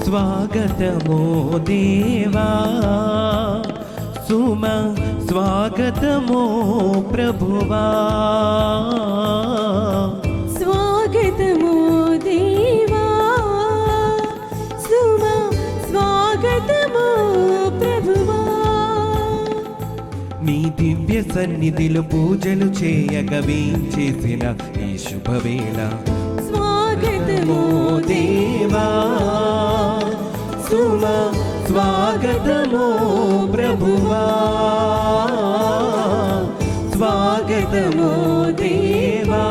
స్వాగతమో దేవా సుమ స్వాగతమో ప్రభువా స్వాగతమో దేవా సుమ స్వాగతమో ప్రభువా నీ దివ్య సన్నిధిలో పూజలు చేయగా వేంచేసిన ఈ శుభవేళ స్వాగతమో దేవా సుమ స్వాగతమో ప్రభువా స్వాగతమో దేవా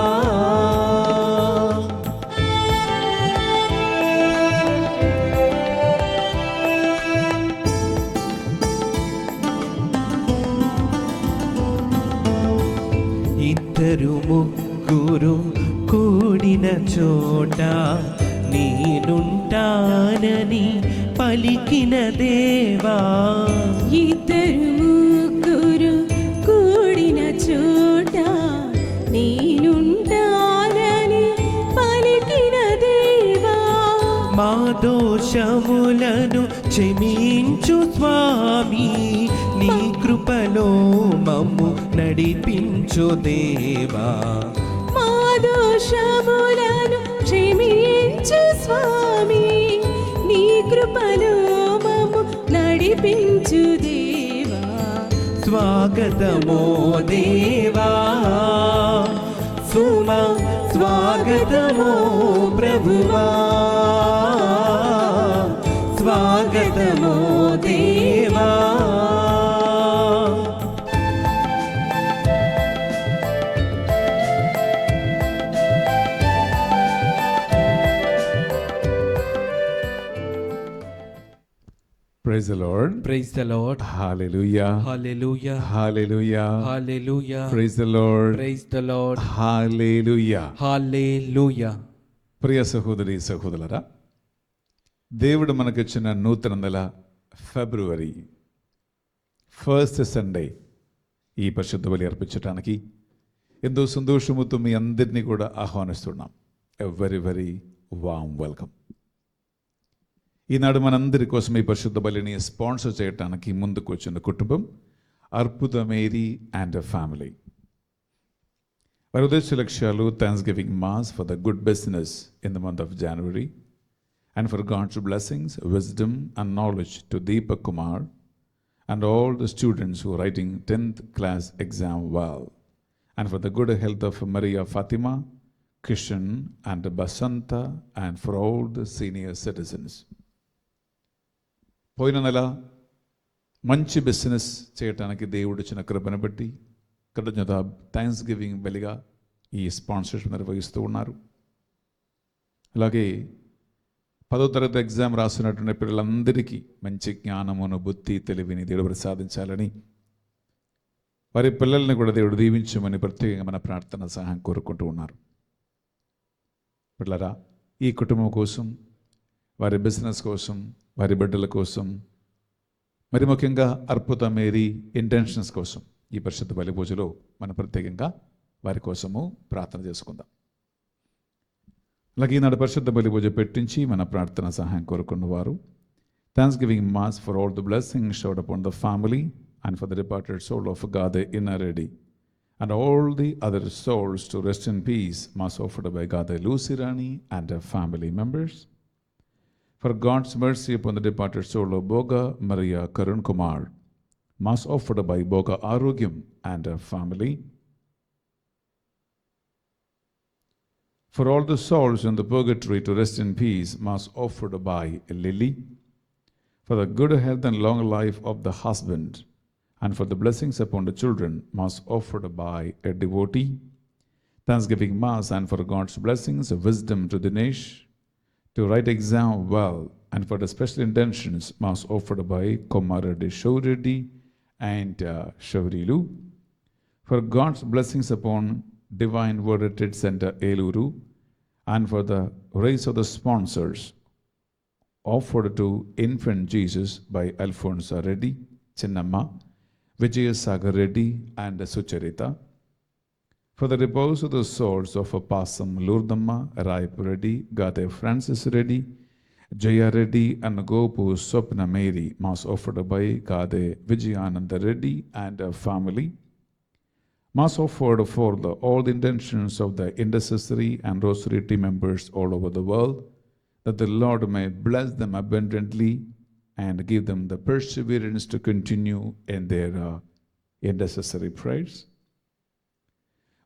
ఇద్దరు ముగ్గురు కూడిన చోట నేనుంటానని పలికిన దేవా ఇద్దరు ముగ్గురు కూడిన చోట నేనుంటానని పలికిన దేవా మా దోషములను క్షమించు స్వామి నీ కృపలో మమ్ము నడిపించు దేవా మా దోషములను క్షమించు స్వామి నీ కృపలో మమ్ము నడిపించు దేవా స్వాగతమో దేవా సుమ స్వాగతమో ప్రభువా స్వాగతమో దేవా Praise the Lord. Praise the Lord. Hallelujah. Hallelujah. Hallelujah. Hallelujah. Praise the Lord. Praise the Lord. Hallelujah. Hallelujah. ప్రియ సహోదరి సహోదరులారా, దేవుడు మనకిచ్చిన నూతన నెల ఫిబ్రవరి ఫస్ట్ సండే ఈ పరిశుద్ధ బలి అర్పించడానికి ఎంతో సంతోషముతో మీ అందరినీ కూడా ఆహ్వానిస్తున్నాం. A very very warm welcome. ఈనాడు మనందరి కోసం ఈ పరిశుద్ధ బలిని స్పాన్సర్ చేయడానికి ముందుకు వచ్చిన కుటుంబం అర్పుత మేరీ అండ్ ఫ్యామిలీ. వారి ఉద్దేశ లక్ష్యాలు thanksgiving mass for the good business in the month of January and for God's blessings, wisdom and knowledge to Deepak Kumar and all the students who are writing 10th class exam well, and for the good health of Maria Fatima, Kishan and Basanta, and for all the senior citizens. పోయిన నెల మంచి business చేయటానికి దేవుడు ఇచ్చిన కృపను బట్టి కృతజ్ఞత thanks giving బలిగా ఈ స్పాన్సర్షిప్ నిర్వహిస్తూ ఉన్నారు. అలాగే 10వ తరగతి ఎగ్జామ్ రాస్తున్నటువంటి పిల్లలందరికీ మంచి జ్ఞానమును, బుద్ధి, తెలివిని దేవుడు ప్రసాదించాలని, వారి పిల్లల్ని కూడా దేవుడు దీవించమని ప్రత్యేకంగా మన ప్రార్థన సహాయం కోరుకుంటూ ఉన్నారు. పిల్లరా, ఈ కుటుంబం కోసం, వారి బిజినెస్ కోసం, వారి బిడ్డల కోసం, మరి ముఖ్యంగా అర్పుత మేరీ ఇంటెన్షన్స్ కోసం ఈ పరిశుద్ధ బలి పూజలో మనం ప్రత్యేకంగా వారి కోసము ప్రార్థన చేసుకుందాం. అలాగే ఈనాడు పరిశుద్ధ బలి పూజ పెట్టించి మన ప్రార్థన సహాయం కోరుకున్నవారు thanksgiving mass for all the blessings showered upon the family and for the departed soul of Gade Innareddy and all the other souls to rest in peace, mass offered by Gade Lucirani and her family members. For God's mercy upon the departed soul of Boga Maria Karun Kumar, mass offered by Boga Arogyam and her family. For all the souls in the purgatory to rest in peace, mass offered by Lily. For the good health and long life of the husband and for the blessings upon the children, Mass offered by a devotee. Thanksgiving Mass and for God's blessings, wisdom to Dinesh, to write exam well, and for the special intentions, Mass offered by Komaradi Shaureddy and Shaurilu. For God's blessings upon Divine Word Retreat Center Eluru, and for the race of the sponsors offered to Infant Jesus by Alfonso Reddy, Chinnamma, Vijayasagar Reddy and Sucharita. For the repose of the souls of Passam Lourdamma, Raipu Reddy, Gade Francis Reddy, Jaya Reddy and Gopu Swapna Mary, Mass offered by Gade Vijayananda Reddy and family. Mass offered for all the intentions of the intercessory and rosary team members all over the world, that the Lord may bless them abundantly and give them the perseverance to continue in their intercessory prayers.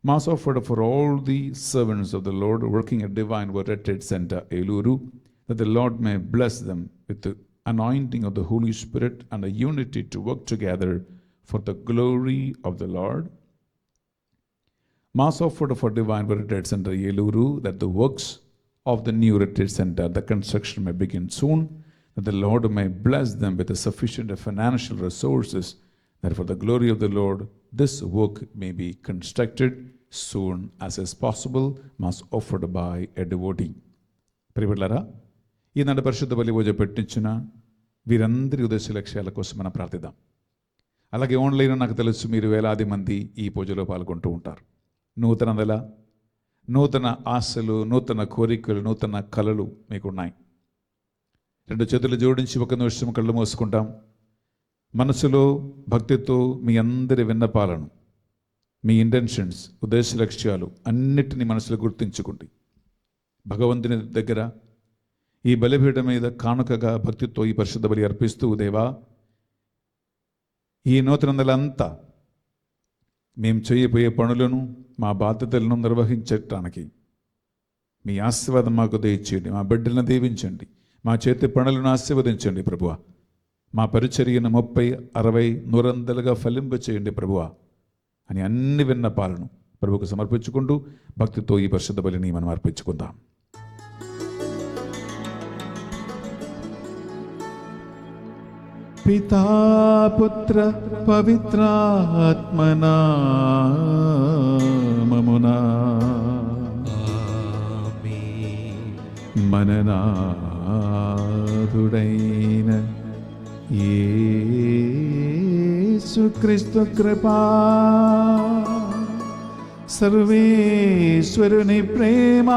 Mass offered for all the servants of the Lord working at Divine Word Retreat Center Eluru, that the Lord may bless them with the anointing of the Holy Spirit and the unity to work together for the glory of the Lord. Mass offered for Divine Word Retreat Center Eluru, that the works of the new retreat center, the construction may begin soon, that the Lord may bless them with the sufficient financial resources, that for the glory of the Lord, this work may be constructed soon as is possible. Mass offered by a devotee. ప్రియబిడ్డలారా, ఈనాడు పరిశుద్ధ బలి పూజ పెట్టించిన వీరందరి ఉద్దేశ లక్ష్యాల కోసం మనం ప్రార్థిద్దాం. అలాగే online నాకు తెలుసు మీరు వేలాది మంది ఈ పూజలో పాల్గొంటూ ఉంటారు. నూతన నెల, నూతన ఆశలు, నూతన కోరికలు, నూతన కళలు మీకున్నాయి. రెండు చేతులు జోడించి ఒక నిమిషం కళ్ళు మూసుకుంటాం. మనసులో భక్తితో మీ అందరి విన్నపాలను, మీ ఇంటెన్షన్స్, ఉద్దేశ లక్ష్యాలు అన్నిటినీ మనసులో గుర్తించుకోండి. భగవంతుని దగ్గర ఈ బలిపీఠం మీద కానుకగా భక్తితో ఈ పరిశుద్ధ బలి అర్పిస్తూ, దేవా, ఈ నూతన నెలంతా మేము చేయబోయే పనులను, మా బాధ్యతలను నిర్వహించటానికి మీ ఆశీర్వాదం మాకు దయచేయండి. మా బిడ్డలను దీవించండి. మా చేతి పనులను ఆశీర్వదించండి ప్రభువా. మా పరిచర్యను 30, 60, 100 ఫలింప చేయండి ప్రభువా అని అన్ని విన్నపాలను ప్రభువుకు సమర్పించుకుంటూ భక్తితో ఈ పరిశుద్ధ బలిని మనం అర్పించుకుందాం. పితా పుత్ర పవిత్రాత్మనామమునా మననాథుడైన యేసుక్రీస్తు కృపా, సర్వేశ్వరుని ప్రేమ,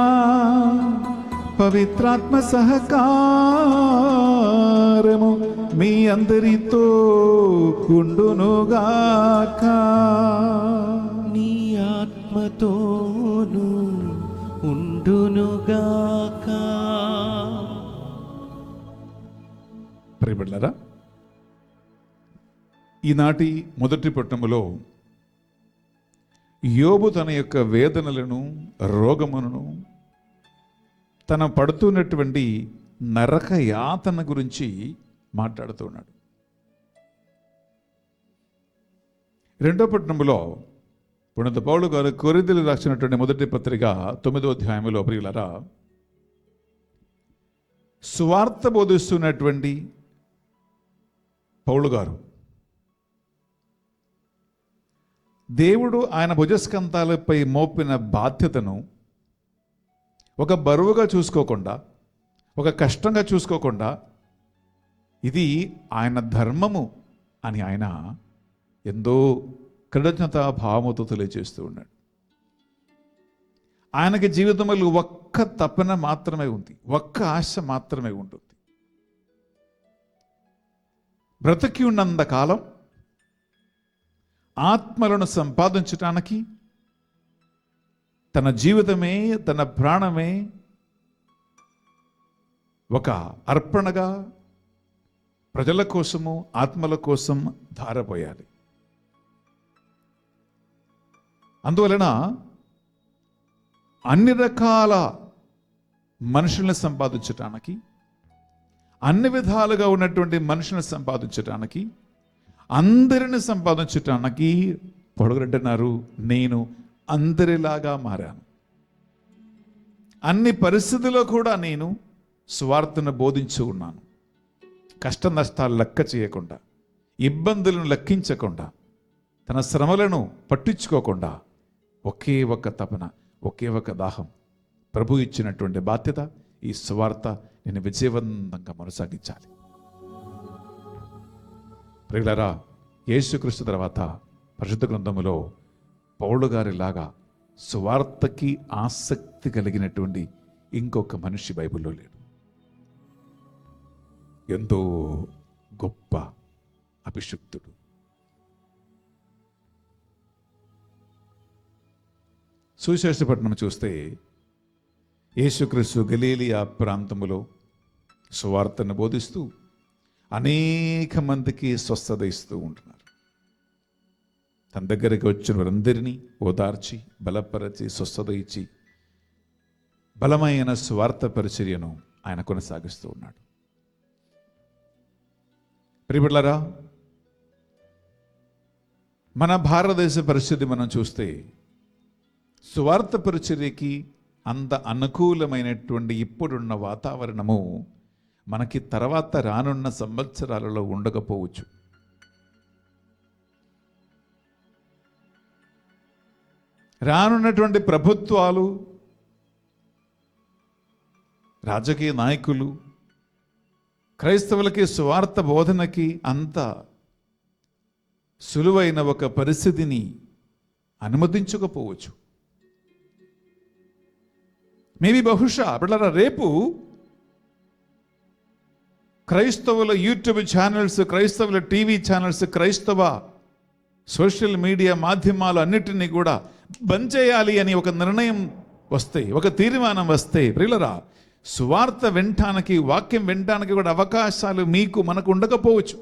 పవిత్రాత్మ సహకారము మీ అందరితో ఉండునుగాక. నీ ఆత్మతోను ఉండునుగాక. ప్రియబిడ్డలారా, ఈనాటి మొదటి పట్టణములో యోబు తన యొక్క వేదనలను, రోగములను, తన పడుతున్నటువంటి నరక యాతన గురించి మాట్లాడుతున్నాడు. రెండో పట్టణంలో పునీత పౌలు గారు కొరింథీయులు రాసినటువంటి మొదటి పత్రిక 9వ అధ్యాయంలో ప్రియులారా, సువార్త బోధిస్తున్నటువంటి పౌలు గారు దేవుడు ఆయన భుజస్కంధాలపై మోపిన బాధ్యతను ఒక బరువుగా చూసుకోకుండా, ఒక కష్టంగా చూసుకోకుండా, ఇది ఆయన ధర్మము అని ఆయన ఎంతో కృతజ్ఞతా భావముతో తెలియజేస్తూ ఉన్నాడు. ఆయనకి జీవితంలో ఒక్క తపన మాత్రమే ఉంది, ఒక్క ఆశ మాత్రమే ఉంటుంది. బ్రతికి ఉన్నంత కాలం ఆత్మలను సంపాదించటానికి తన జీవితమే, తన ప్రాణమే ఒక అర్పణగా ప్రజల కోసము, ఆత్మల కోసం ధారపోయాలి. అందువలన అన్ని రకాల మనుషుల్ని సంపాదించటానికి, అన్ని విధాలుగా ఉన్నటువంటి మనుషుల్ని సంపాదించటానికి, అందరిని సంపాదించటానికి పొడగరంటున్నారు, నేను అందరిలాగా మారాను. అన్ని పరిస్థితుల్లో కూడా నేను సువార్తను బోధించి ఉన్నాను. కష్ట నష్టాలు లెక్క చేయకుండా, ఇబ్బందులను లెక్కించకుండా, తన శ్రమలను పట్టించుకోకుండా ఒకే ఒక తపన, ఒకే ఒక దాహం, ప్రభు ఇచ్చినటువంటి బాధ్యత, ఈ సువార్త నేను విజయవంతంగా కొనసాగించాలి. ప్రియులారా, యేసుక్రీస్తు తర్వాత పరిశుద్ధ గ్రంథములో పౌలు గారిలాగా సువార్తకి ఆసక్తి కలిగినటువంటి ఇంకొక మనిషి బైబిల్లో లేడు. ఎంతో గొప్ప అభిషిక్తుడు. సువిశేషపట్నం చూస్తే యేసుక్రీస్తు గలీలియా ప్రాంతములో సువార్తను బోధిస్తూ అనేక మందికి స్వస్థత ఇస్తూ ఉంటున్నారు. తన దగ్గరికి వచ్చిన వారందరినీ ఓదార్చి, బలపరచి, స్వస్థత ఇచ్చి బలమైన స్వార్థ పరిచర్యను ఆయన కొనసాగిస్తూ ఉన్నాడు. ప్రియబిడ్డలారా, మన భారతదేశ పరిస్థితి మనం చూస్తే స్వార్థ పరిచర్యకి అంత అనుకూలమైనటువంటి ఇప్పుడున్న వాతావరణము మనకి తర్వాత రానున్న సంవత్సరాలలో ఉండకపోవచ్చు. రానున్నటువంటి ప్రభుత్వాలు, రాజకీయ నాయకులు క్రైస్తవులకి సువార్త బోధనకి అంత సులువైన ఒక పరిస్థితిని అనుమతించకపోవచ్చు. మేబీ బహుశా బిడ్డలారా, రేపు క్రైస్తవుల యూట్యూబ్ ఛానల్స్, క్రైస్తవుల టీవీ ఛానల్స్, క్రైస్తవ సోషల్ మీడియా మాధ్యమాలు అన్నిటినీ కూడా బంద్ చేయాలి అని ఒక నిర్ణయం వస్తే, ఒక తీర్మానం వస్తే, ప్రియులరా, సువార్త వినటానికి, వాక్యం వినటానికి కూడా అవకాశాలు మీకు మనకు ఉండకపోవచ్చు.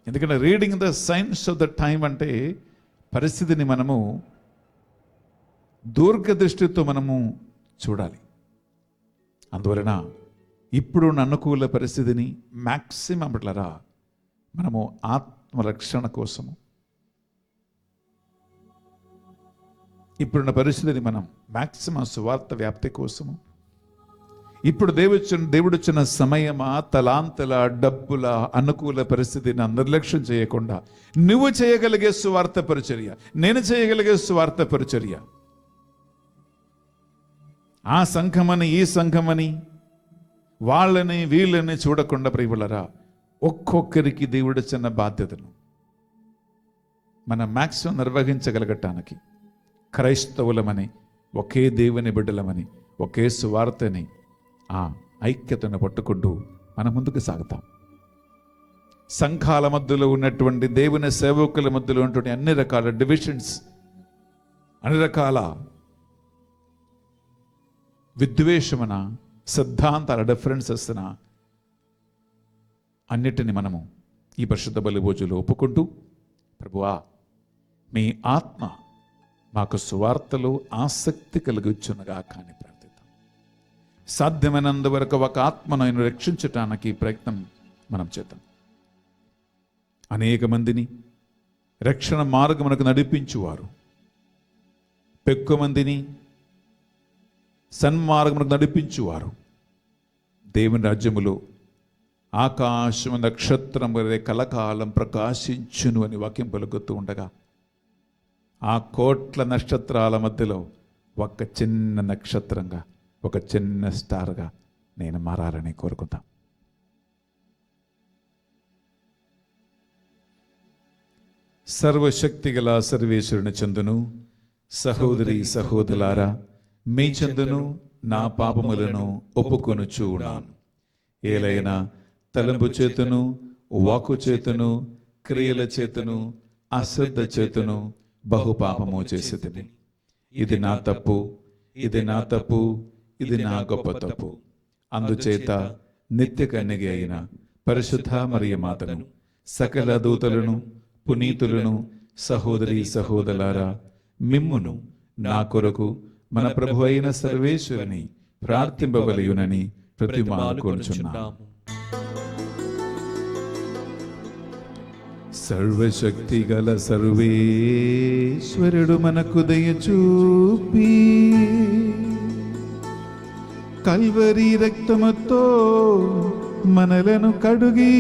ఎందుకంటే reading the science of the time అంటే పరిస్థితిని మనము దీర్ఘదృష్టితో మనము చూడాలి. అందువలన ఇప్పుడున్న అనుకూల పరిస్థితిని మ్యాక్సిమం బిడ్డలారా మనము ఆత్మరక్షణ కోసము, ఇప్పుడున్న పరిస్థితిని మనం మ్యాక్సిమం సువార్త వ్యాప్తి కోసము, ఇప్పుడు దేవుడిచ్చిన సమయమా, తలాంతల, డబ్బుల అనుకూల పరిస్థితిని నిర్లక్ష్యం చేయకుండా నువ్వు చేయగలిగే సువార్త పరిచర్య, నేను చేయగలిగే సువార్త పరిచర్య, ఆ సంఘమని ఈ సంఘమని వాళ్ళని వీళ్ళని చూడకుండా ప్రియులారా, ఒక్కొక్కరికి దేవుడిచ్చిన బాధ్యతను మనం మ్యాక్సిమం నిర్వహించగలగటానికి క్రైస్తవులమని, ఒకే దేవుని బిడ్డలమని, ఒకే సువార్తని, ఆ ఐక్యతను పట్టుకుంటూ మనం ముందుకు సాగుతాం. సంఘాల మధ్యలో ఉన్నటువంటి, దేవుని సేవకుల మధ్యలో ఉన్నటువంటి అన్ని రకాల డివిజన్స్, అన్ని రకాల విద్వేషమన, సిద్ధాంతాల డిఫరెన్సెస్న అన్నిటిని మనము ఈ పరిశుద్ధ బలి భోజనంలో ఒప్పుకుంటూ, ప్రభువా మీ ఆత్మ మాకు సువార్తలో ఆసక్తి కలిగించునుగా కానీ ప్రార్థిద్దాం. సాధ్యమైనంత వరకు ఒక ఆత్మను ఆయన రక్షించటానికి ప్రయత్నం మనం చేద్దాం. అనేక మందిని రక్షణ మార్గమునకు నడిపించువారు, ఎక్కువ మందిని సన్మార్గమునకు నడిపించువారు దేవుని రాజ్యములో ఆకాశము నక్షత్రం వలె కలకాలం ప్రకాశించును అని వాక్యం పలుకుతూ ఉండగా, ఆ కోట్ల నక్షత్రాల మధ్యలో ఒక చిన్న నక్షత్రంగా, ఒక చిన్న స్టార్గా నేను మారాలని కోరుకుందాం. సర్వశక్తి గల సర్వేశ్వరుని చందును, సహోదరి సహోదరులారా, మీ చందును నా పాపములను ఒప్పుకొనుచు ఉన్నాను. ఏలైనా తలంపు చేతును, వాక్కు చేతును, క్రియల చేతును, అశ్రద్ధ చేతును బహుపాపము చేసేది. ఇది నా తప్పు, ఇది నా తప్పు, ఇది నా గొప్ప తప్పు. అందుచేత నిత్య కన్యక అయిన పరిశుద్ధ మరియ మాతను, సకల దూతలను, పునీతులను, సహోదరి సహోదరులారా, మిమ్మును నా కొరకు మన ప్రభు అయిన సర్వేశ్వరుని ప్రార్థింపవలయునని ప్రతిమాలు కొనుచున్నాము. సర్వశక్తి గల సర్వేశ్వరుడు మనకు దయ చూపి కల్వరి రక్తముతో మనలను కడుగి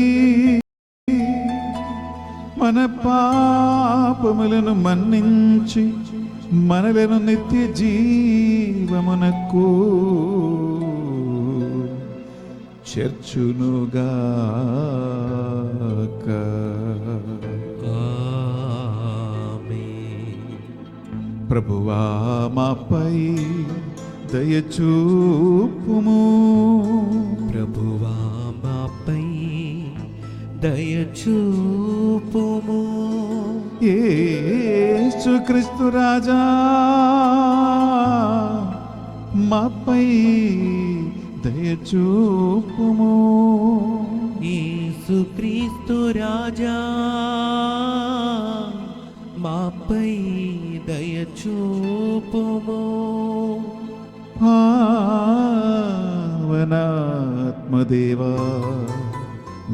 మన పాపములను మన్నించి మనలను నిత్య జీవమునకు చేర్చునుగాక. ప్రభువా మాపై దయచూపుము. ప్రభువా మాపై దయచూపుము. యేసుక్రీస్తు రాజా మాపై దయచూపుము. యేసుక్రీస్తు రాజా మాపై దయచూపుము. పావనాత్మదేవా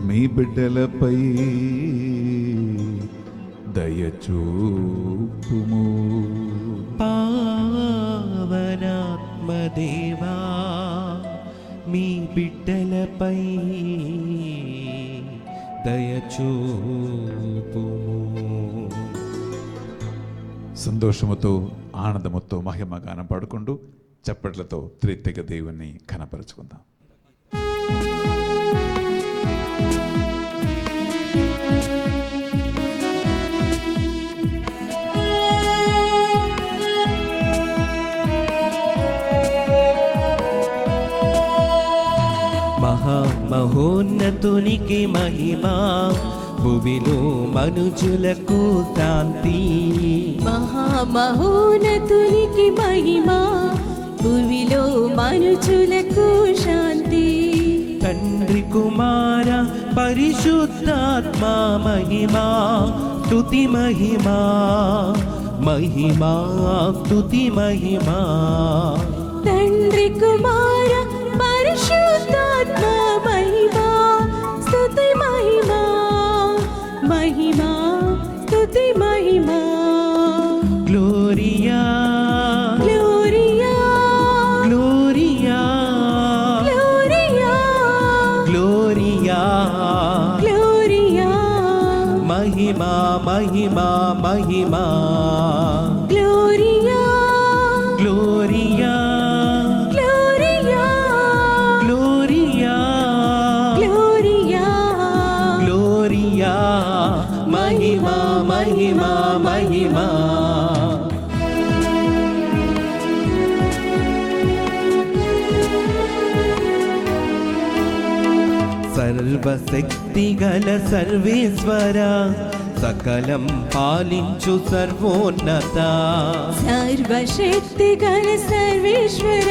మీ బిడ్డలపై దయచూపుము. పావనాత్మదేవా మీ బిడ్డలపై దయచూపుము. సంతోషముతో ఆనందముతో మహిమ గానం పాడుకుంటూ చప్పట్లతో త్రిత్తిక దేవుణ్ణి ఘనపరుచుకుందాం. మహోన్నతునికి మహిమా, భువిలో మనుజులకు శాంతి. మహామహోన్నతునికి మహిమా, భువిలో మనుజులకు శాంతి. తండ్రి కుమార పరిశుద్ధాత్మ మహిమా, స్తుతి మహిమా, మహిమా స్తుతి మహిమా. తండ్రి కుమార పరిశుద్ధాత్మ మహిమా, స్తుతి మహిమా, మహిమా స్తుతి మహిమా. Gloria gloria gloria gloria gloria. Gloria మహిమా మహిమా మహిమా. Gloria gloria gloria gloria gloria gloria. మహిమా మహిమా మహిమా. సర్వశక్తి గల సర్వేశ్వర, సకలం పాలించు సర్వోన్నత. సర్వశక్తి గల సర్వేశ్వర,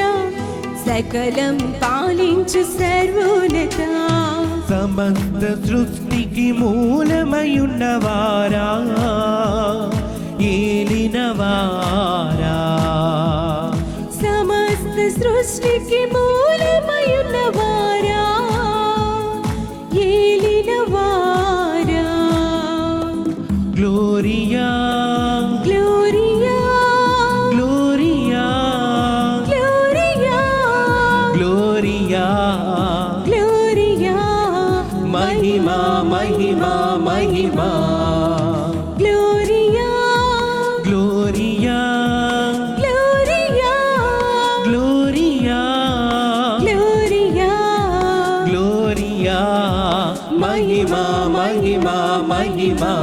సకలం పాలించు సర్వోన్నత. సమస్త సృష్టికి మూలమయున్నవారా, ఏలినవారా. సమస్త సృష్టికి మూలమయున్నవారా, ఏలినవారా. Gloria gloria gloria gloria gloria. Gloria మహిమా మహిమా మహిమా. Gloria gloria gloria gloria gloria gloria. మహిమా మహిమా మహిమా.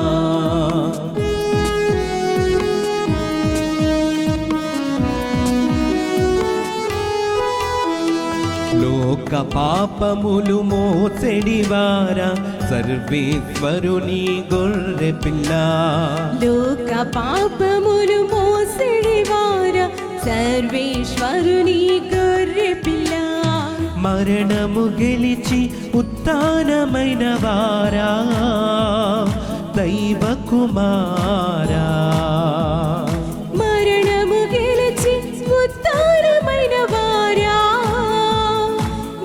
లోక పాపములు మోసెడివారా, సర్వేశ్వరుని గొర్రె పిల్ల. లోక పాపములు మోసెడివారా, సర్వేశ్వరుని గొర్రె పిల్ల. మరణము గెలిచి ఉత్థానమైన వారా, దైవ కుమారా. మరణము గెలిచి ఉత్థానమైన వారా,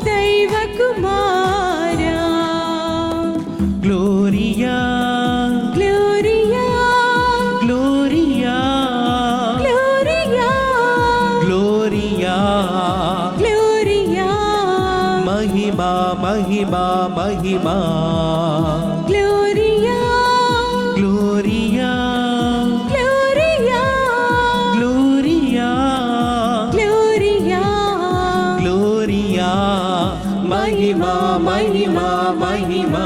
దైవ కుమారా. గ్లోరియా గ్లోరియా మహిమా మహిమా gloria gloria gloria gloria gloria gloria మహిమా మహిమా మహిమా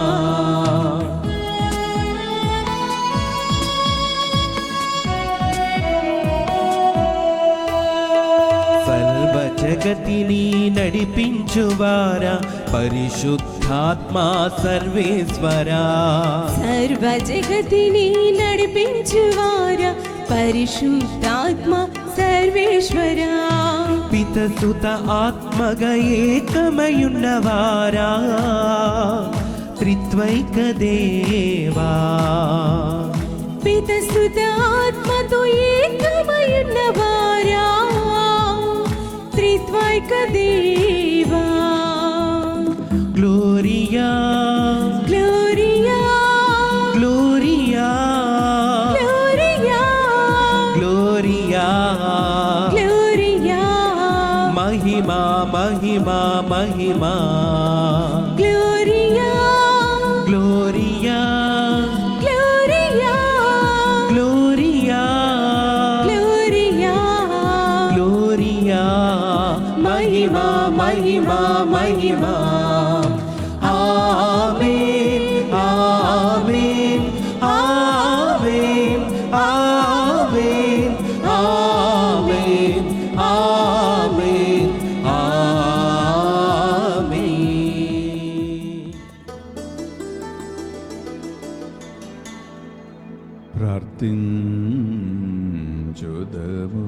సర్వ జగతిని నడిపించువారా పరిశుద్ధాత్మా సర్వేశ్వరా సర్వ జగతిని నడిపించువారా పరిశుద్ధాత్మ సర్వేశ్వరా పితసుత ఆత్మగ ఏకమయున్నవారా త్రిత్వైక దేవా పితసుత ఆత్మతో ఏకమయున్నవారా త్రిత్వైక దేవా gloria gloria gloria gloria gloria gloria మహిమా మహిమా మహిమా gloria gloria gloria gloria gloria gloria మహిమా మహిమా మహిమా amen amen amen amen amen amen amen ప్రార్థించుదము.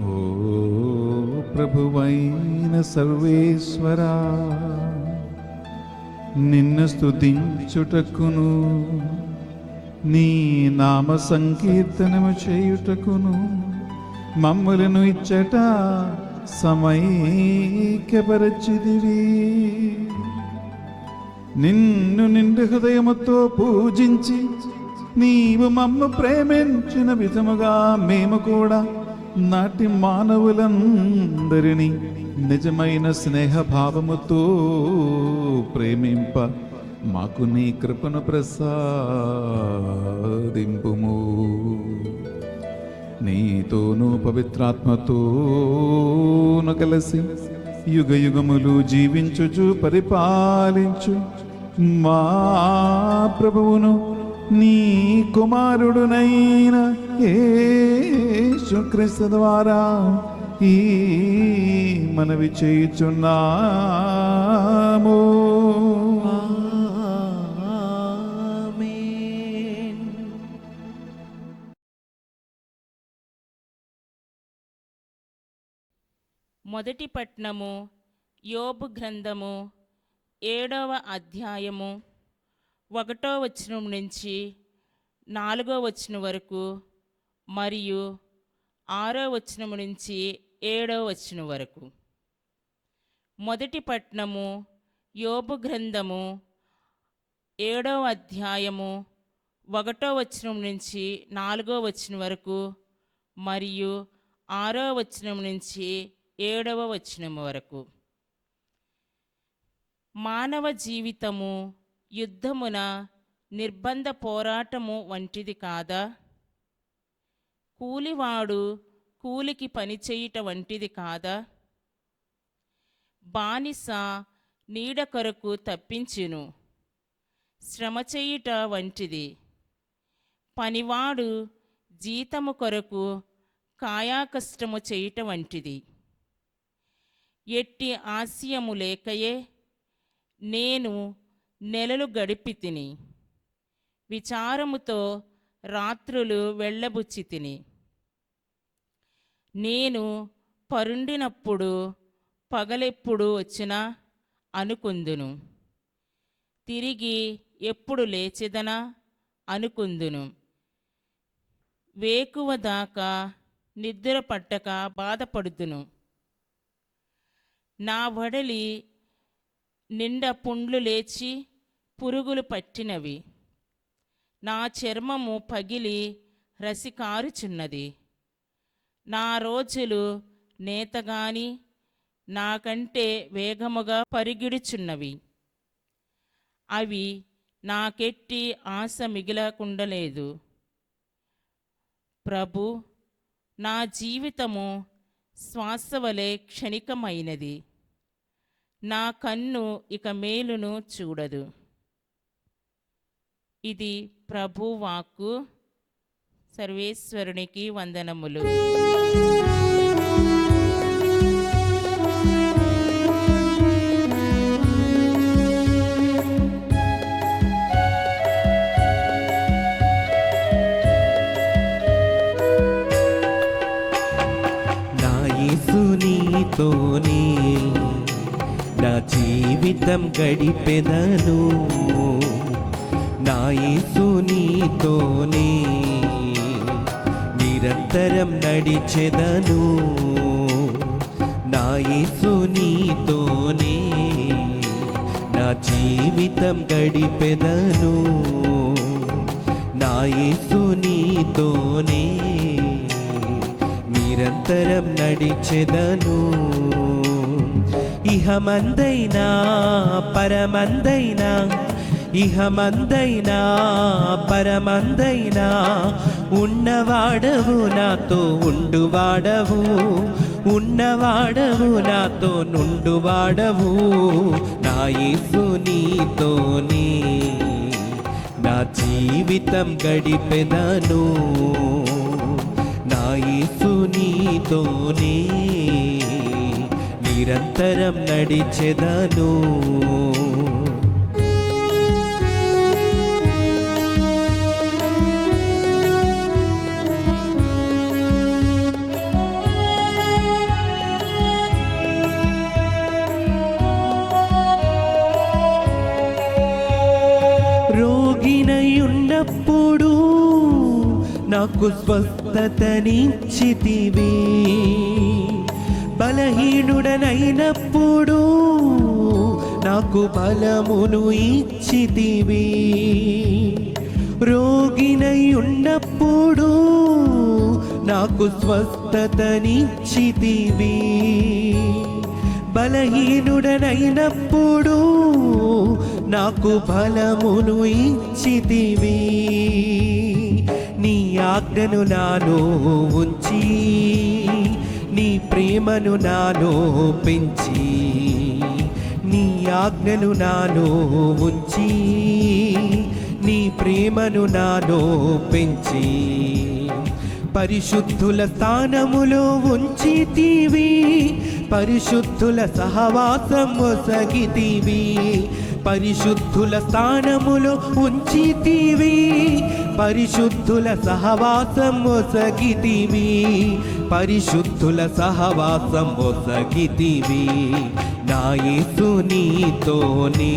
ఓ ప్రభువైన సర్వేశ్వరా, నిన్ను స్తుతించుటకును నీ నామ సంకీర్తనము చేయుటకును మమ్ములను ఇచ్చట సమైక్యపరచిదివి. నిన్ను నిండు హృదయముతో పూజించి నీవు మమ్ము ప్రేమించిన విధముగా మేము కూడా నాటి మానవులందరినీ నిజమైన స్నేహభావముతో ప్రేమింప మాకు నీ కృపను ప్రసాదింపుము. నీతోనూ పవిత్రాత్మతోను కలిసి యుగ యుగములు జీవించుచు పరిపాలించు మా ప్రభువును నీ కుమారుడునైన యేసుక్రీస్తు ద్వారా ఈ మనవి చేయుచున్నాము. ఆమేన్. మొదటి పట్నము యోబు గ్రంథము 7వ అధ్యాయము 1వ వచనం నుంచి 4వ వచనం వరకు మరియు 6వ వచనం నుంచి 7వ వచనం వరకు. మొదటి పట్నము యోబు గ్రంథము 7వ అధ్యాయము 1వ వచనం నుంచి 4వ వచనం వరకు మరియు 6వ వచనం నుంచి 7వ వచనం వరకు. మానవ జీవితము యుద్ధమున నిర్బంధ పోరాటము వంటిది కాదా? కూలివాడు కూలికి పనిచేయుట వంటిది కాదా? బానిస నీడ కొరకు తప్పించును, శ్రమ చేయుట వంటిది. పనివాడు జీతము కొరకు కాయాకష్టము చేయుట వంటిది. ఎట్టి ఆశయము లేకయే నేను నెలలు గడిపి తిని, విచారముతో రాత్రులు వెళ్ళబుచ్చి తిని. నేను పరుండినప్పుడు పగలెప్పుడు వచ్చినా అనుకుందును, తిరిగి ఎప్పుడు లేచెదనా అనుకుందును. వేకువ దాకా నిద్ర పట్టక బాధపడుదును. నా వడలి నిండా పుండ్లు లేచి పురుగులు పట్టినవి. నా చర్మము పగిలి రసి కారుచున్నది. నా రోజులు నేతగాని నాకంటే వేగముగా పరిగెడుచున్నవి. అవి నాకెట్టి ఆశ మిగిలకుండలేదు. ప్రభు, నా జీవితము శ్వాస వలె క్షణికమైనది. నా కన్ను ఇక మేలును చూడదు. ఇది ప్రభు వాక్కు. సర్వేశ్వరునికి వందనములు. నా యేసు నీతోనే నా జీవితం గడిపెదను. నా యేసు నీతోనే నిరంతరం నడిచెదను. నా యేసు నీతోనే నా జీవితం గడిపెదను. నా యేసు నీతోనే నిరంతరం నడిచెదను. ఇహమందైనా పరమందైనా, ఇహమందైనా పరమందైనా ఉన్నవాడవు నాతో ఉండువాడవు. ఉన్నవాడవు నాతో నుండువాడవు. నా యేసు నీతోనే నా జీవితం గడిపెదను. నా యేసు నీతోనే నిరంతరం నడిచెదను. రోగినయున్నప్పుడు నాకు స్వస్థతనిచ్చితివి. బలహీనుడనైనప్పుడు నాకు బలమును ఇచ్చితివి. రోగినయున్నప్పుడు నాకు స్వస్థతనిచ్చితివి. బలహీనుడనైనప్పుడు నాకు బలమును ఇచ్చితివి. నీ ఆజ్ఞను నాలో ఉంచి, నీ ప్రేమను నాలో పెంచి, నీ ఆజ్ఞను నాలో ఉంచి, నీ ప్రేమను నాలో పెంచి, పరిశుద్ధుల స్థానములో ఉంచితివి. పరిశుద్ధుల సహవాసం మొసగితివి. పరిశుద్ధుల స్థానములో ఉంచితివి. పరిశుద్ధుల సహవాసం మొసగితివి. పరిశుద్ధుల సహవాసం మొసగితివి. నా యేసు నీతోనే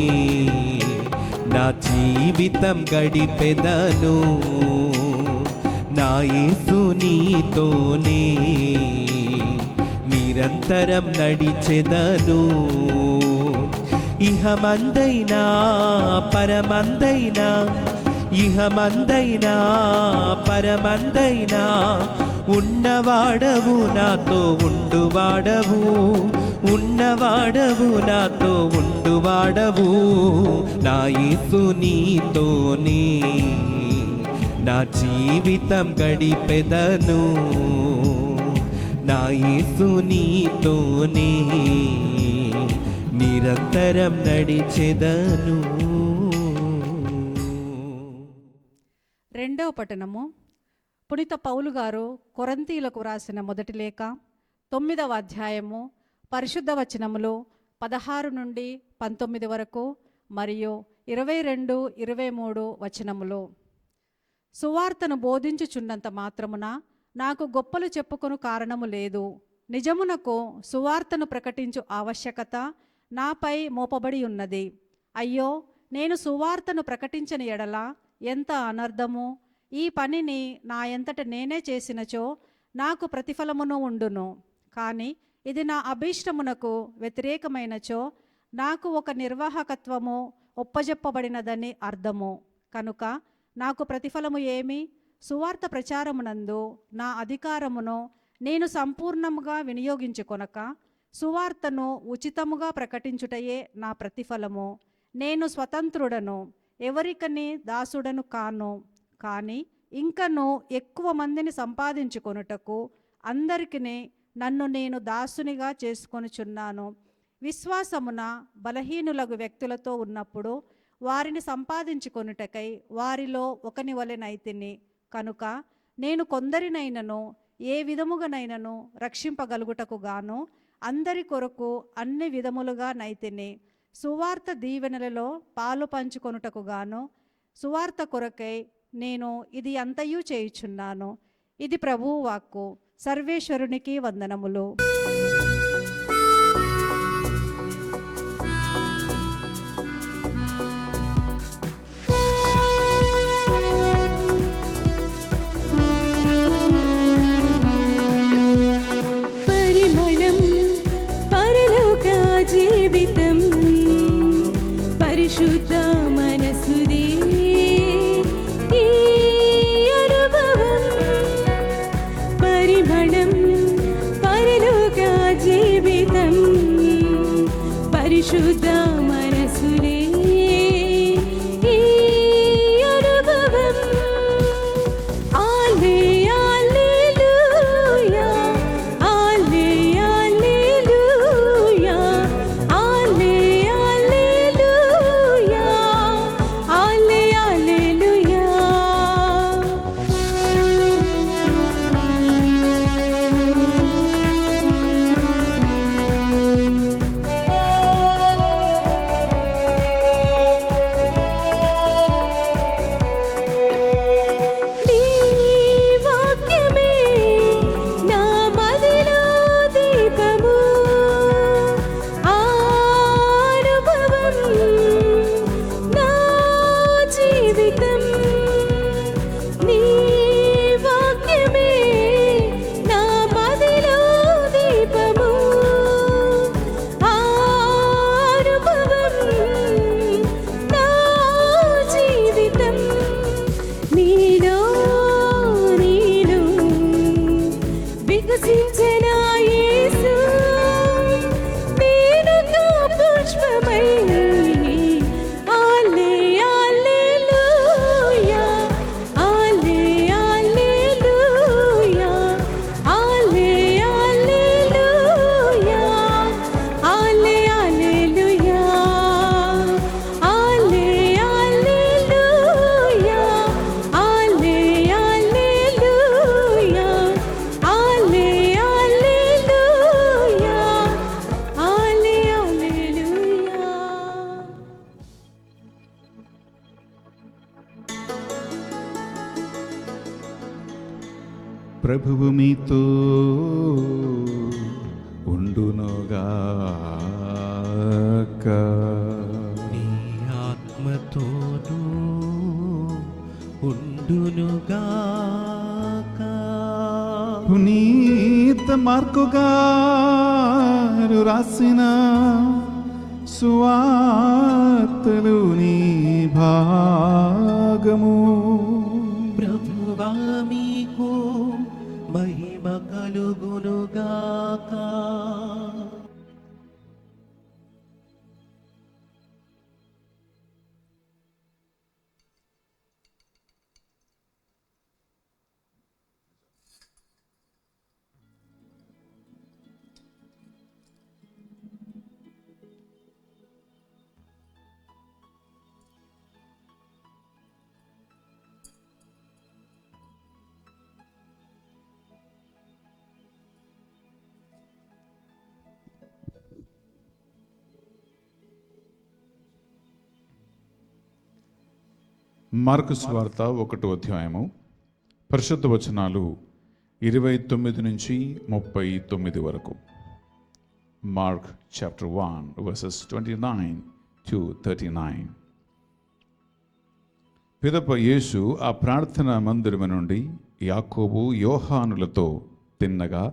నా జీవితం గడిపెదను. నా యేసు నీతోనే నిరంతరం నడిచెదను. ఇహమందైనా పరమందైనా, ఇహమందైనా పరమందైనా ఉన్నవాడవు నాతో ఉండువాడవు. ఉన్నవాడవు నాతో ఉండువాడవు. నా యేసు నీతోనే నా జీవితం గడిపెదను. నా యేసు నీతోనే నిరంతరం నడిచెదను. రెండవ పట్టణము. పునీత పౌలు గారు కొరంతీలకు వ్రాసిన మొదటి లేఖ 9వ అధ్యాయము పరిశుద్ధ వచనములు 16 నుండి 19 వరకు మరియు 22, 23 వచనములు. సువార్తను బోధించుచున్నంత మాత్రమున నాకు గొప్పలు చెప్పుకొను కారణము లేదు. నిజమునకు సువార్తను ప్రకటించు ఆవశ్యకత నాపై మోపబడి ఉన్నది. అయ్యో, నేను సువార్తను ప్రకటించని ఎడల ఎంత అనర్థము! ఈ పనిని నా ఎంతట నేనే చేసినచో నాకు ప్రతిఫలమును ఉండును. కానీ ఇది నా అభీష్టమునకు వ్యతిరేకమైనచో నాకు ఒక నిర్వాహకత్వము ఒప్పజెప్పబడినదని అర్థము. కనుక నాకు ప్రతిఫలము ఏమి? సువార్త ప్రచారమునందు నా అధికారమును నేను సంపూర్ణముగా వినియోగించుకొనక సువార్తను ఉచితముగా ప్రకటించుటయే నా ప్రతిఫలము. నేను స్వతంత్రుడను, ఎవరికని దాసుడను కాను, కానీ ఇంకను ఎక్కువ మందిని సంపాదించుకొనుటకు అందరికిని నన్ను నేను దాసునిగా చేసుకొనుచున్నాను. విశ్వాసమున బలహీనులగు వ్యక్తులతో ఉన్నప్పుడు వారిని సంపాదించుకొనుటకై వారిలో ఒకని వలెనైతిని. కనుక నేను కొందరినైనను ఏ విధముగానైనను రక్షింపగలుగుటకు గాను అందరి కొరకు అన్ని విధములుగా నైతిని. సువార్త దీవెనలలో పాలు పంచుకొనుటకు గాను సువార్త కొరకై నేను ఇది అంతయు చేయుచున్నాను. ఇది ప్రభువు వాక్కు. సర్వేశ్వరునికి వందనములు. పరిమళం పరలోక జీవితం పరిశుద్ధ మనసుదే ఈ అనుభవం. పరిమళం పరలోక జీవితం పరిశుద్ధ మనసుదే ఈ అనుభవం. ఆలే హల్లెలూయా, ఆలే హల్లెలూయా, ఆలే హల్లెలూయా, ఆలే హల్లెలూయా. నీ వాక్యమే నా మదిలో దీపము, అనుభవం నా జీవితం. నీ వాక్యమే నా మదిలో దీపము, అనుభవం నా జీవితం. నీలో నీలో వికసించిన యేసు, నేనొక పుష్పమై. ఆలే హల్లెలూయా, ఆలే హల్లెలూయా, ఆలే హల్లెలూయా, ఆలే హల్లెలూయా, ఆలే హల్లెలూయా, ఆలే హల్లెలూయా, ఆలే హల్లెలూయా, ఆలే హల్లెలూయా. ప్రభువు మీతో ఉండునుగాక. నీ ఆత్మతోనూ ఉండునుగాక. పునీత మార్కు గారు రాసిన సువార్తలోని భాగము. ప్రభువా మీకు మహిమ కలుగునుగాక. మార్కు సువార్త 1వ అధ్యాయము పరిశుద్ధ వచనాలు 29 నుంచి 39 వరకు. Mark chapter 1 versus 29 to 39. పిదప యేసు ఆ ప్రార్థన మందిరము నుండి యాకోబు యోహానులతో తిన్నగా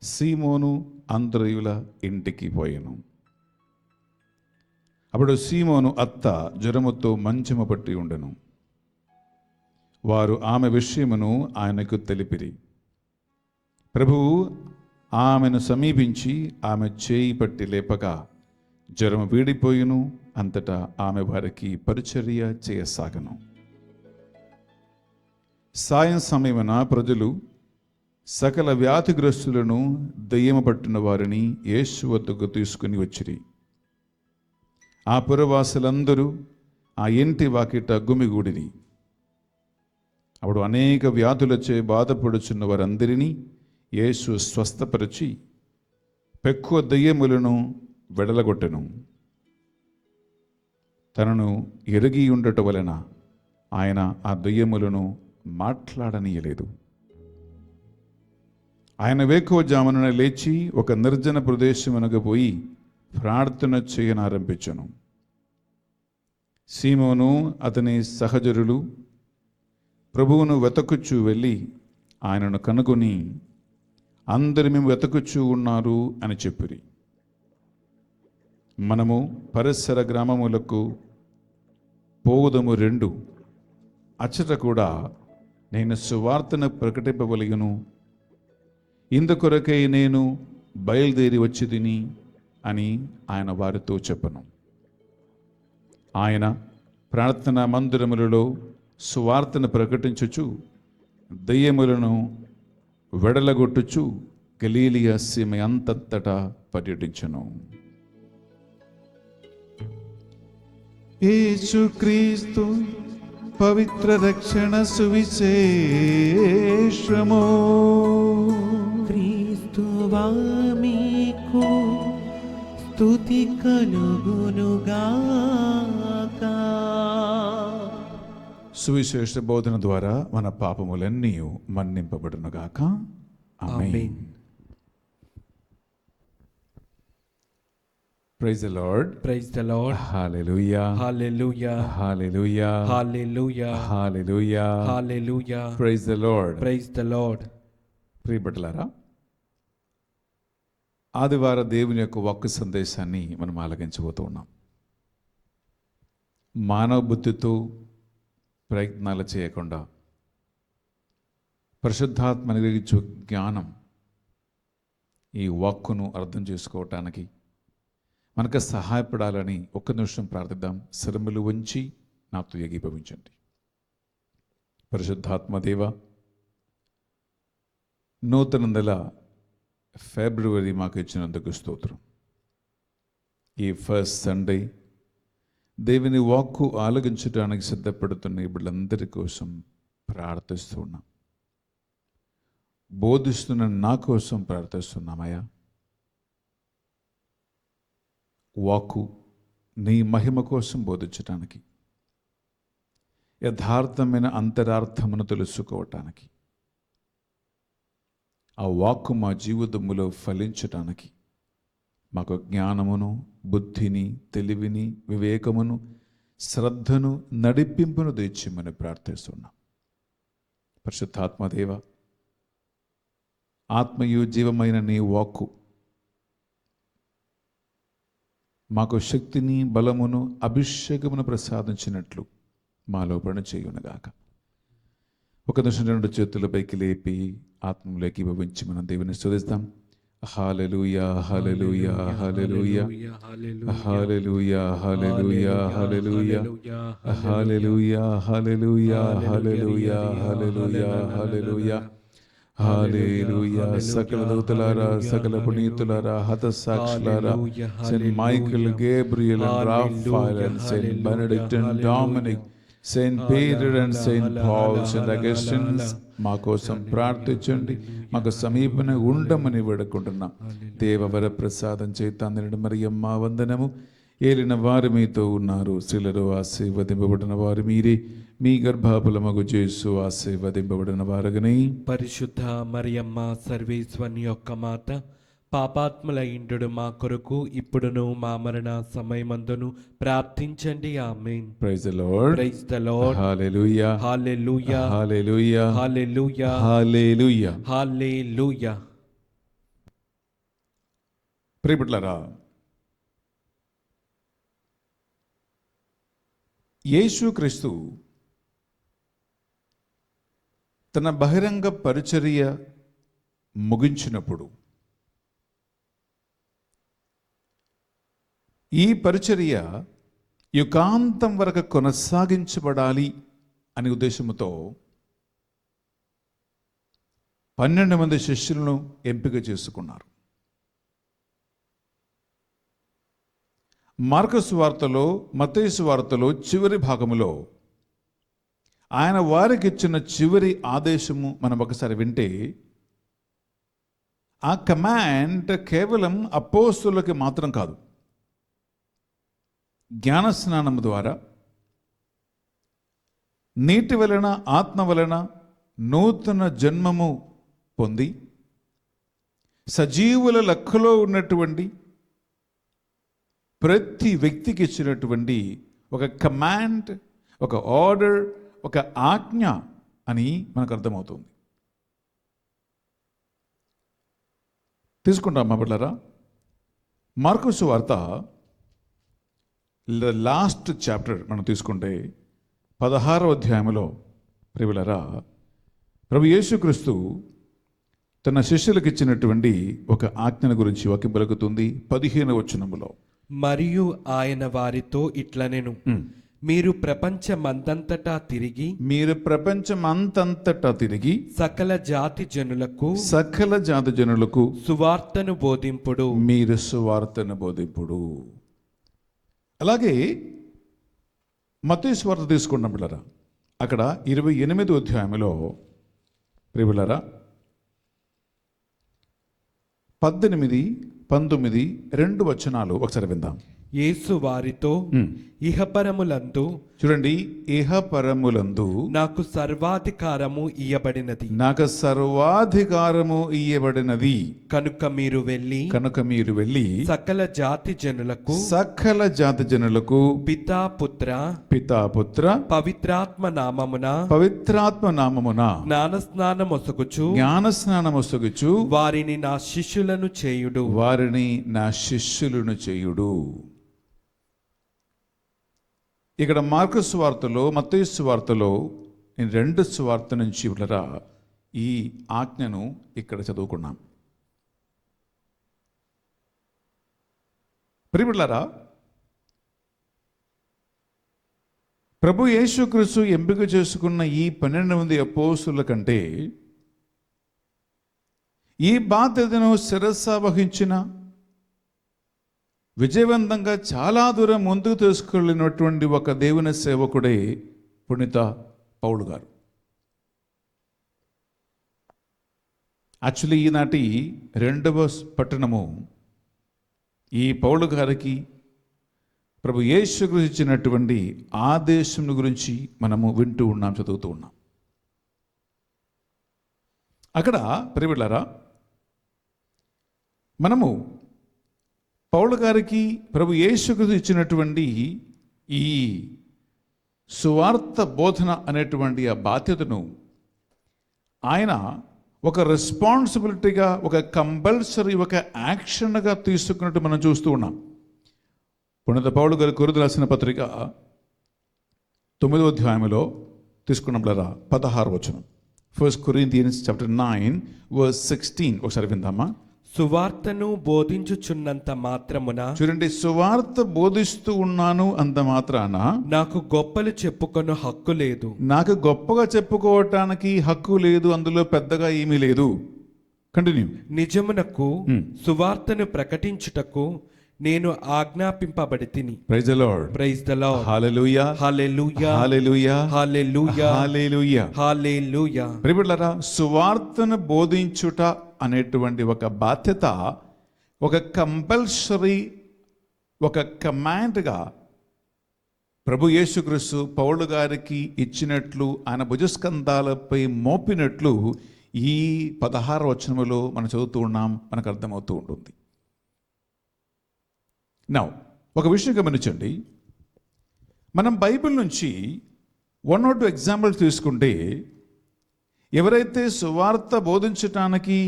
సీమోను అంద్రయుల ఇంటికి పోయెను. అప్పుడు సీమోను అత్త జ్వరముతో మంచము పట్టి ఉండెను. వారు ఆమె విషయమును ఆయనకు తెలిపిరి. ప్రభువు ఆమెను సమీపించి ఆమె చేయి పట్టి లేపగా జ్వరము వీడిపోయిను. అంతటా ఆమె వారికి పరిచర్య చేయసాగను. సాయం సమయమున ప్రజలు సకల వ్యాధిగ్రస్తులను దయ్యము పట్టిన వారిని యేసు వద్దకు తీసుకుని వచ్చిరి. ఆ పురవాసులందరూ ఆ ఇంటి వాకిట గుమిగూడిరి. అప్పుడు అనేక వ్యాధులచే బాధపడుచున్న వారందరినీ యేసు స్వస్థపరిచి పెక్కువ దయ్యములను వెడలగొట్టెను. తనను ఎరిగి ఉండట వలన ఆయన ఆ దయ్యములను మాట్లాడనీయలేదు. ఆయన వేకువజామున లేచి ఒక నిర్జన ప్రదేశమునకు పోయి ప్రార్థన చేయనారంభించెను. సీమోను అతని సహచరులు ప్రభువును వెతకుచూ వెళ్ళి ఆయనను కనుగొని అందరు మేము వెతకుచూ ఉన్నారు అని చెప్పిరి. మనము పరిసర గ్రామములకు పోవుదము 2, అచ్చట కూడా నేను సువార్తను ప్రకటింపవలెను. ఇందుకొరకై నేను బయలుదేరి వచ్చి తిని అని ఆయన వారితో చెప్పను. ఆయన ప్రార్థనా మందిరములలో సువార్తను ప్రకటించుచు దయ్యములను వెడలగొట్టుచు గలీలియా సీమ అంతటా పర్యటించెను. యేసుక్రీస్తు పవిత్ర రక్షణ సువిశేషము. క్రీస్తువా మీకు స్తుతి కలుగునుగాక. సువిశేష బోధన ద్వారా మన పాపములన్నీ మన్నింపబడునుగాక. ఆమేన్. Praise the Lord. Praise the Lord. Hallelujah. Hallelujah. Hallelujah. Hallelujah. Hallelujah. Hallelujah. Praise the Lord. Praise the Lord. ప్రియబిడ్డలారా, ఆదివార దేవుని యొక్క వాక్కు సందేశాన్ని మనం ఆలకించబోతూ ఉన్నాం. మానవ బుద్ధితో ప్రయత్నాలు చేయకుండా పరిశుద్ధాత్మ నిలిచు జ్ఞానం ఈ వాక్కును అర్థం చేసుకోవటానికి మనకు సహాయపడాలని ఒక్క నిమిషం ప్రార్థిద్దాం. శిరములు ఉంచి నాతో ఏకీభవించండి. పరిశుద్ధాత్మదేవ, నూతన నెల ఫిబ్రవరి మాకు ఇచ్చినందుకు స్తోత్రం. ఈ ఫస్ట్ సండే దేవుని వాక్కు ఆలగించడానికి సిద్ధపడుతున్న వీళ్ళందరి కోసం ప్రార్థిస్తున్నాం. బోధిస్తున్న నా కోసం ప్రార్థిస్తున్నామయ్యా. వాక్కు నీ మహిమ కోసం బోధించటానికి, యథార్థమైన అంతరార్థమును తెలుసుకోవటానికి, ఆ వాక్కు మా జీవితములో ఫలించటానికి మాకు జ్ఞానమును, బుద్ధిని, తెలివిని, వివేకమును, శ్రద్ధను, నడిపింపును తెచ్చిమని ప్రార్థిస్తున్నాం. పరిశుద్ధాత్మదేవ, ఆత్మయు జీవమైన నీ వాక్కు మాకు శక్తిని, బలమును, అభిషేకమును ప్రసాదించినట్లు మాలో పని చేయునుగాక. ఒక నిమిషం 2 చేతుల పైకి లేపి ఆత్మలోకి భవించి మనం దేవుని స్తుతిస్తాం. హల్లెలూయా, hallelujah, hallelujah, hallelujah, hallelujah, hallelujah, hallelujah, hallelujah, hallelujah, hallelujah, hallelujah, హల్లెలూయా. సకల దూతలారా, సకల పునీతులారా, హతసాక్షులారా, saint Michael, Gabriel and Raphael and saint Benedict and Dominic, saint Peter and saint Paul, saint Augustine మా కోసం ప్రార్థించండి. మాకు సమీపన ఉండమని వేడుకుంటున్నాం. దేవవర ప్రసాదం చేత అందరిని మరియమ్మ వందనము. ఏలిన వారు మీతో ఉన్నారు, స్త్రీలలో ఆశీర్వదింపబడిన వారు మీరే, మీ గర్భఫలమగు యేసు ఆశీర్వదింపబడిన వారగని. పరిశుద్ధ మరియమ్మ సర్వేశ్వరుని యొక్క మాత, పాపాత్ములైండు మా కొరకు ఇప్పుడును మా మరణ సమయమందును ప్రార్థించండి. Amen. Praise the Lord. Praise the Lord. Hallelujah, hallelujah, hallelujah, hallelujah, hallelujah. Hallelujah. ప్రియబిడ్డలారా, యేసుక్రీస్తు తన బహిరంగ పరిచర్య ముగించినప్పుడు ఈ పరిచర్య యుగాంతం వరకు కొనసాగించబడాలి అనే ఉద్దేశంతో 12 మంది శిష్యులను ఎంపిక చేసుకున్నారు. మార్కు సువార్తలో, మత్తయి సువార్తలో చివరి భాగములో ఆయన వారికి ఇచ్చిన చివరి ఆదేశము మనం ఒకసారి వింటే, ఆ కమాండ్ కేవలం అపోస్తులకి మాత్రం కాదు. జ్ఞానస్నానము ద్వారా, నీటి వలన, ఆత్మ వలన నూతన జన్మము పొంది సజీవుల లెక్కలో ఉన్నటువంటి ప్రతి వ్యక్తికి ఇచ్చినటువంటి ఒక కమాండ్, ఒక ఆర్డర్, ఒక ఆజ్ఞ అని మనకు అర్థమవుతుంది. తీసుకుంటాం మా బిడ్డలారా, మార్కు సువార్త లాస్ట్ చాప్టర్ మనం తీసుకుంటే 16వ అధ్యాయంలో ప్రియులారా, ప్రభు యేసుక్రీస్తు తన శిష్యులకు ఇచ్చినటువంటి ఒక ఆజ్ఞను గురించి వాక్యం పలుకుతుంది 15వ వచనములో. మరియు ఆయన వారితో ఇట్లనెను, మీరు ప్రపంచమందంతటా తిరిగి సకల జాతి జనులకు సువార్తను బోధింపుడు. మీరు సువార్తను బోధింపుడు. అలాగే మత్తయి సువార్త తీసుకున్నాం బిడ్డలారా, అక్కడ 28వ అధ్యాయంలో ప్రియులారా 18, 19, 2 వచనాలు ఒకసారి విందాం. యేసు వారితో, ఇహపరములందు చూడండి, ఇహపరములందు నాకు సర్వాధికారము ఇయ్యబడినది కనుక మీరు వెళ్ళి సకల జాతి జనులకు పితాపుత్ర పవిత్రాత్మ నామమున జ్ఞానస్నానమొసగుచు వారిని నా శిష్యులను చేయుడు. ఇక్కడ మార్కు సువార్తలో, మత్తయి సువార్తలో, నేను 2 సువార్త నుంచి ఈ ఆజ్ఞను ఇక్కడ చదువుకున్నాం. ప్రియమిత్రులారా, ప్రభు యేసుక్రీస్తు ఎంపిక చేసుకున్న ఈ 12 మంది అపోస్తుల కంటే ఈ బాధ్యతను శిరస్స వహించిన, విజయవంతంగా చాలా దూరం ముందుకు తీసుకెళ్ళినటువంటి ఒక దేవుని సేవకుడే పునీత పౌలు గారు. యాక్చువల్లీ ఈనాటి 2వ పట్టణము ఈ పౌలు గారికి ప్రభు యేసుక్రీస్తు ఇచ్చినటువంటి ఆదేశం గురించి మనము వింటూ ఉన్నాం, చదువుతూ ఉన్నాం. అక్కడ ప్రియమిత్రులారా, మనము పౌలు గారికి ప్రభు యేసుక్రీస్తు ఇచ్చినటువంటి ఈ సువార్త బోధన అనేటువంటి ఆ బాధ్యతను ఆయన ఒక రెస్పాన్సిబిలిటీగా, ఒక కంపల్సరీ, ఒక యాక్షన్గా తీసుకున్నట్టు మనం చూస్తూ ఉన్నాం. పునీత పౌలు గారి కొరింథీయులకు రాసిన పత్రిక 9వ అధ్యాయంలో తీసుకున్నట్లరా 16వ వచనం. 1 Corinthians chapter 9 verse 16 ఒకసారి విందామా. సువార్తను బోధించుచున్నంత మాత్రమున, చూడండి, సువార్త బోధిస్తూ ఉన్నాను అంత మాత్రాన నాకు గొప్పలు చెప్పుకొను హక్కు లేదు. నాకు గొప్పగా చెప్పుకోవటానికి హక్కు లేదు, అందులో పెద్దగా ఏమీ లేదు. కంటిన్యూ. నిజమునకు సువార్తను ప్రకటించుటకు నేను ఆజ్ఞాపింపబడితిని. Praise the Lord. Praise the Lord. Hallelujah, hallelujah, hallelujah, hallelujah, hallelujah, hallelujah. ప్రియమిత్రులారా, సువార్తను బోధించుట అనేటువంటి ఒక బాధ్యత, ఒక కంపల్సరీ, ఒక కమాండ్గా ప్రభు యేసుక్రీస్తు పౌలు గారికి ఇచ్చినట్లు, ఆయన భుజస్కంధాలపై మోపినట్లు ఈ 16వ వచనములో మనం చదువుతూ ఉన్నాం, మనకు అర్థమవుతూ ఉంటుంది. నౌ ఒక విషయం గమనించండి, మనం బైబిల్ నుంచి 1 or 2 ఎగ్జాంపుల్స్ తీసుకుంటే, ఎవరైతే సువార్త బోధించటానికి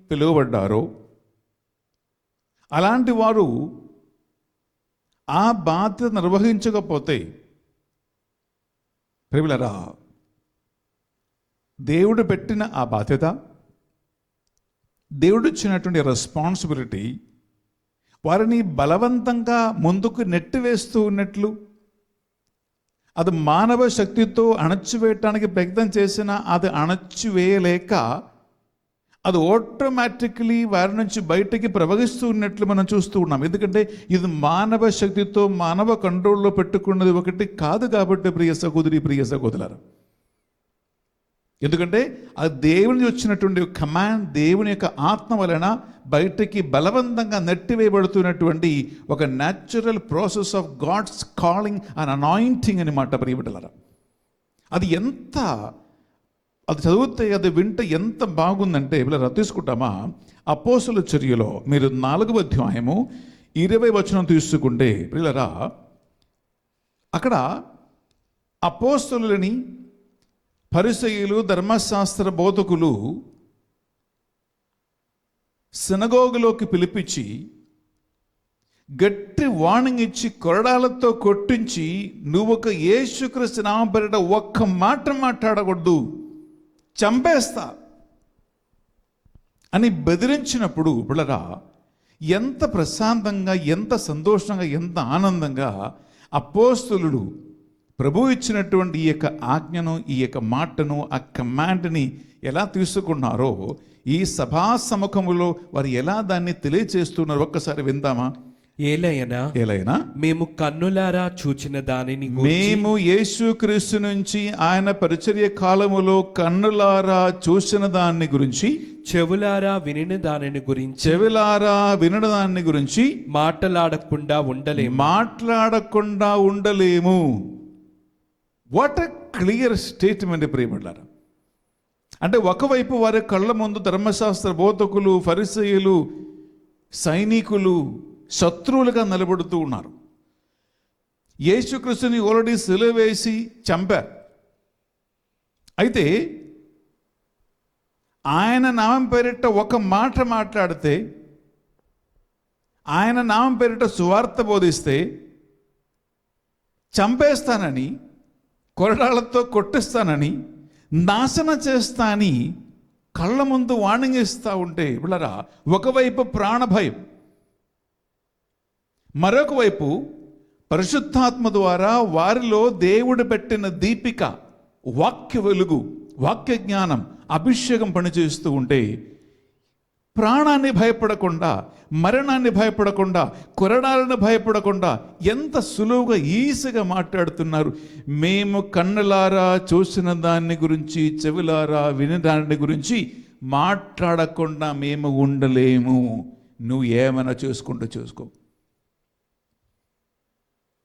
పిలువబడ్డారో అలాంటి వారు ఆ బాధ్యత నిర్వహించకపోతే, ప్రియమిత్రులారా, దేవుడు పెట్టిన ఆ బాధ్యత, దేవుడు ఇచ్చినటువంటి రెస్పాన్సిబిలిటీ వారిని బలవంతంగా ముందుకు నెట్టివేస్తూ ఉన్నట్లు, అది మానవ శక్తితో అణచివేయటానికి ప్రయత్నం చేసినా అది అణచివేయలేక అది ఆటోమేటిక్లీ వారి నుంచి బయటికి ప్రవహిస్తూ ఉన్నట్లు మనం చూస్తూ ఉన్నాం. ఎందుకంటే ఇది మానవ శక్తితో మానవ కంట్రోల్లో పెట్టుకున్నది ఒకటి కాదు కాబట్టి ప్రియ సహోదరి, ప్రియ సహోదరులారా. ఎందుకంటే అది దేవుని వచ్చినటువంటి కమాండ్, దేవుని యొక్క ఆత్మ వలన బయటికి బలవంతంగా నెట్టివేయబడుతున్నటువంటి ఒక natural process of God's calling and anointing అని మాట ప్రియబిడ్డలారా. అది చదివితే, అది వింటే ఎంత బాగుందంటే ఇలా తీసుకుంటామా, అపోస్తలుల చర్యలో మీరు 4వ అధ్యాయము 20వ వచనం తీసుకుంటే ప్రియులారా, అక్కడ అపోస్తలులని పరిసయ్యులు, ధర్మశాస్త్ర బోధకులు సినగోగులోకి పిలిపించి గట్టి వార్నింగ్ ఇచ్చి కొరడాలతో కొట్టించి, నువ్వు ఒక యేసుక్రీస్తు నామం పేరిట ఒక్క మాట మాట్లాడకూడదు, చంపేస్తా అని బెదిరించినప్పుడు పిల్లరా, ఎంత ప్రశాంతంగా, ఎంత సంతోషంగా, ఎంత ఆనందంగా అపోస్తలులు ప్రభు ఇచ్చినటువంటి ఈ యొక్క ఆజ్ఞను, ఈ యొక్క మాటను, ఆ కమాండ్ని ఎలా తీసుకున్నారో ఈ సభా సముఖములో వారు ఎలా దాన్ని తెలియచేస్తున్నారు ఒక్కసారి విందామా. ఏలైనా మేము కన్నులారా చూచిన దానిని మేము యేసుక్రీస్తు నుంచి ఆయన పరిచర్య కాలములో కన్నులారా చూసిన దాన్ని గురించి, చెవులారా వినిన దానిని గురించి మాట్లాడకుండా ఉండలేము. వాట్ ఎ క్లియర్ స్టేట్మెంట్ ప్రియబడ్డారు. అంటే ఒకవైపు వారి కళ్ళ ముందు ధర్మశాస్త్ర బోధకులు, ఫరిసయ్యులు, సైనికులు శత్రువులుగా నిలబడుతూ ఉన్నారు. యేసుక్రీస్తుని ఆల్రెడీ సిలువ వేసి చంపారు. అయితే ఆయన నామం పేరిట ఒక మాట మాట్లాడితే, ఆయన నామం పేరిట సువార్త బోధిస్తే చంపేస్తానని, కొరడాలతో కొట్టిస్తానని, నాశనం చేస్తా అని కళ్ళ ముందు వార్నింగ్ ఇస్తూ ఉంటే పిల్లరా, ఒకవైపు ప్రాణభయం, మరొక వైపు పరిశుద్ధాత్మ ద్వారా వారిలో దేవుడు పెట్టిన దీపిక, వాక్య వెలుగు, వాక్య జ్ఞానం, అభిషేకం పనిచేస్తూ ఉంటే ప్రాణాన్ని భయపడకుండా, మరణాన్ని భయపడకుండా, కొరడాలను భయపడకుండా ఎంత సులువుగా ఈజీగా మాట్లాడుతున్నారు. మేము కన్నులారా చూసిన దాన్ని గురించి, చెవులారా విని దాని గురించి మాట్లాడకుండా మేము ఉండలేము. నువ్వు ఏమైనా చూసుకుంటూ చూసుకో.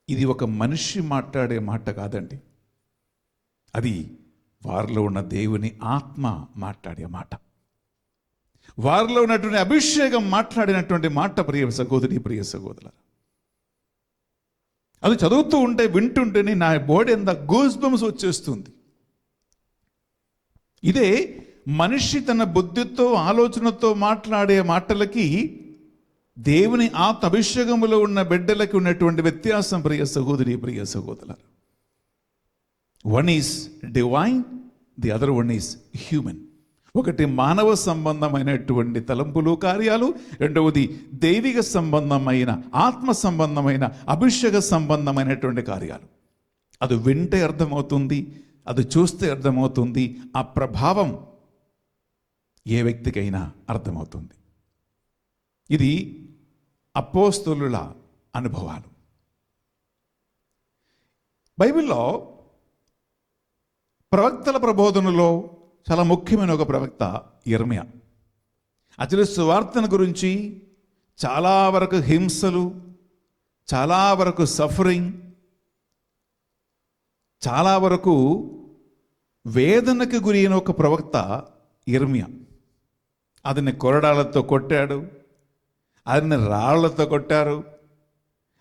ఇది ఒక మనిషి మాట్లాడే మాట కాదండి, అది వారిలో ఉన్న దేవుని ఆత్మ మాట్లాడే మాట, వారిలో ఉన్నటువంటి అభిషేకం మాట్లాడినటువంటి మాట. ప్రియ సహోదరి, ప్రియ సహోదరుల, అది చదువుతూ ఉంటే, వింటుంటేనే నా బాడీ ఎంత గూస్ బంప్స్ వచ్చేస్తుంది. ఇదే మనిషి తన బుద్ధితో, ఆలోచనతో మాట్లాడే మాటలకి దేవుని ఆత్మ అభిషేకములో ఉన్న బిడ్డలకి ఉన్నటువంటి వ్యత్యాసం ప్రియ సహోదరి, ప్రియ సహోదరుల. One is divine, the other one is human. ఒకటి మానవ సంబంధమైనటువంటి తలంపులు, కార్యాలు, రెండవది దైవిక సంబంధమైన, ఆత్మ సంబంధమైన, అభిషేక సంబంధమైనటువంటి కార్యాలు. అది వింటే అర్థమవుతుంది, అది చూస్తే అర్థమవుతుంది, ఆ ప్రభావం ఏ వ్యక్తికైనా అర్థమవుతుంది. ఇది అపోస్తలుల అనుభవాలు. బైబిల్లో ప్రవక్తల ప్రబోధనలో చాలా ముఖ్యమైన ఒక ప్రవక్త యిర్మీయా. అసలు సువార్తను గురించి చాలా వరకు హింసలు, చాలా వరకు సఫరింగ్, చాలా వరకు వేదనకు గురైన ఒక ప్రవక్త యిర్మీయా. అతన్ని కొరడాలతో కొట్టాడు, అతన్ని రాళ్లతో కొట్టారు,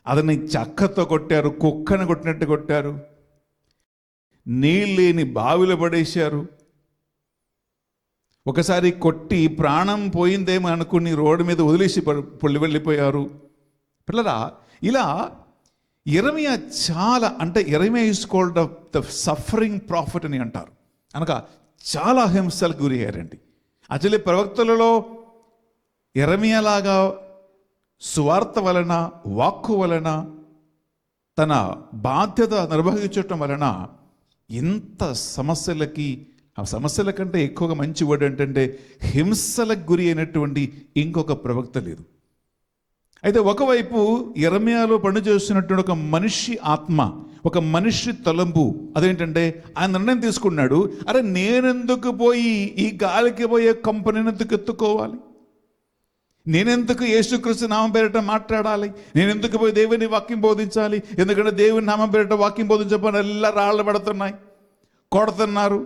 అతన్ని చెక్కతో కొట్టారు, కుక్కను కొట్టినట్టు కొట్టారు, నీళ్ళేని బావిలో పడేశారు. ఒకసారి కొట్టి ప్రాణం పోయిందేమో అనుకుని రోడ్డు మీద వదిలేసి వెళ్ళిపోయారు. పిల్లరా, ఇలా యిర్మీయా చాలా, అంటే యిర్మీయా is called the suffering profit అని అంటారు. అనగా చాలా హింసలకు గురి అయ్యారండి. అసలు ప్రవక్తలలో యిర్మీయాలాగా సువార్త వలన, వాక్కు వలన, తన బాధ్యత నిర్వహించటం వలన ఇంత సమస్యలకి, ఆ సమస్యల కంటే ఎక్కువగా మంచి వర్డ్ ఏంటంటే హింసలకు గురి అయినటువంటి ఇంకొక ప్రవక్త లేదు. అయితే ఒకవైపు యెరెమయాలో పనిచేస్తున్నటువంటి ఒక మనిషి ఆత్మ, ఒక మనిషి తలంపు అదేంటంటే ఆయన నిర్ణయం తీసుకున్నాడు, అరే నేనెందుకు పోయి ఈ గాలికి పోయే కంపెనీని ఎందుకు ఎత్తుకోవాలి, నేనెందుకు యేసుక్రీస్తు నామం పేరిట మాట్లాడాలి, నేనెందుకు పోయి దేవుని వాక్యం బోధించాలి, ఎందుకంటే దేవుని నామం పేరిట వాక్యం బోధించబోని ఎలా రాళ్ళు పడుతున్నాయి, కొడుతున్నారు,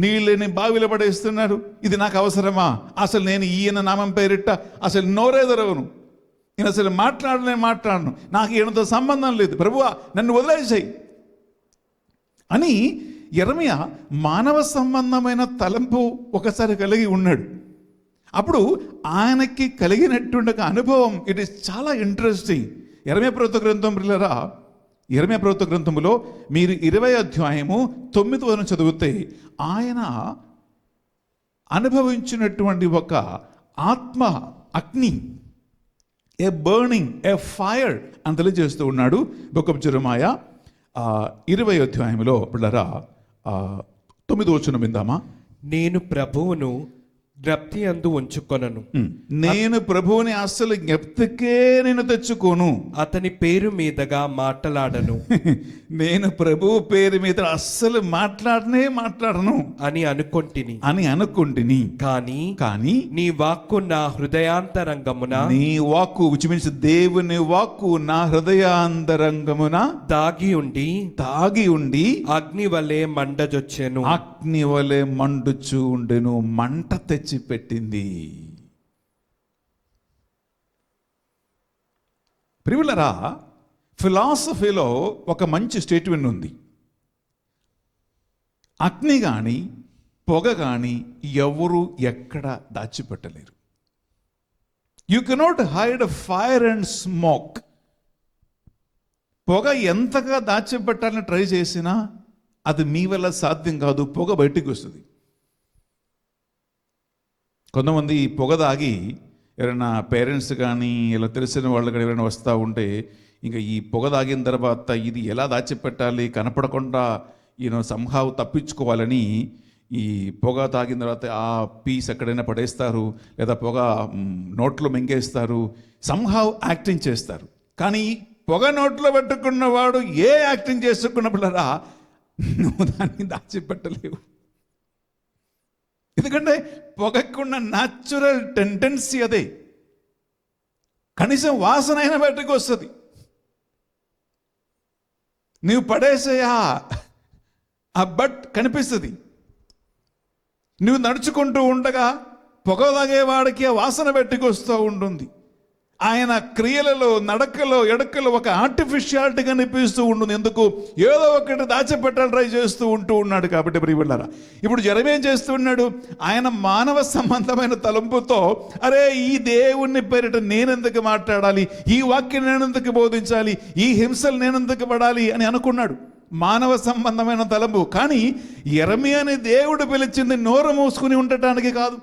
నీళ్ళని బావిలో పడేస్తున్నారు, ఇది నాకు అవసరమా, అసలు నేను ఈయన నామం పేరిట అసలు నోరే తెరవను, నేను అసలు మాట్లాడను, నాకు ఈయనతో సంబంధం లేదు, ప్రభువా నన్ను వదిలేసాయి అని యెరెమయా మానవ సంబంధమైన తలంపు ఒకసారి కలిగి ఉన్నాడు. అప్పుడు ఆయనకి కలిగినటువంటి ఒక అనుభవం, ఇట్ ఈస్ చాలా ఇంట్రెస్టింగ్. యెరెమయా ప్రవక్త గ్రంథం పిల్లరా, యెరెమయా ప్రవక్త గ్రంథములో మీరు 20వ అధ్యాయము 9వ చదివితే ఆయన అనుభవించినటువంటి ఒక ఆత్మ అగ్ని, ఏ బర్నింగ్, ఏ ఫైర్ అని తెలియజేస్తూ ఉన్నాడు. బుక్ ఆఫ్ జెరెమయా 20వ అధ్యాయంలో పిల్లరా 9వ వచనం విందామా. నేను ప్రభువును జ్ఞప్తి అందు ఉంచుకొనను, నేను ప్రభువుని అస్సలు జ్ఞప్తికే నేను తెచ్చుకోను, అతని పేరు మీదగా మాటలాడను నేను ప్రభువు పేరు మీద అస్సలు మాట్లాడను అని అనుకుంటిని. కానీ నీ వాక్కు నా హృదయాంతరంగమున, నీ వాక్కు which means దేవుని వాక్కు నా హృదయాంతరంగమున దాగి ఉండి అగ్ని వలె మండజొచ్చెను, అగ్ని వలె మండుచు ఉండెను, మంట తెచ్చి పెట్టింది. ప్రియులరా, ఫిలాసఫీలో ఒక మంచి స్టేట్మెంట్ ఉంది, అగ్ని కానీ పొగ కానీ ఎవరు ఎక్కడ దాచిపెట్టలేరు. You cannot hide fire and smoke. పొగ ఎంతగా దాచిపెట్టాలని ట్రై చేసినా అది మీ వల్ల సాధ్యం కాదు, పొగ బయటికి వస్తుంది. కొంతమంది పొగ తాగి ఎవరైనా పేరెంట్స్ కానీ ఇలా తెలిసిన వాళ్ళు కానీ ఎవరైనా వస్తూ ఉంటే ఇంకా ఈ పొగ తాగిన తర్వాత ఇది ఎలా దాచిపెట్టాలి, కనపడకుండా సంహావ్ తప్పించుకోవాలని ఈ పొగ తాగిన తర్వాత ఆ పీస్ ఎక్కడైనా పడేస్తారు, లేదా పొగ నోట్లో మింగేస్తారు, సంహావ్ యాక్టింగ్ చేస్తారు. కానీ పొగ నోట్లో పెట్టుకున్నవాడు ఏ యాక్టింగ్ చేసుకున్నప్పుడరా నువ్వు దాన్ని దాచిపెట్టలేవు. ఎందుకంటే పొగకున్న న్యాచురల్ టెండెన్సీ అదే, కనీసం వాసన అయినా బయటకు వస్తుంది. నువ్వు పడేసేయా ఆ బట్ కనిపిస్తుంది. నువ్వు నడుచుకుంటూ ఉండగా పొగ తాగేవాడికి ఆ వాసన బయటకు వస్తూ ఉంటుంది. ఆయన క్రియలలో, నడకలో, ఎడకలో ఒక ఆర్టిఫిషియాలిటీ కనిపిస్తూ ఉంటుంది. ఎందుకు? ఏదో ఒకటి దాచిపెట్టాలి ట్రై చేస్తూ ఉన్నాడు. కాబట్టి ప్రియులారా, ఇప్పుడు యెరెమయా చేస్తూ ఉన్నాడు, ఆయన మానవ సంబంధమైన తలంపుతో అరే ఈ దేవుని పేరిట నేనెందుకు మాట్లాడాలి, ఈ వాక్యం నేనెందుకు బోధించాలి, ఈ హింసలు నేనెందుకు పడాలి అని అనుకున్నాడు. మానవ సంబంధమైన తలంపు. కానీ యెరెమయాని దేవుడు పిలిచింది నోరు మూసుకుని ఉండటానికి కాదు.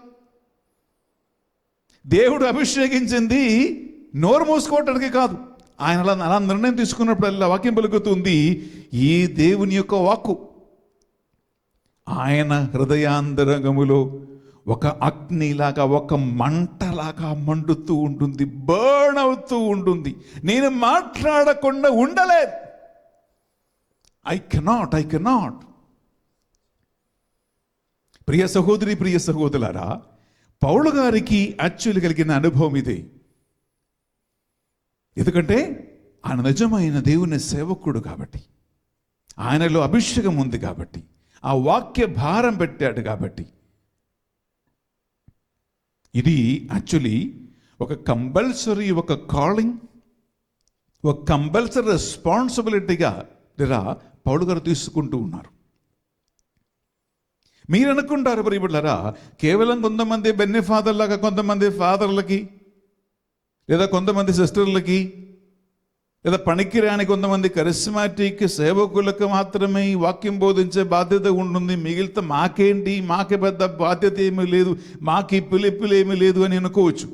దేవుడు అభిషేకించింది నోరు మూసుకోవటానికి కాదు. ఆయన అలా నిర్ణయం తీసుకున్నప్పుడు వాక్యం పలుకుతుంది, ఈ దేవుని యొక్క వాక్కు ఆయన హృదయాంతరంగములో ఒక అగ్నిలాగా, ఒక మంటలాగా మండుతూ ఉంటుంది, బర్న్ అవుతూ ఉంటుంది. నేను మాట్లాడకుండా ఉండలేదు. I cannot. ప్రియ సహోదరి, ప్రియ సహోదరులారా, పౌలు గారికి యాక్చువల్లీ కలిగిన అనుభవం ఇది. ఎందుకంటే ఆయన నిజమైన దేవుని సేవకుడు కాబట్టి, ఆయనలో అభిషేకం ఉంది కాబట్టి, ఆ వాక్య భారం పెట్టాడు కాబట్టి, ఇది యాక్చువల్లీ ఒక కంపల్సరీ, ఒక కాలింగ్, ఒక కంపల్సరీ రెస్పాన్సిబిలిటీగా పౌలు గారు తీసుకుంటూ ఉన్నారు. మీరు అనుకుంటారు ప్రియులారా, కేవలం కొంతమంది బెన్నీ ఫాదర్లాగా కొంతమంది ఫాదర్లకి, లేదా కొంతమంది సిస్టర్లకి, లేదా పనికిరాని కొంతమంది కరిస్మాటిక్ సేవకులకు మాత్రమే ఈ వాక్యం బోధించే బాధ్యత ఉంటుంది, మిగిలితే మాకేంటి, మాకే పెద్ద బాధ్యత ఏమీ లేదు, మాకు పిలుపులు ఏమీ లేదు అని అనుకోవచ్చు.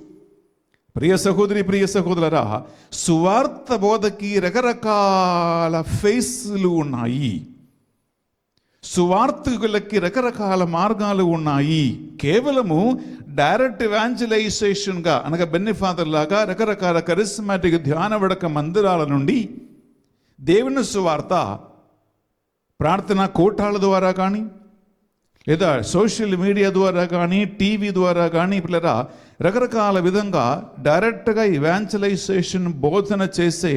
ప్రియ సహోదరి, ప్రియ సహోదరులారా, సువార్త బోధకి రకరకాల ఫేస్లు ఉన్నాయి. సువార్తికులకి రకరకాల మార్గాలు ఉన్నాయి. కేవలము డైరెక్ట్ ఇవాంజలైజేషన్గా అనగా బెన్నిఫాదర్ లాగా రకరకాల కరిస్మాటిక్ ధ్యాన వడక మందిరాల నుండి దేవుని సువార్త ప్రార్థనా కూటాల ద్వారా కానీ, లేదా సోషల్ మీడియా ద్వారా కానీ, టీవీ ద్వారా కానీ, పిల్లరా రకరకాల విధంగా డైరెక్ట్గా ఇవాంజలైజేషన్ బోధన చేసే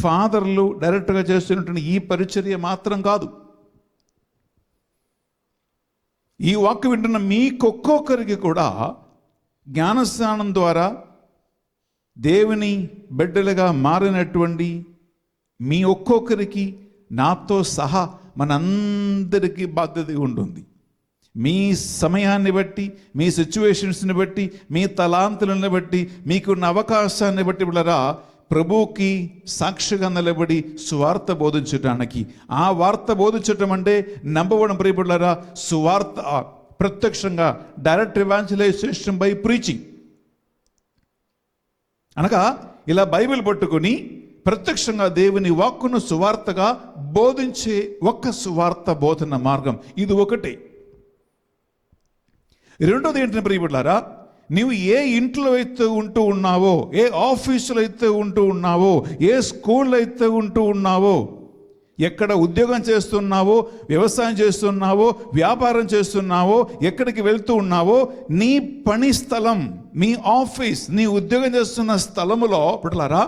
ఫాదర్లు డైరెక్ట్గా చేస్తున్నటువంటి ఈ పరిచర్య మాత్రం కాదు. ఈ వాక్కు వింటున్న మీకొక్కొక్కరికి కూడా జ్ఞానస్నానం ద్వారా దేవుని బిడ్డలుగా మారినటువంటి మీ ఒక్కొక్కరికి నాతో సహా మనందరికీ బాధ్యత ఉంటుంది. మీ సమయాన్ని బట్టి, మీ సిచ్యువేషన్స్ని బట్టి, మీ తలాంతులను బట్టి, మీకున్న అవకాశాన్ని బట్టి పిల్లరా ప్రభువుకి సాక్షిగా నిలబడి సువార్త బోధించడానికి, ఆ వార్త బోధించటం అంటే నంబవడం ప్రియపడ్డారా సువార్త ప్రత్యక్షంగా డైరెక్ట్ ఇవాంజలైజేషన్ బై ప్రీచింగ్ అనగా ఇలా బైబిల్ పట్టుకొని ప్రత్యక్షంగా దేవుని వాక్కును సువార్తగా బోధించే ఒక్క సువార్త బోధన మార్గం ఇది ఒకటే. రెండోది ఏంటంటే ప్రియపడ్డారా, నీవు ఏ ఇంట్లో అయితే ఉంటూ ఉన్నావో, ఏ ఆఫీసులో అయితే ఉంటూ ఉన్నావో, ఏ స్కూల్లో అయితే ఉంటూ ఉన్నావో, ఎక్కడ ఉద్యోగం చేస్తున్నావో, వ్యవసాయం చేస్తున్నావో, వ్యాపారం చేస్తున్నావో, ఎక్కడికి వెళ్తూ ఉన్నావో, నీ పని స్థలం, మీ ఆఫీస్, నీ ఉద్యోగం చేస్తున్న స్థలములో పట్లరా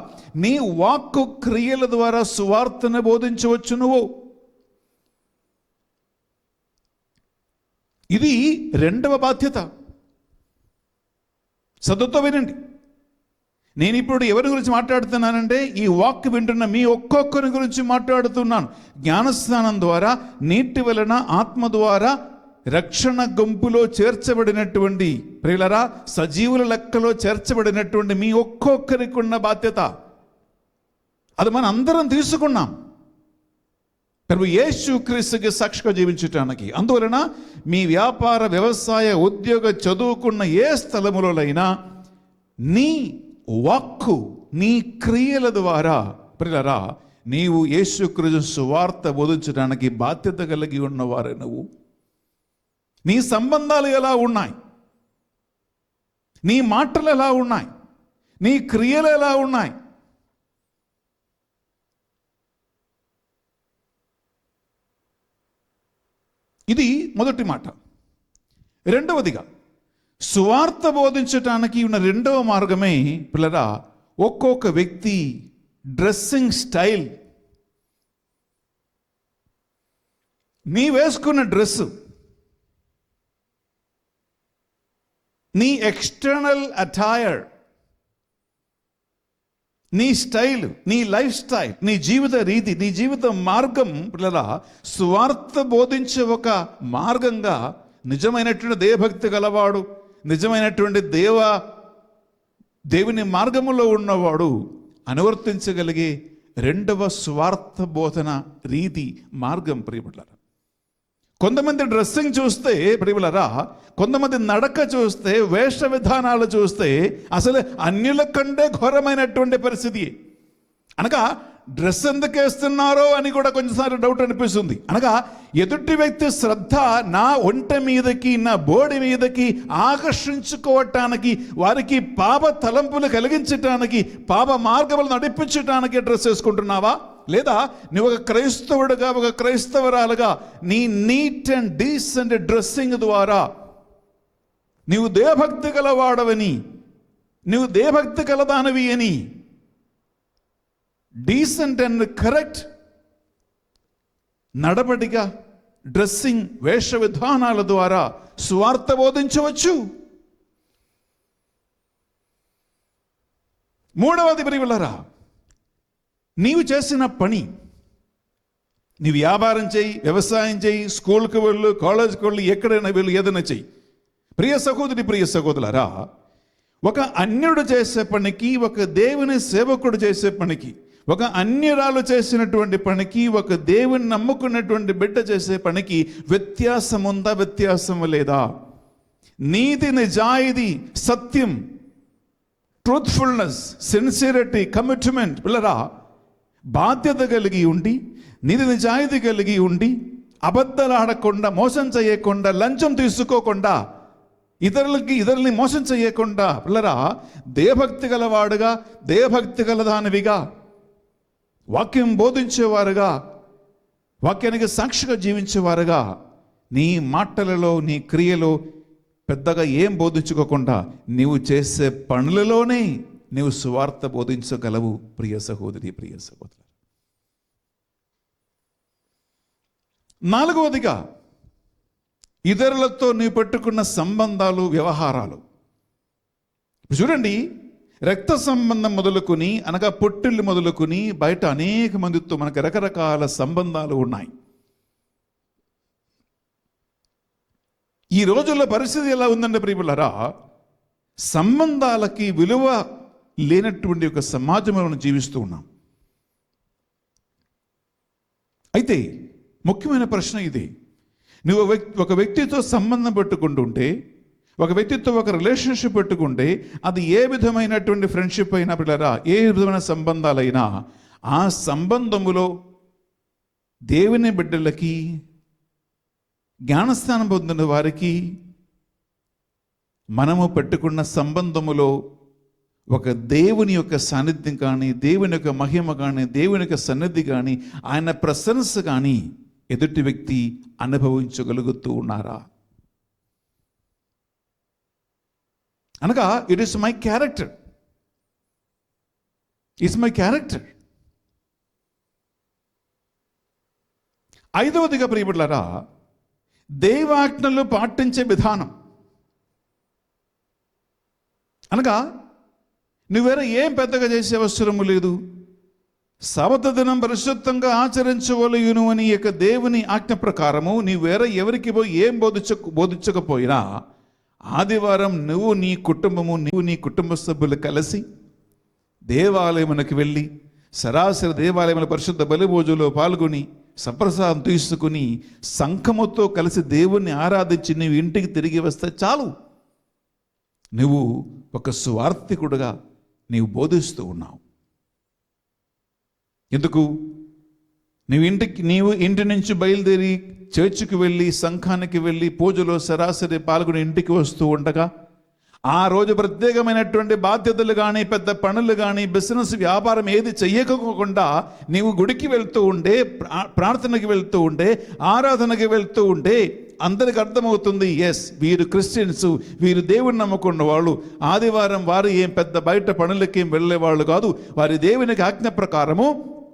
నీ వాక్కు క్రియల ద్వారా సువార్తను బోధించవచ్చు నువ్వు. ఇది రెండవ బాధ్యత. శ్రద్ధతో వినండి. నేను ఇప్పుడు ఎవరి గురించి మాట్లాడుతున్నానంటే ఈ వాక్ వింటున్న మీ ఒక్కొక్కరి గురించి మాట్లాడుతున్నాను. జ్ఞానస్నానం ద్వారా, నీటి వలన, ఆత్మ ద్వారా రక్షణ గుంపులో చేర్చబడినటువంటి ప్రియులరా, సజీవుల లెక్కలో చేర్చబడినటువంటి మీ ఒక్కొక్కరికి ఉన్న బాధ్యత. అది మనం అందరం తీసుకున్నాం ప్రభు యేసు క్రీస్తుకి సాక్షిగా జీవించటానికి. అందువలన మీ వ్యాపార, వ్యవసాయ, ఉద్యోగ, చదువుకున్న ఏ స్థలములోనైనా నీ వాక్కు, నీ క్రియల ద్వారా ప్రియులారా నీవు యేసుక్రీస్తు సువార్త బోధించడానికి బాధ్యత కలిగి ఉన్నవారే నువ్వు. నీ సంబంధాలు ఎలా ఉన్నాయి, నీ మాటలు ఎలా ఉన్నాయి, నీ క్రియలు ఎలా ఉన్నాయి. ఇది మొదటి మాట. రెండవదిగా సువార్త బోధించటానికి ఉన్న రెండవ మార్గమే పిల్లరా ఒక్కొక్క వ్యక్తి డ్రెస్సింగ్ స్టైల్. నీ వేసుకున్న డ్రెస్సు, నీ ఎక్స్టర్నల్ అటైర్, నీ స్టైల్, నీ లైఫ్ స్టైల్, నీ జీవిత రీతి, నీ జీవిత మార్గం పిల్లరా సువార్త బోధించే ఒక మార్గంగా నిజమైనటువంటి దేవభక్తి గలవాడు, నిజమైనటువంటి దేవుని మార్గములో ఉన్నవాడు అనువర్తించగలిగే రెండవ సువార్త బోధన రీతి మార్గం ప్రియపడ్డారు. కొంతమంది డ్రెస్సింగ్ చూస్తే ప్రియపడ్డారా, కొంతమంది నడక చూస్తే, వేష విధానాలు చూస్తే అసలు అన్యుల కంటే ఘోరమైనటువంటి పరిస్థితి. అనగా డ్రెస్ ఎందుకు వేస్తున్నారో అని కూడా కొంచెంసార్లు డౌట్ అనిపిస్తుంది. అనగా ఎదుటి వ్యక్తి శ్రద్ధ నా ఒంటె మీదకి, నా బోడి మీదకి ఆకర్షించుకోవటానికి, వారికి పాప తలంపులు కలిగించటానికి, పాప మార్గములు నడిపించటానికి డ్రెస్ వేసుకుంటున్నావా? లేదా నువ్వు ఒక క్రైస్తవుడుగా, ఒక క్రైస్తవరాలుగా నీ నీట్ అండ్ డీసెంట్ డ్రెస్సింగ్ ద్వారా నీవు దేవభక్తి గలవాడవని, నువ్వు దేవభక్తి కలదానవి అని డీసెంట్ అండ్ కరెక్ట్ నడబడిగా డ్రెస్సింగ్, వేష విధానాల ద్వారా సువార్త బోధించవచ్చు. మూడవది ప్రియులారా, నీవు చేసిన పని, నీ వ్యాపారం చేయి, వ్యవసాయం చేయి, స్కూల్కి వెళ్ళు, కాలేజ్కి వెళ్ళు, ఎక్కడైనా వెళ్ళు, ఏదైనా చెయ్యి. ప్రియ సహోదరి, ప్రియ సహోదరులారా, ఒక అన్యుడు చేసే పనికి, ఒక దేవుని సేవకుడు చేసే పనికి, ఒక అన్యురాలు చేసినటువంటి పనికి, ఒక దేవుని నమ్ముకున్నటువంటి బిడ్డ చేసే పనికి వ్యత్యాసం ఉందా, వ్యత్యాసం లేదా? నీతి, నిజాయితీ, సత్యం ట్రూత్ఫుల్నెస్, సిన్సియరిటీ, కమిట్మెంట్. పిల్లరా, బాధ్యత కలిగి ఉండి, నీతి నిజాయితీ కలిగి ఉండి, అబద్ధాలు ఆడకుండా, మోసం చేయకుండా, లంచం తీసుకోకుండా, ఇతరుల్ని మోసం చేయకుండా, పిల్లరా దేవభక్తి గలవాడుగా, దేవభక్తి గలదానివిగా, వాక్యం బోధించేవారుగా, వాక్యానికి సాక్షిగా జీవించేవారుగా, నీ మాటలలో, నీ క్రియలో పెద్దగా ఏం బోధించుకోకుండా నీవు చేసే పనులలోనే నీవు సువార్త బోధించగలవు. ప్రియ సహోదరి, ప్రియ సహోదరు. నాలుగవదిగా, ఇతరులతో నీవు పెట్టుకున్న సంబంధాలు, వ్యవహారాలు. చూడండి, రక్త సంబంధం మొదలుకొని, అనగా పొట్టిళ్ళు మొదలుకొని, బయట అనేక మందితో మనకు రకరకాల సంబంధాలు ఉన్నాయి. ఈ రోజుల్లో పరిస్థితి ఎలా ఉందంటే ప్రియులారా, సంబంధాలకి విలువ లేనటువంటి ఒక సమాజంలో మనం జీవిస్తూ ఉన్నాం. అయితే ముఖ్యమైన ప్రశ్న ఇది. నువ్వు ఒక వ్యక్తితో సంబంధం పెట్టుకుంటుంటే, ఒక వ్యక్తితో ఒక రిలేషన్షిప్ పెట్టుకుంటే, అది ఏ విధమైనటువంటి ఫ్రెండ్షిప్ అయినా పిల్లరా, ఏ విధమైన సంబంధాలైనా, ఆ సంబంధములో దేవుని బిడ్డలకి, జ్ఞానస్థానం పొందిన వారికి, మనము పెట్టుకున్న సంబంధములో ఒక దేవుని యొక్క సాన్నిధ్యం కానీ, దేవుని యొక్క మహిమ కానీ, దేవుని యొక్క సన్నిధి కానీ, ఆయన ప్రశంస కానీ ఎదుటి వ్యక్తి అనుభవించగలుగుతూ ఉన్నారా? అనగా it is my character, it's my character. ఐదవదిగా ప్రియబిడ్డలారా, దైవాజ్ఞలు పాటించే విధానం. అనగా నువ్వేరే ఏం పెద్దగా చేసే అవసరము లేదు, సబత దినం పరిశుద్ధంగా ఆచరించవలయును అని యొక్క దేవుని ఆజ్ఞ ప్రకారము నీవు వేరే ఎవరికి పోయి ఏం బోధించకపోయినా, ఆదివారం నువ్వు నీ కుటుంబము, నీవు నీ కుటుంబ సభ్యులు కలిసి దేవాలయమునకు వెళ్ళి, సరాసరి దేవాలయముల పరిశుద్ధ బలిభోజులో పాల్గొని, సప్రసాదం తీసుకుని, సంఘముతో కలిసి దేవుణ్ణి ఆరాధించి నీవు ఇంటికి తిరిగి వస్తే చాలు. నువ్వు ఒక సువార్థికుడుగా నీవు బోధిస్తూ ఉన్నావు. ఎందుకు? నీవు ఇంటి నుంచి బయలుదేరి చర్చికి వెళ్ళి, సంఘానికి వెళ్ళి, పూజలో సరాసరి పాల్గొని ఇంటికి వస్తూ ఉండగా, ఆ రోజు ప్రత్యేకమైనటువంటి బాధ్యతలు కానీ, పెద్ద పనులు కానీ, బిజినెస్, వ్యాపారం ఏది చెయ్యకోకుండా నీవు గుడికి వెళ్తూ ఉంటే, ప్రార్థనకి వెళ్తూ ఉంటే, ఆరాధనకి వెళ్తూ ఉంటే అందరికి అర్థమవుతుంది, ఎస్ వీరు క్రిస్టియన్స్, వీరు దేవుని నమ్ముకున్న వాళ్ళు. ఆదివారం వారు ఏం పెద్ద బయట పనులకేం వెళ్ళేవాళ్ళు కాదు. వారి దేవునికి ఆజ్ఞ ప్రకారము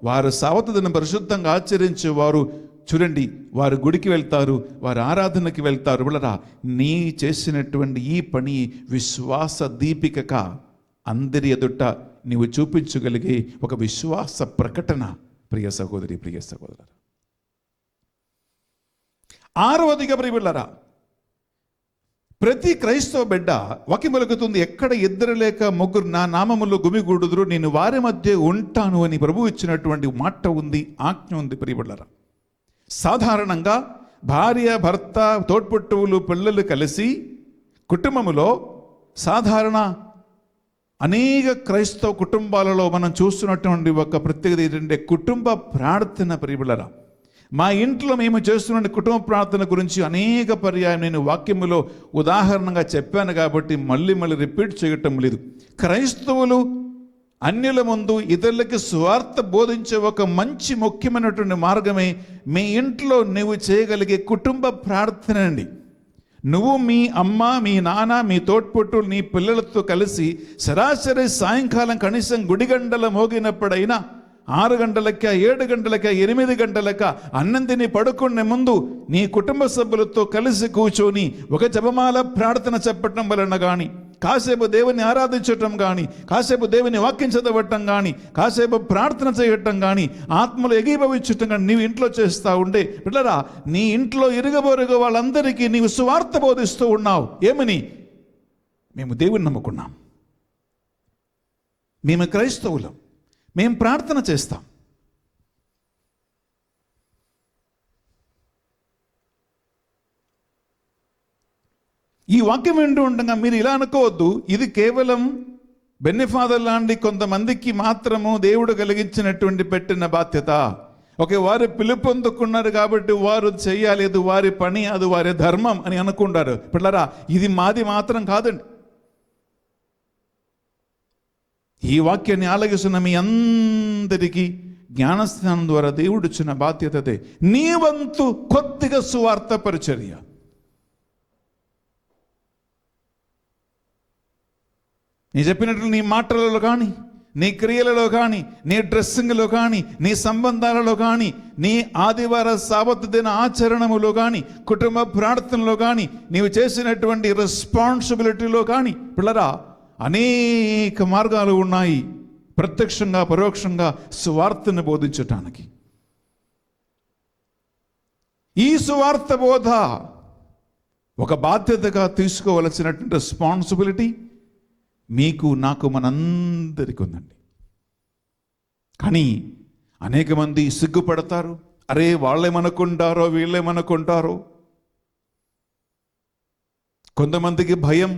వారు సావత దినం పరిశుద్ధంగా ఆచరించేవారు. చూడండి, వారు గుడికి వెళ్తారు, వారు ఆరాధనకి వెళ్తారు. వాళ్ళరా, నీ చేసినటువంటి ఈ పని విశ్వాస దీపికగా అందరి ఎదుట నీవు చూపించగలిగే ఒక విశ్వాస ప్రకటన. ప్రియ సహోదరి, ప్రియ సహోదరు. ఆరవదిగా ప్రియబిడ్డలారా, ప్రతి క్రైస్తవ బిడ్డ వాక్యం పలుకుతుంది, ఎక్కడ ఇద్దరు లేక ముగ్గురు నా నామములో గుమిగూడుదురు, నేను వారి మధ్య ఉంటాను అని ప్రభువు ఇచ్చినటువంటి మాట ఉంది, ఆజ్ఞ ఉంది. ప్రియబిడ్డలారా, సాధారణంగా భార్య, భర్త, తోడ్పుట్టువులు, పిల్లలు కలిసి కుటుంబములో సాధారణ అనేక క్రైస్తవ కుటుంబాలలో మనం చూస్తున్నటువంటి ఒక ప్రత్యేకత ఏంటంటే కుటుంబ ప్రార్థన. ప్రియబిడ్డలారా, మా ఇంట్లో మేము చేస్తున్న కుటుంబ ప్రార్థన గురించి అనేక పర్యాయం నేను వాక్యములో ఉదాహరణగా చెప్పాను కాబట్టి మళ్ళీ రిపీట్ చేయటం లేదు. క్రైస్తవులు అన్యుల ముందు ఇతరులకి స్వార్థ బోధించే ఒక మంచి ముఖ్యమైనటువంటి మార్గమే మీ ఇంట్లో నువ్వు చేయగలిగే కుటుంబ ప్రార్థన అండి. నువ్వు మీ అమ్మ, మీ నాన్న, మీ తోడ్పుట్టులు, నీ పిల్లలతో కలిసి సరాసరి సాయంకాలం కనీసం గుడిగంటల మోగినప్పుడైనా 6 గంటలక, 7 గంటలక, 8 గంటలక అన్నం తిని పడుకునే ముందు నీ కుటుంబ సభ్యులతో కలిసి కూర్చొని ఒక జపమాల ప్రార్థన చెప్పటం వలన కానీ, కాసేపు దేవుని ఆరాధించటం కానీ, కాసేపు దేవుని వాక్యం చదవటం కానీ, కాసేపు ప్రార్థన చేయటం కానీ, ఆత్మలో ఎగిభవించటం కానీ నీవు ఇంట్లో చేస్తూ ఉండే పిల్లరా, నీ ఇంట్లో ఇరుగబొరుగు వాళ్ళందరికీ నీవు సువార్త బోధిస్తూ ఉన్నావు. ఏమని? మేము దేవుని నమ్ముకున్నాం, మేము క్రైస్తవులం, మేము ప్రార్థన చేస్తాం. ఈ వాక్యం వింటూ ఉండగా మీరు ఇలా అనుకోవద్దు, ఇది కేవలం బెన్నిఫాదర్ లాంటి కొంతమందికి మాత్రము దేవుడు కలిగించినటువంటి పెట్టిన బాధ్యత. ఓకే, వారు పిలుపొందుకున్నారు కాబట్టి వారు చెయ్యాలేదు, వారి పని, అది వారి ధర్మం అని అనుకుంటారు. పిల్లరా, ఇది మాది మాత్రం కాదండి. ఈ వాక్యాన్ని ఆలగిస్తున్న మీ అందరికీ జ్ఞానస్నానం ద్వారా దేవుడు ఇచ్చిన బాధ్యతదే. నీ వంతు కొద్దిగా సువార్త పరిచర్య. నీ చెప్పినట్లు నీ మాటలలో కానీ, నీ క్రియలలో కానీ, నీ డ్రెస్సింగ్లో కానీ, నీ సంబంధాలలో కానీ, నీ ఆదివార సాబత్ దిన ఆచరణములో కానీ, కుటుంబ ప్రార్థనలో కానీ, నీవు చేసినటువంటి రెస్పాన్సిబిలిటీలో కానీ, పిల్లరా, అనేక మార్గాలు ఉన్నాయి ప్రత్యక్షంగా పరోక్షంగా సువార్తను బోధించటానికి. ఈ సువార్త బోధ ఒక బాధ్యతగా తీసుకోవలసినటువంటి రెస్పాన్సిబిలిటీ మీకు, నాకు, మనందరికీ ఉందండి. కానీ అనేక మంది సిగ్గుపడతారు. అరే, వాళ్ళేమనుకుంటారో వీళ్ళేమనుకుంటారో. కొంతమందికి భయం,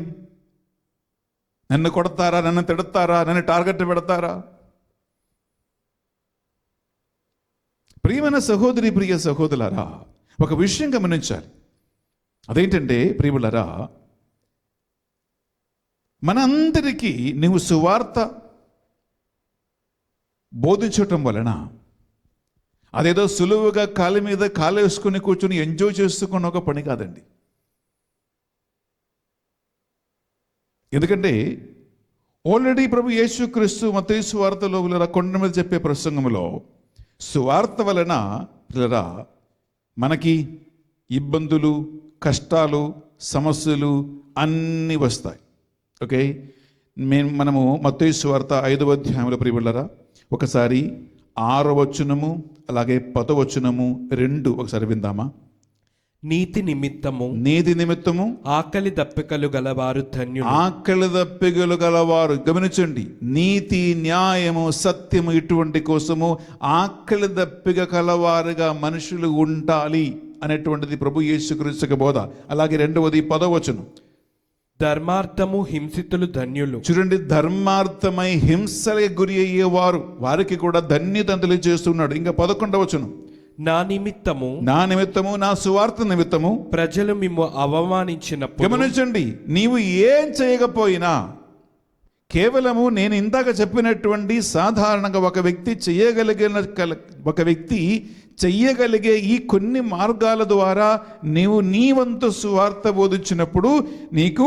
నన్ను కొడతారా, నన్ను తిడతారా, నన్ను టార్గెట్ పెడతారా. ప్రియమైన సహోదరి, ప్రియ సహోదరులారా, ఒక విషయం గమనించాలి. అదేంటంటే ప్రియులారా, మనందరికీ నువ్వు సువార్త బోధించటం వలన అదేదో సులువుగా కాలు మీద కాలు వేసుకుని కూర్చొని ఎంజాయ్ చేసుకున్న ఒక పని కాదండి. ఎందుకంటే ఆల్రెడీ ప్రభు యేసుక్రీస్తు మత్తయి సువార్తలో కొండ మీద చెప్పే ప్రసంగంలో సువార్త వలన పిల్లరా మనకి ఇబ్బందులు, కష్టాలు, సమస్యలు అన్నీ వస్తాయి. ఓకే, మనము మత్తయి సువార్త 5వ అధ్యాయంలో ప్రియబిడ్డలారా ఒకసారి 6వ వచనము అలాగే 10వ వచనము 2 ఒకసారి విందామా? నీతి నిమిత్తము ఆకలి దప్పికలు గలవారు ధన్యులు. ఆకలి దప్పికలు గలవారు, గమనించండి, నీతి, న్యాయము, సత్యము ఇటువంటి కోసము ఆకలి దప్పిక కలవారుగా మనుషులు ఉండాలి అనేటువంటిది ప్రభు యేసుక్రీస్తు బోధ. అలాగే 2వది 10వ వచనం, ధర్మార్థము హింసితులు ధన్యులు. చూడండి, ధర్మార్థమై హింసలకు గురి అయ్యేవారు, వారికి కూడా ధన్యత తెలియజేస్తున్నాడు. ఇంకా 11వ వచనం, నా నిమిత్తము నా సువార్త నిమిత్తము ప్రజలు మిమ్ము అవమానించినప్పుడు. గమనించండి, నీవు ఏం చేయకపోయినా కేవలము నేను ఇందాక చెప్పినటువంటి సాధారణంగా ఒక వ్యక్తి చెయ్యగలిగే ఈ కొన్ని మార్గాల ద్వారా నీవు నీ వంతు సువార్త బోధించినప్పుడు నీకు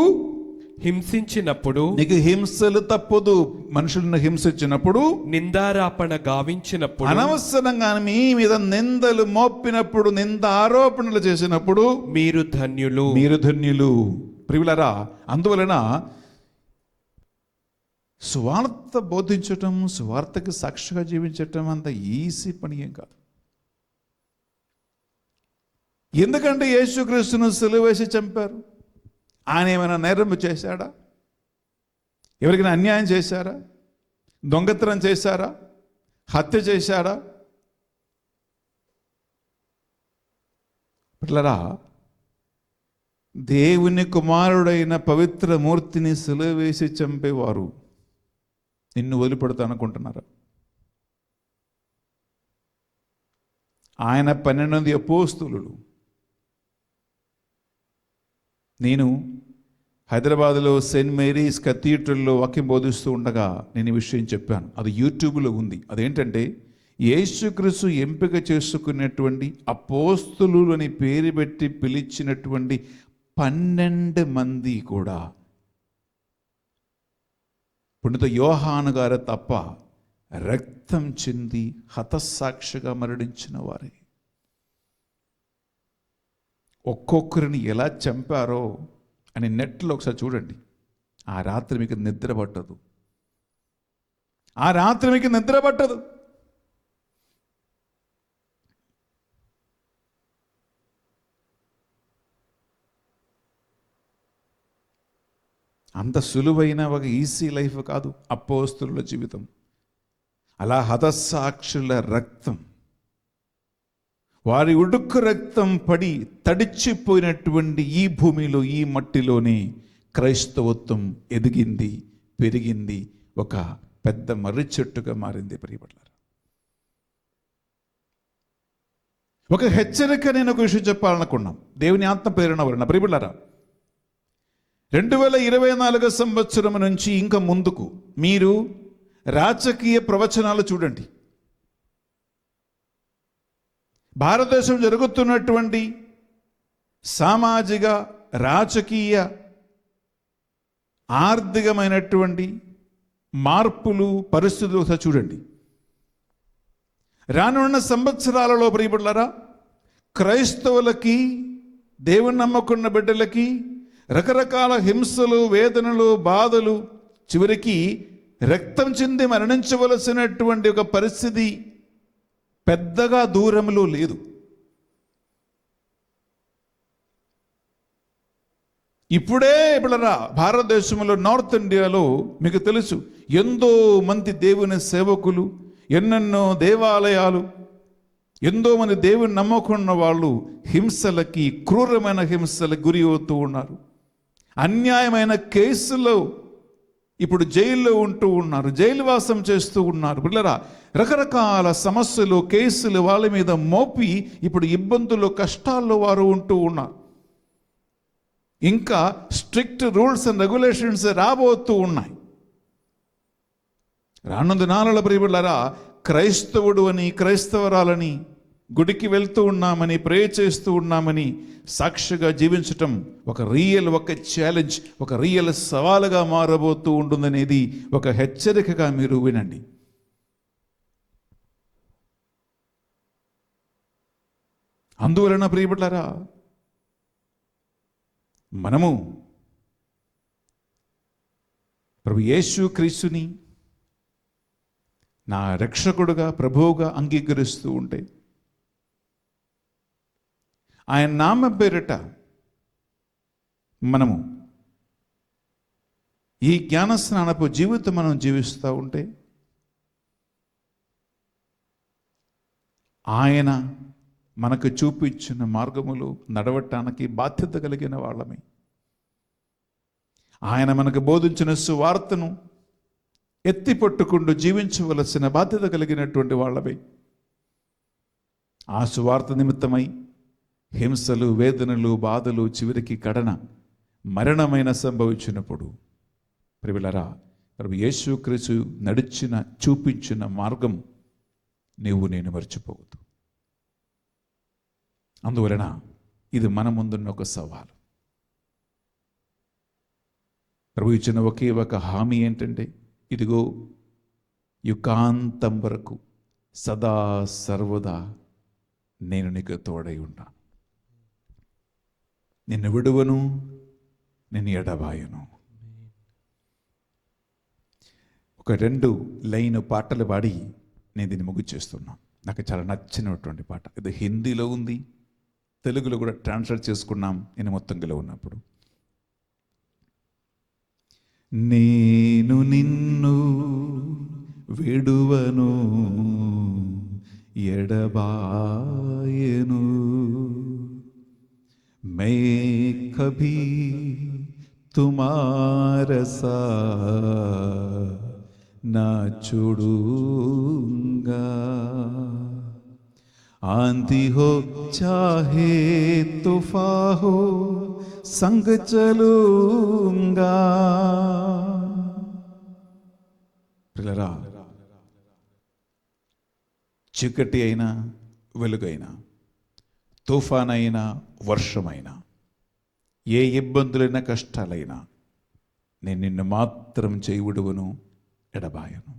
హింసలు తప్పదు. మనుషులను హింసించినప్పుడు, నిందారాపణ గావించినప్పుడు, అనవసరంగా మీ మీద నిందలు మోపినప్పుడు, నింద ఆరోపణలు చేసినప్పుడు మీరు ధన్యులు. ప్రియులారా, అందువలన సువార్త బోధించటం, సువార్తకి సాక్షిగా జీవించటం అంత ఈజీ పని ఏం కాదు. ఎందుకంటే యేసుక్రీస్తును సిలువ వేసి చంపారు. ఆయన ఏమైనా నేరం చేశాడా? ఎవరికైనా అన్యాయం చేశారా? దొంగతనం చేశారా? హత్య చేశారా? పిల్లరా, దేవుని కుమారుడైన పవిత్ర మూర్తిని సిలువ వేసి చంపేవారు నిన్ను వదిలిపెడతా అనుకుంటున్నారా? ఆయన 12 అపోస్తలులు. నేను హైదరాబాద్లో సెయింట్ మేరీస్ కథీడ్రల్లో వాక్యం బోధిస్తూ ఉండగా నేను ఈ విషయం చెప్పాను. అది యూట్యూబ్లో ఉంది. అదేంటంటే యేసుక్రీస్తు ఎంపిక చేసుకున్నటువంటి అపోస్తలులు అని పేరు పెట్టి పిలిచినటువంటి 12 మంది కూడా పుణిత యోహాను గారు తప్ప రక్తం చెంది హతసాక్షిగా మరణించిన వారే. ఒక్కొక్కరిని ఎలా చంపారో అని నెట్లో ఒకసారి చూడండి. ఆ రాత్రి మీకు నిద్ర పట్టదు. అంత సులువైన ఒక ఈజీ లైఫ్ కాదు అపోస్తలుల జీవితం. అలా హతసాక్షుల రక్తం, వారి ఉడుకు రక్తం పడి తడిచిపోయినటువంటి ఈ భూమిలో, ఈ మట్టిలోనే క్రైస్తవత్వం ఎదిగింది, పెరిగింది, ఒక పెద్ద మర్రి చెట్టుగా మారింది ప్రియపడ్డారు. ఒక హెచ్చరిక నేను ఒక విషయం చెప్పాలనుకున్నాం. దేవుని ఆత్మ ప్రేరణ వలన ప్రియపడ్డారా, 2024 సంవత్సరం నుంచి ఇంకా ముందుకు మీరు రాజకీయ ప్రవచనాలు చూడండి. భారతదేశం జరుగుతున్నటువంటి సామాజిక, రాజకీయ, ఆర్థికమైనటువంటి మార్పులు, పరిస్థితులు ఒకసారి చూడండి. రానున్న సంవత్సరాలలో ప్రియబిడ్డలారా, క్రైస్తవులకి, దేవుని నమ్మకున్న బిడ్డలకి రకరకాల హింసలు, వేదనలు, బాధలు, చివరికి రక్తం చెంది మరణించవలసినటువంటి ఒక పరిస్థితి పెద్దగా దూరంలో లేదు. ఇప్పుడే బిడ్డలారా, భారతదేశంలో నార్త్ ఇండియాలో మీకు తెలుసు ఎంతో మంది దేవుని సేవకులు, ఎన్నెన్నో దేవాలయాలు, ఎంతో మంది దేవుని నమ్మకున్న వాళ్ళు హింసలకి, క్రూరమైన హింసలకు గురి అవుతూ ఉన్నారు. అన్యాయమైన కేసులో ఇప్పుడు జైల్లో ఉంటూ ఉన్నారు, జైలు వాసం చేస్తూ ఉన్నారు. పిల్లరా, రకరకాల సమస్యలు, కేసులు వాళ్ళ మీద మోపి ఇప్పుడు ఇబ్బందులు, కష్టాల్లో వారు ఉంటూ ఉన్నారు. ఇంకా స్ట్రిక్ట్ రూల్స్ అండ్ రెగ్యులేషన్స్ రాబోతూ ఉన్నాయి. రానున్న దినాల ప్రియబిడ్డలారా, క్రైస్తవుడు అని, క్రైస్తవరాలని, గుడికి వెళ్తూ ఉన్నామని, ప్రే చేస్తూ ఉన్నామని సాక్షిగా జీవించటం ఒక ఛాలెంజ్, ఒక సవాలుగా మారబోతూ ఉంటుందనేది ఒక హెచ్చరికగా మీరు వినండి. అందువలన ప్రియబిడ్డలారా, మనము ప్రభు యేసు క్రీస్తుని నా రక్షకుడుగా, ప్రభువుగా అంగీకరిస్తూ ఉంటే, ఆయన నామ పేరిట మనము ఈ జ్ఞానస్నానపు జీవితం మనం జీవిస్తూ ఉంటే, ఆయన మనకు చూపించిన మార్గములు నడవటానికి బాధ్యత కలిగిన వాళ్ళమే. ఆయన మనకు బోధించిన సువార్తను ఎత్తి పట్టుకుంటూ జీవించవలసిన బాధ్యత కలిగినటువంటి వాళ్ళమే. ఆ సువార్త నిమిత్తమై హింసలు, వేదనలు, బాధలు, చివరికి కడన మరణమైన సంభవించినప్పుడు ప్రియలారా, ప్రభు యేసుక్రీస్తు నడిచిన, చూపించిన మార్గం నీవు నేను మర్చిపోవద్దు. అందువలన ఇది మన ముందున్న ఒక సవాలు. ప్రభు ఇచ్చిన ఒకే ఒక హామీ ఏంటంటే, ఇదిగో యుగాంతం వరకు సదా సర్వదా నేను నీకు తోడై ఉన్నాను, నిన్ను విడువను, నిన్ను ఎడబాయను. ఒక 2 లైన్ పాటలు పాడి నేను దీన్ని ముగిచేస్తున్నాను. నాకు చాలా నచ్చినటువంటి పాట. ఇది హిందీలో ఉంది, తెలుగులో కూడా ట్రాన్స్లేట్ చేసుకున్నాం నేను మొత్తంలో ఉన్నప్పుడు. నేను నిన్ను విడువను, ఎడబాయను, मैं कभी तुम्हारा साथ ना छोड़ूंगा, आंधी हो चाहे तूफान हो संग चलूंगा. పిల్లరా, చీకటి అయినా వెలుగైనా, తుఫానైనా వర్షమైనా, ఏ ఇబ్బందులైనా కష్టాలైనా నేను నిన్ను మాత్రం చేయవుడువను, ఎడబాయను.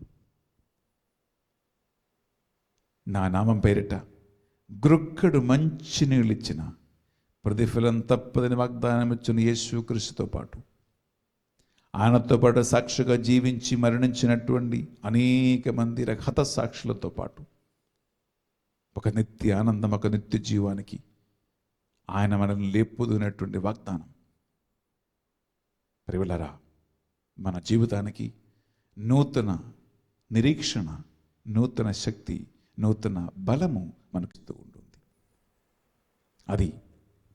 నా నామం పేరిట గ్రుక్కడు మంచి నీళ్ళు ఇచ్చిన, ప్రతిఫలం తప్పదని వాగ్దానం ఇచ్చిన యేసుక్రీస్తుతో పాటు, ఆయనతో పాటు సాక్షిగా జీవించి మరణించినటువంటి అనేక మంది హత సాక్షులతో పాటు ఒక నిత్య ఆనందం, ఒక నిత్య జీవానికి ఆయన మనల్ని లేపుదునటువంటి వాగ్దానం. ప్రియలారా, మన జీవితానికి నూతన నిరీక్షణ, నూతన శక్తి, నూతన బలము మనకు ఉంటుంది. అది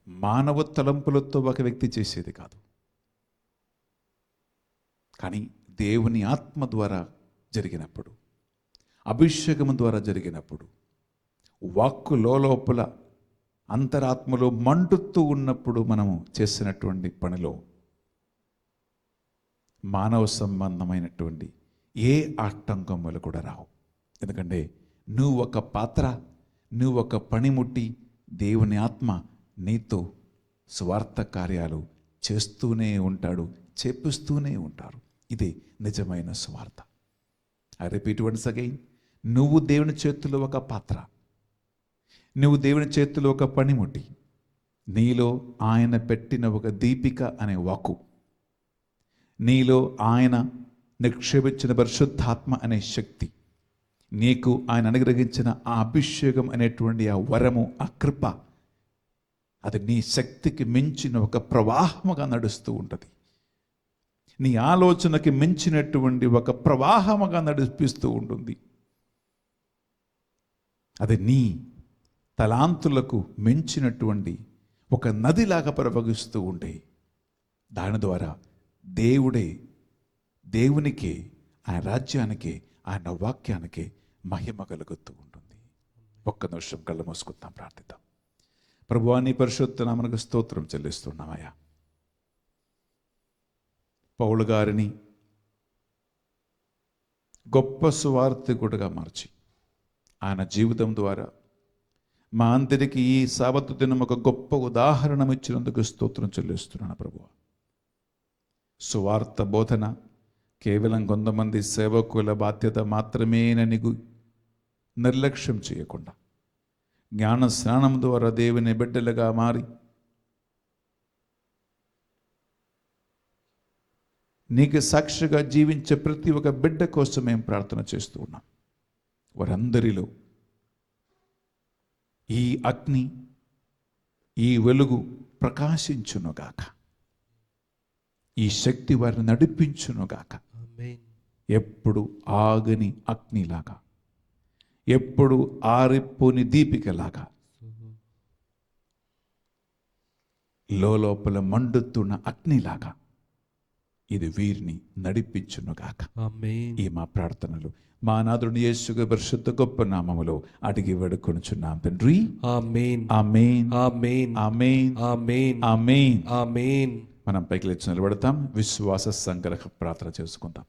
మానవ తలంపులతో ఒక వ్యక్తి చేసేది కాదు, కానీ దేవుని ఆత్మ ద్వారా జరిగినప్పుడు, అభిషేకం ద్వారా జరిగినప్పుడు, వాక్కు లోపల అంతరాత్మలో మండుతూ ఉన్నప్పుడు మనము చేసినటువంటి పనిలో మానవ సంబంధమైనటువంటి ఏ ఆటంకములు కూడా రావు. ఎందుకంటే నువ్వు ఒక పాత్ర, నువ్వు ఒక పనిముట్టి, దేవుని ఆత్మ నీతో స్వార్థ కార్యాలు చేస్తూనే ఉంటాడు, చేపిస్తూనే ఉంటారు. ఇది నిజమైన స్వార్థ. ఐ రిపీట్ వన్స్ అగైన్, నువ్వు దేవుని చేతిలో ఒక పాత్ర, నువ్వు దేవుని చేతిలో ఒక పనిముట్టి, నీలో ఆయన పెట్టిన ఒక దీపిక అనే వాక్కు, నీలో ఆయన నిక్షేపించిన పరిశుద్ధాత్మ అనే శక్తి, నీకు ఆయన అనుగ్రహించిన ఆ అభిషేకం అనేటువంటి ఆ వరము, ఆ కృప, అది నీ శక్తికి మించిన ఒక ప్రవాహముగా నడుస్తూ ఉంటుంది. నీ ఆలోచనకి మించినటువంటి ఒక ప్రవాహముగా నడిపిస్తూ ఉంటుంది. అది నీ తలాంతులకు మించినటువంటి ఒక నదిలాగా ప్రవహిస్తూ ఉంటే దాని ద్వారా దేవునికే, ఆయన రాజ్యానికే, ఆయన వాక్యానికే మహిమ కలుగుతూ ఉంటుంది. ఒక్క నిమిషం కళ్ళు మూసుకుందాం, ప్రార్థిద్దాం. ప్రభువా, నీ పరిశుద్ధ నామమునకు స్తోత్రం చెల్లిస్తున్నామయ్యా. పౌలు గారిని గొప్ప సువార్తికుడిగా మార్చి ఆయన జీవితం ద్వారా మా అందరికీ ఈ సాబతు దినం ఒక గొప్ప ఉదాహరణ ఇచ్చినందుకు స్తోత్రం చెల్లిస్తున్నాను ప్రభువా. సువార్త బోధన కేవలం కొంతమంది సేవకుల బాధ్యత మాత్రమేనని నిర్లక్ష్యం చేయకుండా, జ్ఞాన స్నానం ద్వారా దేవుని బిడ్డలుగా మారి నీకు సాక్షిగా జీవించే ప్రతి ఒక్క బిడ్డ కోసం మేము ప్రార్థన చేస్తూ ఉన్నాం. వారందరిలో ఈ అగ్ని, ఈ వెలుగు ప్రకాశించునుగాక, ఈ శక్తి వారిని నడిపించునుగాక. ఎప్పుడు ఆగని అగ్నిలాగా, ఎప్పుడు ఆరిపోని దీపికలాగా, లోపల మండుతున్న అగ్నిలాగా ఇది వీరిని నడిపించునుగాక. ఈ మా ప్రార్థనలు మా నాథుని యేసు పరిశుద్ధ గొప్ప నామములో అడిగి వేడుకొనుచున్నాం తండ్రి. ఆమేన్. Amen. Amen. Amen. Amen. Amen. ఆమేన్. మనం పైకి లేచి నిలబడతాం, విశ్వాస సంగ్రహ ప్రార్థన చేసుకుందాం.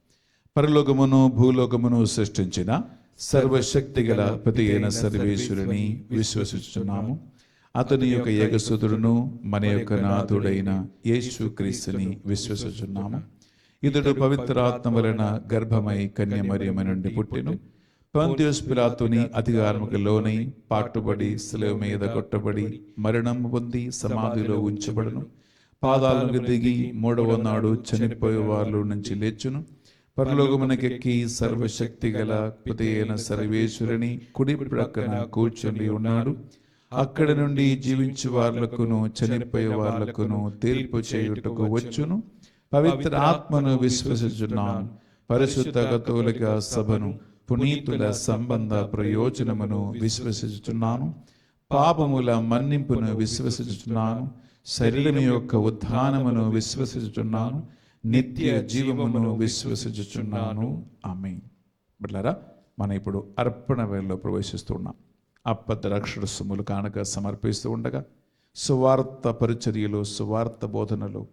పరలోకమును భూలోకమును సృష్టించిన సర్వశక్తి గల ప్రతి అయిన సర్వేశ్వరుని విశ్వసిస్తున్నాము. అతని యొక్క ఏకసుతుడును మన యొక్క నాథుడైన యేసు క్రీస్తుని విశ్వసిస్తున్నాము. ఇతడు పవిత్రాత్మ వలన గర్భమై కన్యమరియమ నుండి పుట్టెను. పొంతియుస్ పిలాతుని అధికారముకు లోనై పాటుబడి శిలువ మీద కొట్టబడి మరణం పొంది సమాధిలో ఉంచబడును. పాదాలకు దిగి మూడవ నాడు చనిపోయే వాళ్ళ నుంచి లేచును. పరలోకమునకెక్కి సర్వశక్తి గల పిత అయిన సర్వేశ్వరుని కుడి ప్రక్కన కూర్చొని ఉన్నాడు. అక్కడ నుండి జీవించు వార్లకును చనిపోయే వార్లకును తీర్పు చేయుటకు వచ్చును. పవిత్ర ఆత్మను విశ్వసిస్తున్నాను. పరిశుద్ధ కథోలిక సభను, పునీతుల సంబంధ ప్రయోజనమును విశ్వసిస్తున్నాను. పాపముల మన్నింపును విశ్వసిస్తున్నాను. శరీరం యొక్క ఉత్థానమును విశ్వసిస్తున్నాను. నిత్య జీవమును విశ్వసిస్తున్నాను. ఆమేన్. బిడ్డలారా, మనం ఇప్పుడు అర్పణ వేళలో ప్రవేశిస్తున్నాం. అపద్రాక్షర సొమ్ములు కానుక సమర్పిస్తూ ఉండగా సువార్త పరిచర్యలు, సువార్త బోధనలు,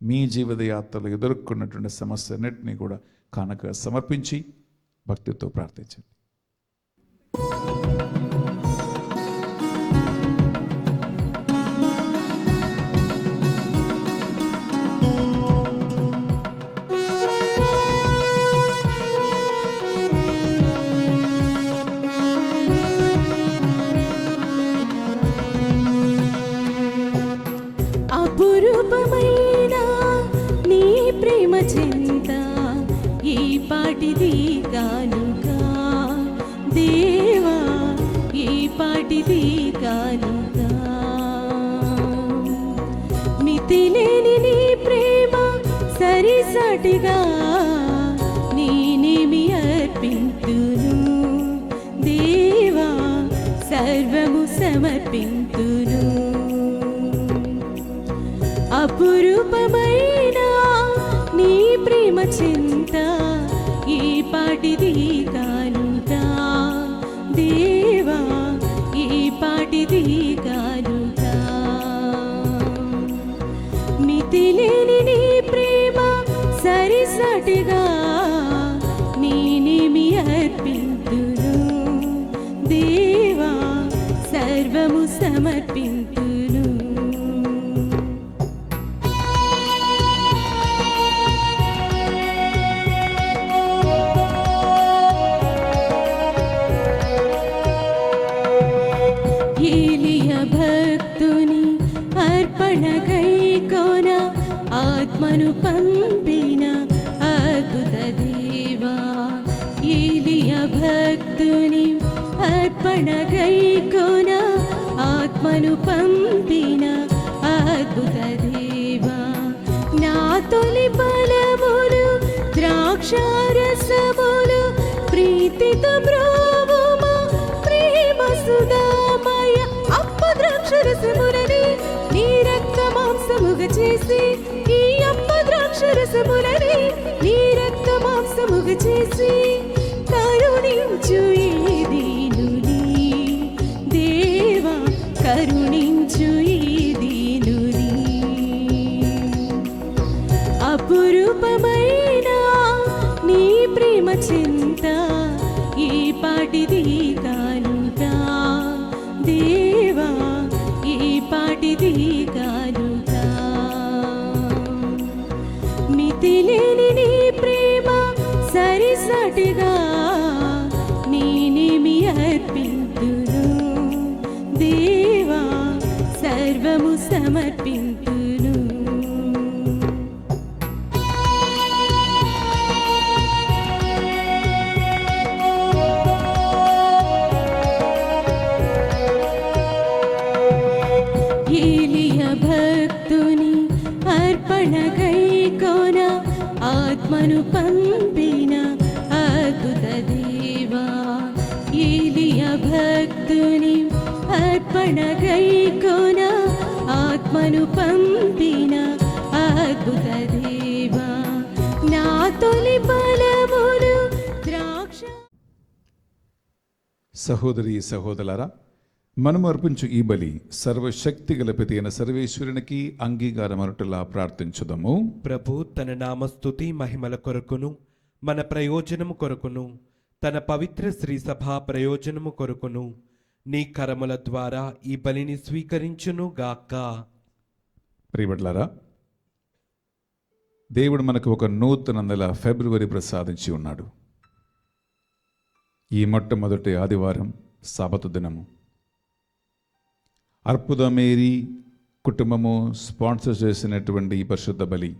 మీ జీవిత యాత్రలు ఎదుర్కొన్నటువంటి సమస్యలన్నింటినీ కూడా కానుక సమర్పించి భక్తితో ప్రార్థించండి. అపురూపమైన నీ ప్రేమ చింత ఈ పాటిది కానుక దేవా, ఈ పాటిది కానుక. మితిలేని నీ ప్రేమ సరిసాటిగా నేనేమి అర్పింతును దేవా, సర్వము సమర్పింతును. అపురూపమైన నీ ప్రేమ ప్రేమ చింత ఈ పాటిది కానుగా దేవా, ఈ పాటిది కానుగా. మితిలేని నీ ప్రేమ సరిసటిగా నేనేమి అర్పింతును దేవా, సర్వము సమర్పింతును. ఏలియా భక్తుని అర్పణ గైకోన ఆత్మను పంపిన అద్భుత దేవా. ఏలియా భక్తుని అర్పణ గైకోన ఆత్మను పంపిన అద్భుత దేవా. నా తొలి ఫలములు ద్రాక్షారసములు ప్రీతితో బ్రోవుమా ప్రేమ సుధామయ. అప్పు ద్రాక్షరసములని నీ రక్త మాంసముగా చేసి, ఈ అప్పు ద్రాక్షరసములని నీ రక్త మాంసముగా చేసి కరుణించు ఈ దీనుని దేవా, కరుణించు ఈ దీనుని. అపురూపమైన నీ ప్రేమ చింత ఈ పాటిది కానుగా దేవా, ఈ పాటిది కానుగా. మితిలేని నీ ప్రేమ సరిసటిగా నేనేమి అర్పింతును దేవా, సర్వము సమర్పింతును. ఏలియా భక్తుని అర్పణ గైకోన ఆత్మను పంపిన అద్భుత దేవా. ఏలియా భక్తుని అర్పణ గైకోన ఆత్మను పంపిన అద్భుత దేవా. నా తొలి ఫలములు ద్రాక్ష. సహోదరి సహోదరులారా, మనము అర్పించు ఈ బలి సర్వశక్తి గల పితి అయిన సర్వేశ్వరునికి అంగీకారమనుటలా ప్రార్థించుదము. ప్రభు తన నామస్తుతి మహిమల కొరకును మన ప్రయోజనము కొరకును తన పవిత్ర శ్రీ సభా ప్రయోజనము కొరకును నీ కరముల ద్వారా ఈ బలిని స్వీకరించును గాక. ప్రియబడ్లారా, దేవుడు మనకు ఒక నూతన నెల ఫిబ్రవరి ప్రసాదించి ఉన్నాడు. ఈ మొట్టమొదటి ఆదివారం సాబతు దినము. అర్పుద మేరీ కుటుంబము స్పాన్సర్ చేసినటువంటి ఈ పరిశుద్ధ బలి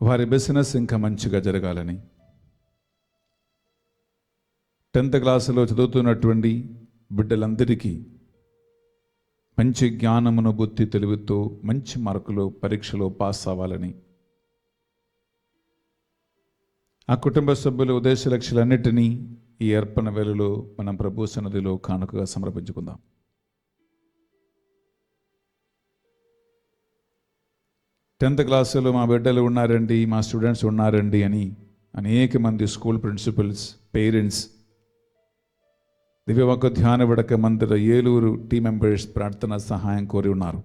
వారి బిజినెస్ ఇంకా మంచిగా జరగాలని, 10th క్లాసులో చదువుతున్నటువంటి బిడ్డలందరికీ మంచి జ్ఞానమును బుద్ధి తెలివితో మంచి మార్కులు పరీక్షలో పాస్ అవ్వాలని, ఆ కుటుంబ సభ్యుల ఉద్దేశ లక్ష్యాలన్నిటినీ ఈ అర్పణ వేళలో మనం ప్రభు సన్నిధిలో కానుకగా సమర్పించుకుందాం. టెన్త్ క్లాసులో మా బిడ్డలు ఉన్నారండి, మా స్టూడెంట్స్ ఉన్నారండి అని అనేక మంది స్కూల్ ప్రిన్సిపల్స్, పేరెంట్స్, దివ్యవాక్య ధ్యాన విడక మందిర ఏలూరు టీం మెంబర్స్ ప్రార్థన సహాయం కోరి ఉన్నారు.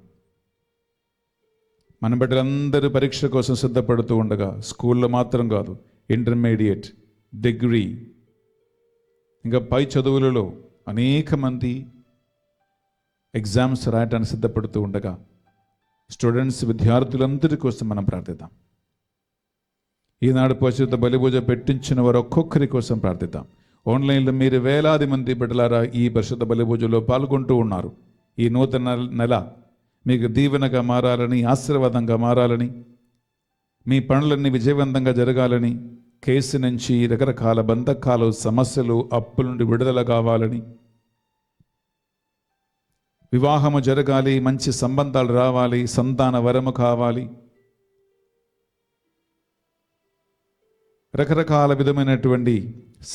మన బిడ్డలందరూ పరీక్ష కోసం సిద్ధపడుతూ ఉండగా, స్కూల్లో మాత్రం కాదు, ఇంటర్మీడియట్, డిగ్రీ, ఇంకా పై చదువులలో అనేక మంది ఎగ్జామ్స్ రాయటానికి సిద్ధపడుతూ ఉండగా, స్టూడెంట్స్, విద్యార్థులందరి కోసం మనం ప్రార్థిద్దాం. ఈనాడు పరిశుద్ధ బలిపూజ పెట్టించిన వారు ఒక్కొక్కరి కోసం ప్రార్థిద్దాం. ఆన్లైన్లో మీరు వేలాది మంది బిడ్డలారా ఈ పరిశుద్ధ బలిపూజలో పాల్గొంటూ ఉన్నారు. ఈ నూతన నెల మీకు దీవెనగా మారాలని, ఆశీర్వాదంగా మారాలని, మీ పనులన్నీ విజయవంతంగా జరగాలని, కేసు నుంచి రకరకాల బంధకాలు, సమస్యలు, అప్పుల నుండి విడుదల కావాలని, వివాహము జరగాలి, మంచి సంబంధాలు రావాలి, సంతాన వరము కావాలి, రకరకాల విధమైనటువంటి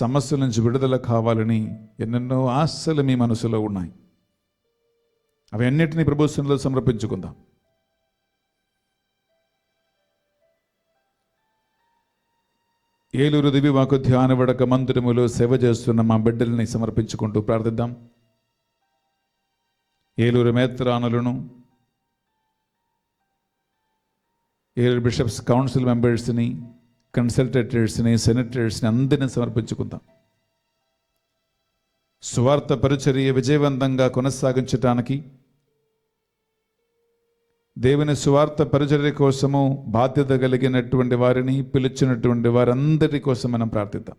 సమస్యల నుంచి విడుదల కావాలని ఎన్నెన్నో ఆశలు మీ మనసులో ఉన్నాయి. అవి అన్నిటినీ ప్రభుత్వంలో సమర్పించుకుందాం. ఏలూరు దివ్యవాకు ధ్యాన వడక మందిరములో సేవ చేస్తున్న మా బిడ్డల్ని సమర్పించుకుంటూ ప్రార్థిద్దాం. ఏలూరు మేత్రానులను, ఏలూరు బిషప్స్ కౌన్సిల్ మెంబర్స్ని, కన్సల్టేటర్స్ని, సెనేటర్స్ని అందరినీ సమర్పించుకుందాం. సువార్త పరిచర్య విజయవంతంగా కొనసాగించటానికి, దేవుని సువార్త పరిచర్య కోసము బాధ్యత కలిగినటువంటి వారిని, పిలిచినటువంటి వారందరి కోసం మనం ప్రార్థిద్దాం.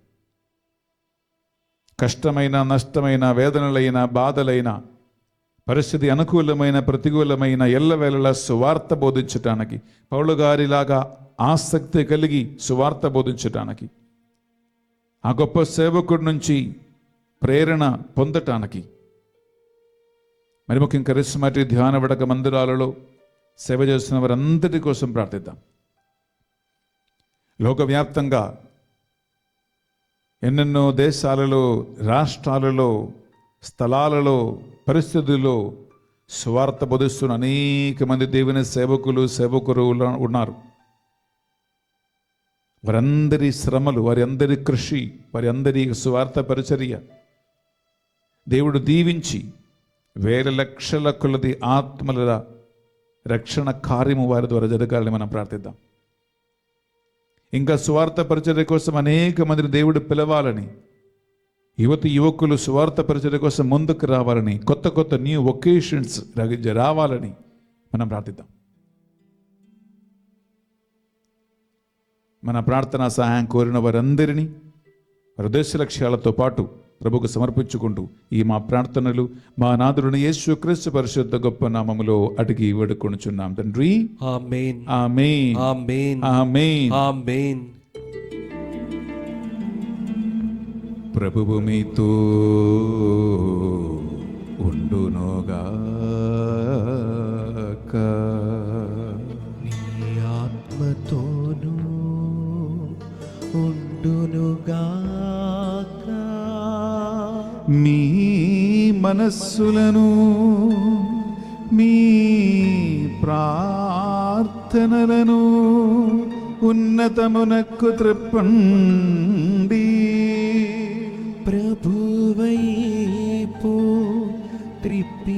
కష్టమైన, నష్టమైన, వేదనలైన, బాధలైన, పరిస్థితి అనుకూలమైన, ప్రతికూలమైన ఎల్లవేళలా సువార్త బోధించటానికి, పౌలు గారిలాగా ఆసక్తి కలిగి సువార్త బోధించటానికి, ఆ గొప్ప సేవకుడి నుంచి ప్రేరణ పొందటానికి, మరి ముఖ్యంగా కరిస్మాటిక్ ధ్యాన వడక మందిరాలలో సేవ చేస్తున్న వారందరి కోసం ప్రార్థిద్దాం. లోకవ్యాప్తంగా ఎన్నెన్నో దేశాలలో, రాష్ట్రాలలో, స్థలాలలో, పరిస్థితుల్లో సువార్త బోధిస్తున్న అనేక మంది దేవుని సేవకులు ఉన్నారు. వారందరి శ్రమలు, వారి అందరి కృషి, వారి అందరి సువార్త పరిచర్య దేవుడు దీవించి వేల లక్షల కొలది ఆత్మల రక్షణ కార్యము వారి ద్వారా జరగాలని మనం ప్రార్థిద్దాం. ఇంకా సువార్త పరిచర్య కోసం అనేక మందిని దేవుడు పిలవాలని, యువకులు సువార్త పరిచర్య కోసం ముందుకు రావాలని, కొత్త కొత్త న్యూ వొకేషన్స్ రావాలని మనం ప్రార్థిద్దాం. మన ప్రార్థనా సహాయం కోరిన వారందరినీ వారి ఉద్దేశ లక్ష్యాలతో పాటు ప్రభుకు సమర్పించుకుంటూ ఈ మా ప్రార్థనలు మా నాథుడిని యేసుక్రీస్తు పరిశుద్ధ గొప్ప నామములో అడిగి వేడుకొనుచున్నాం తండ్రి. ఆమేన్. ఆమేన్. ఆమేన్. ఆమేన్. ఆమేన్. ప్రభువు మీతో ఉండునోగాక. నీ ఆత్మతోనూ ఉండునుగాక. మీ మనస్సులను, మీ ప్రార్థనలను ఉన్నతమునకు త్రిప్పండి. ప్రభువైపు త్రిప్పియున్నాము.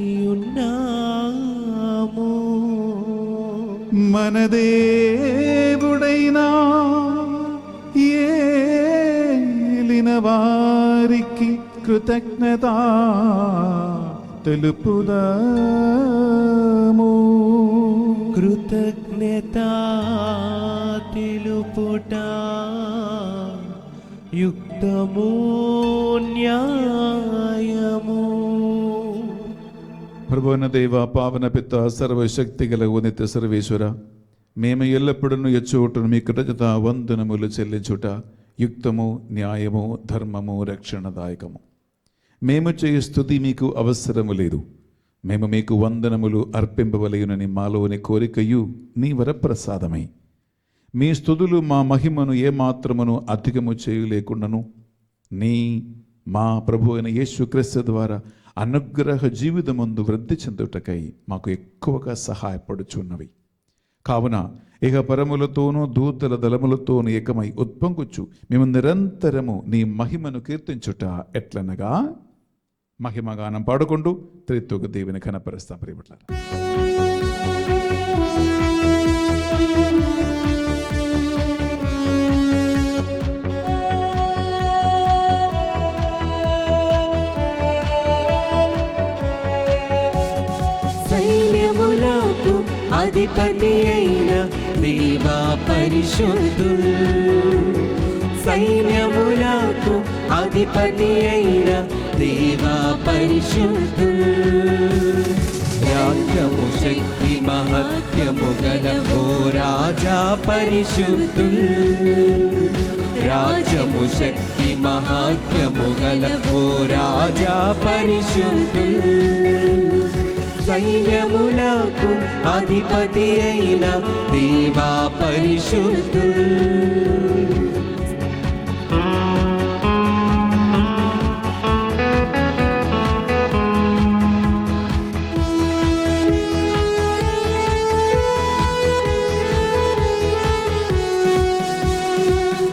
మన దేవుడైనా ఏలిన వారికి కృతజ్ఞత తెలుపుదాము. కృతజ్ఞత తెలుపుట యుక్తము, న్యాయము. ప్రభువైన దేవ, పావన పిత, సర్వశక్తి గల నిత్య సర్వేశ్వర, మేము ఎల్లప్పుడూ ఎచ్చుటను మీ కృతజ్ఞత వందనములు చెల్లించుట యుక్తము, న్యాయము, ధర్మము, రక్షణదాయకము. మేము చేయ స్తుతి మీకు అవసరము లేదు. మేము మీకు వందనములు అర్పింపవలయునని మాలోని కోరికయు నీ వరప్రసాదమై, మీ స్తుతులు మా మహిమను ఏమాత్రమును అధికము చేయలేకుండాను మా ప్రభు అయిన యేసుక్రీస్తు ద్వారా అనుగ్రహ జీవితమందు వృద్ధి చెందుటకై మాకు ఎక్కువగా సహాయపడుచున్నవి. కావున ఇక పరములతోనూ దూతల దళములతోనూ ఏకమై ఉత్పొంగుచు మేము నిరంతరము నీ మహిమను కీర్తించుట ఎట్లనగా, మహిమగానం పాడుకుంటూ త్రిత్వక దేవుని కనపరుస్తాం. ప్రియపట్ల సైన్యములకు అధిపతి అయిన దేవా పరిశుద్ధుల్. సైన్యములకు అధిపతి అయిన దేవా పరిశుద్ధుల్. రాజ్యము, శక్తి, మహత్యము గల ఓ రాజా పరిశుద్ధుల్. రాజ్యము, శక్తి, మహత్యము గల ఓ రాజా పరిశుద్ధుల్. సైన్యములకు అధిపతి అయిన దేవా పరిశుద్ధుల్.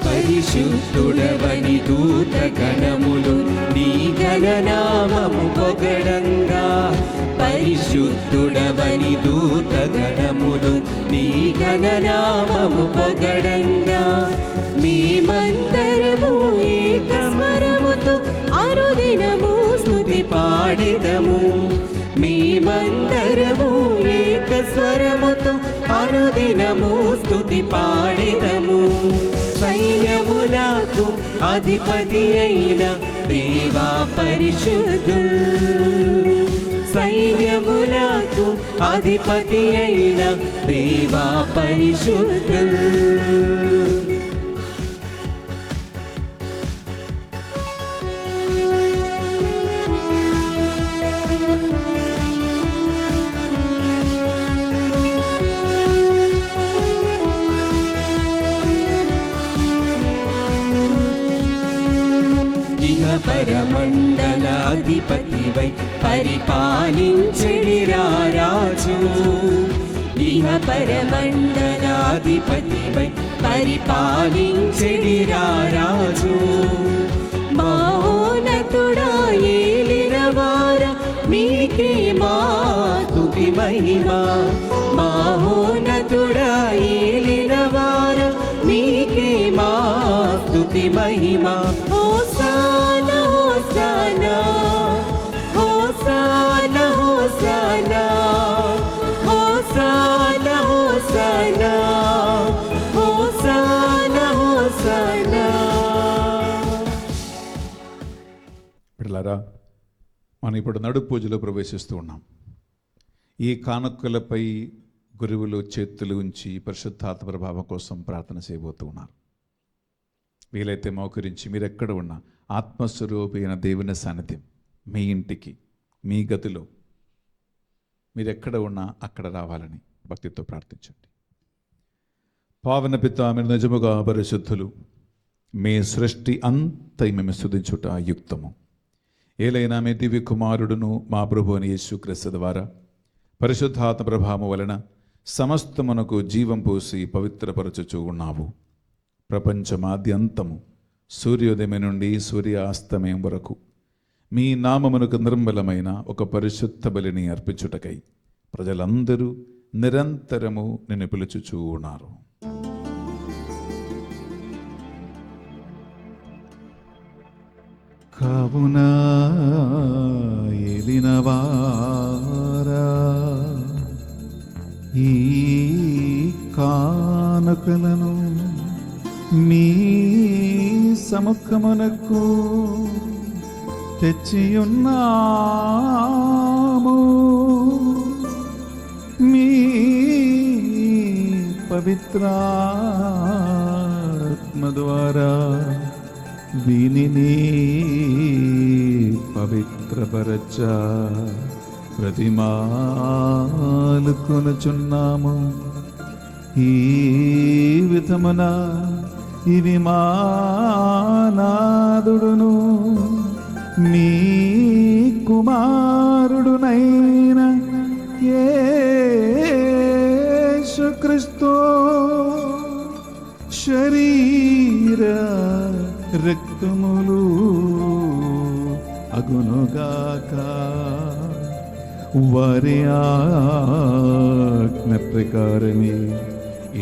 పరిశుద్ధులు ఘననామము పొగడంగా, పరిశుద్ధుడవని దూతగణములు నీ ఘననామము పొగడంగా, మేమందరము ఏకస్వరముతో అనుదినము స్తుతి పాడెదము. మేమందరము ఏకస్వరముతో అనుదినము స్తుతి పాడెదము. సైన్యములకు అధిపతి అయిన దేవా పరిశుద్ధుడు, సైన్యములకు అధిపతి అయిన దేవా పరిశుద్ధుడు. పరమండలాధిపతివై పరిపాలించెడిరా రాజు, ఇహ పరమండలాధిపతివై పరిపాలించెడిరా రాజు. మహోన్నతుడా ఏలినవార మీకే మా స్తుతి మహిమ, మహోన్నతుడా ఏలినవార మీకే మా స్తుతి మహిమ. Hosanna hosanna hosanna hosanna hosanna hosanna hosanna hosanna. పిల్లరా, మనం ఇప్పుడు నడుపు పూజలో ప్రవేశిస్తూ ఉన్నాం. ఈ కానుకలపై గురువులు చేతులు ఉంచి పరిశుద్ధాత్మ ప్రభావం కోసం ప్రార్థన చేయబోతూ ఉన్నారు. వీలైతే మోకరించి మీరెక్కడ ఉన్నా ఆత్మస్వరూపైన దేవుని సాన్నిధ్యం మీ ఇంటికి, మీ గదిలో మీరెక్కడ ఉన్నా అక్కడ రావాలని భక్తితో ప్రార్థించండి. పావన పితా, మీరు నిజముగా పరిశుద్ధులు, మీ సృష్టి అంతై మేము స్తుతించుట యుక్తము. ఏలైనా మీ దివ్య కుమారుడును మా ప్రభు అని యేసుక్రీస్తు ద్వారా పరిశుద్ధాత్మ ప్రభావం వలన సమస్తమునకు జీవం పోసి పవిత్రపరచుచూ ఉన్నావు. ప్రపంచమాద్యంతము సూర్యోదయం నుండి సూర్యాస్తమయం వరకు మీ నామమునకు నిర్మలమైన ఒక పరిశుద్ధ బలిని అర్పించుటకై ప్రజలందరూ నిరంతరము నిన్ను పిలుచుచూ ఉన్నారు. కావున ఏలినవారా, ఈ కానుకలను మీ సముఖమునకు తెచ్చియున్నాము. మీ పవిత్రాత్మ ద్వారా వీనిని పవిత్రపరచ ప్రతిమాలు కొనుచున్నాము. ఈ విధమున ఇది మా నాదుడును మీ కుమారుడునైన యేసుక్రీస్తు శరీర రక్తములు అగునుగాక. వారి ఆజ్ఞ ప్రకారమే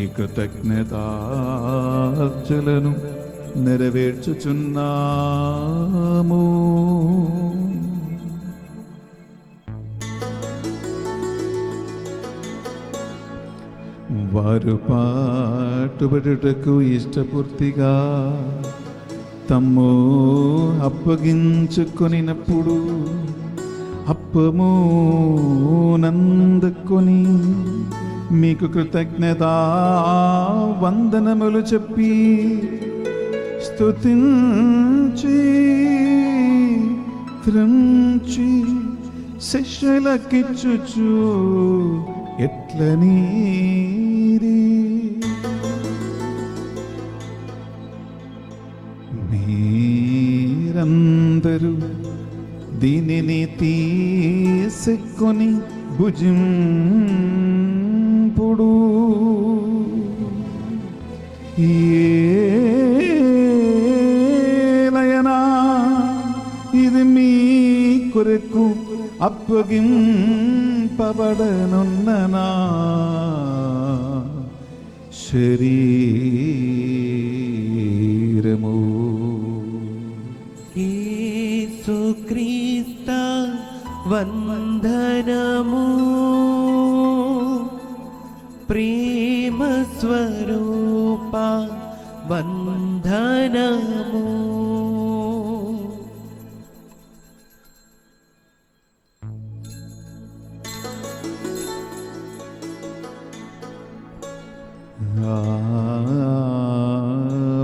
ఈ కృతజ్ఞతార్చలను నెరవేర్చుచున్నాము. వారు పాటుబడుటకు ఇష్టపూర్తిగా తమ్ము అప్పగించుకొనినప్పుడు అప్పము నందుకొని మీకు కృతజ్ఞతా వందనములు చెప్పి స్తుతించి త్రుంచి శిష్యులకిచ్చుచు ఎట్లనీరి, మీరందరూ దీనిని తీసుకొని భుజింపుడు. ఏలయనా ఇది మీ కొరకు అప్పగింపబడనున్న నా శరీరము. యేసుక్రీస్త వందనము, ప్రేమ స్వరూప వందనము. ఆ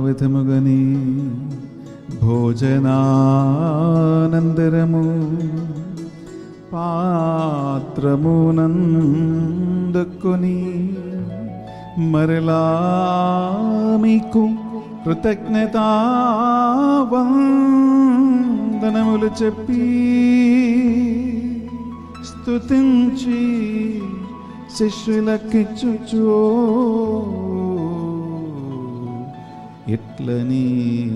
విధముగని భోజనానందరము పాత్రమునందుకొని మరలా మీకు కృతజ్ఞతా వందనములు చెప్పి స్తుతించి శిష్యులకిచ్చుచు ఇట్లనీరి,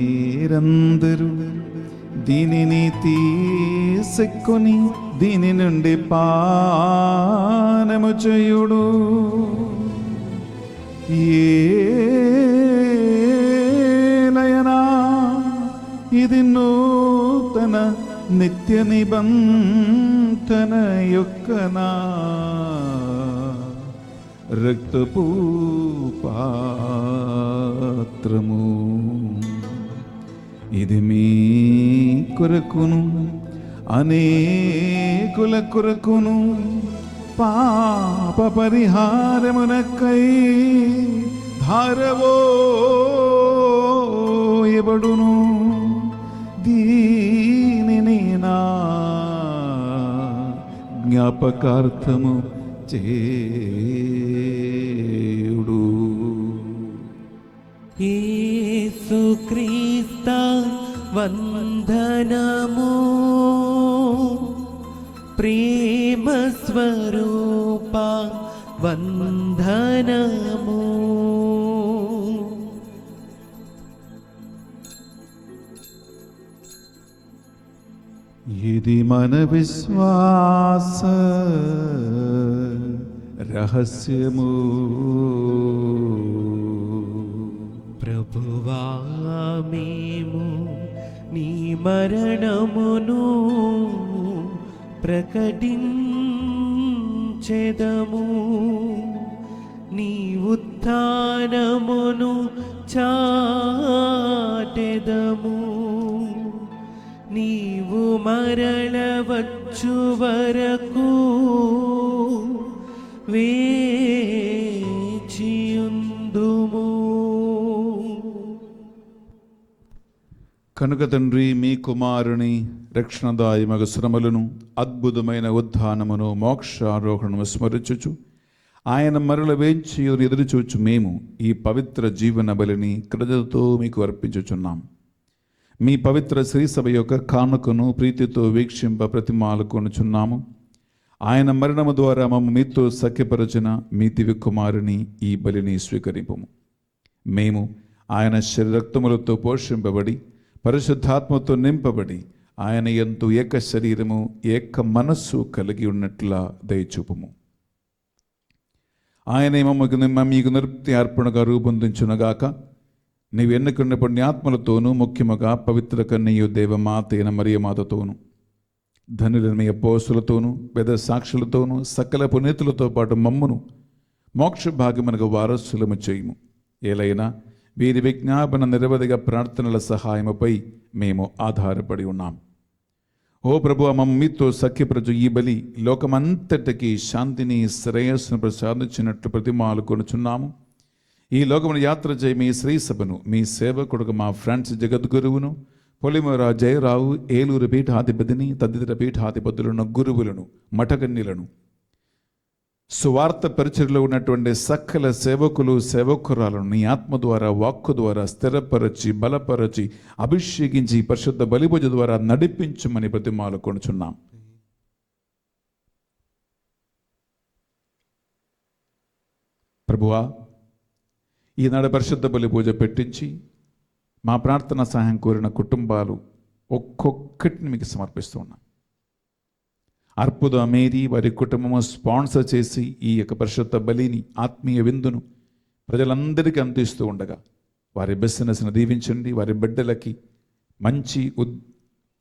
మీరందరూ దీనిని తీసుకొని దీని నుండి పానము చేయుడు. ఏలయనా ఇది నూతన నిత్య నిబంధన యొక్క నా రక్తపు పాత్రము. ఇది మీ కొరకును అనేకుల కొరకును పాప పరిహారమునకై ధారవోయబడును. దీనిని నా జ్ఞాపకార్థము చేయుడు. యేసుక్రీస్త వందనము, ప్రేమ స్వరూప వందనము. ఇది మన విశ్వాస రహస్యము. ప్రభువా మేము నీ మరణమును ప్రకటించెదము, నీ ఉత్థానమును చాటెదము. నీవు మరల వచ్చు వరకు వేచియుందుము. కనుక తండ్రి, మీ కుమారుని రక్షణదాయమగ శ్రమలను, అద్భుతమైన ఉత్థానమును, మోక్షారోహణము స్మరించుచు ఆయన మరల వేచి ఎదురుచూచు మేము ఈ పవిత్ర జీవన బలిని కృతజ్ఞతతో మీకు అర్పించుచున్నాం. మీ పవిత్ర శ్రీసభ యొక్క కానుకను ప్రీతితో వీక్షింప ప్రతిమాలకొనుచున్నాము. ఆయన మరణము ద్వారా మమ్మ మీతో సఖ్యపరచిన మీ దివ్య కుమారుని ఈ బలిని స్వీకరింపము. మేము ఆయన శరీరక్తములతో పోషింపబడి పరిశుద్ధాత్మతో నింపబడి ఆయన యందు ఏక శరీరము ఏక మనస్సు కలిగి ఉన్నట్లా దయచూపము. ఆయన మీకు నిర్ప్తి అర్పణగా రూపొందించునగాక. నీవు ఎన్నుకున్న పుణ్యాత్మలతోనూ, ముఖ్యముగా పవిత్ర కన్యయు దేవమాత అయిన మరియమాతతోనూ, ధనులైన మీ అపోస్తులతోనూ, వేద సాక్షులతోనూ, సకల పునీతులతో పాటు మమ్మును మోక్ష భాగ్యమునకు వారసులము చేయుము. ఏలైనా వీరి విజ్ఞాపన నిరవధిక ప్రార్థనల సహాయముపై మేము ఆధారపడి ఉన్నాం. ఓ ప్రభువా, మమ్మ మీతో సఖ్యపరచు ఈ బలి లోకమంతటికి శాంతిని, శ్రేయస్సును ప్రసాదించినట్లు ప్రతిమాలు కొనుచున్నాము. ఈ లోకమును యాత్ర చేయి మీ శ్రీసభను, మీ సేవకుడుకు మా ఫ్రాన్సిస్ జగద్గురువును, పొలిమేర జయరావు, ఏలూరు పీఠాధిపతిని, తదితర పీఠాధిపతులను, గురువులను, మఠకన్యులను, సువార్త పరిచర్లో ఉన్నటువంటి సకల సేవకులు, సేవకురాలను నీ ఆత్మ ద్వారా, వాక్కు ద్వారా స్థిరపరచి, బలపరచి, అభిషేకించి పరిశుద్ధ బలిభుజ ద్వారా నడిపించమని ప్రతిమాలు కొనుచున్నాం. ప్రభువా, ఈనాడు పరిశుద్ధ బలి పూజ పెట్టించి మా ప్రార్థన సహాయం కోరిన కుటుంబాలు ఒక్కొక్కటిని మీకు సమర్పిస్తూ ఉన్నాం. అర్పుద మేరీ వారి కుటుంబము స్పాన్సర్ చేసి ఈ యొక్క పరిశుద్ధ బలిని, ఆత్మీయ విందును ప్రజలందరికీ అందిస్తూ ఉండగా వారి బిజినెస్ను దీవించండి. వారి బిడ్డలకి మంచి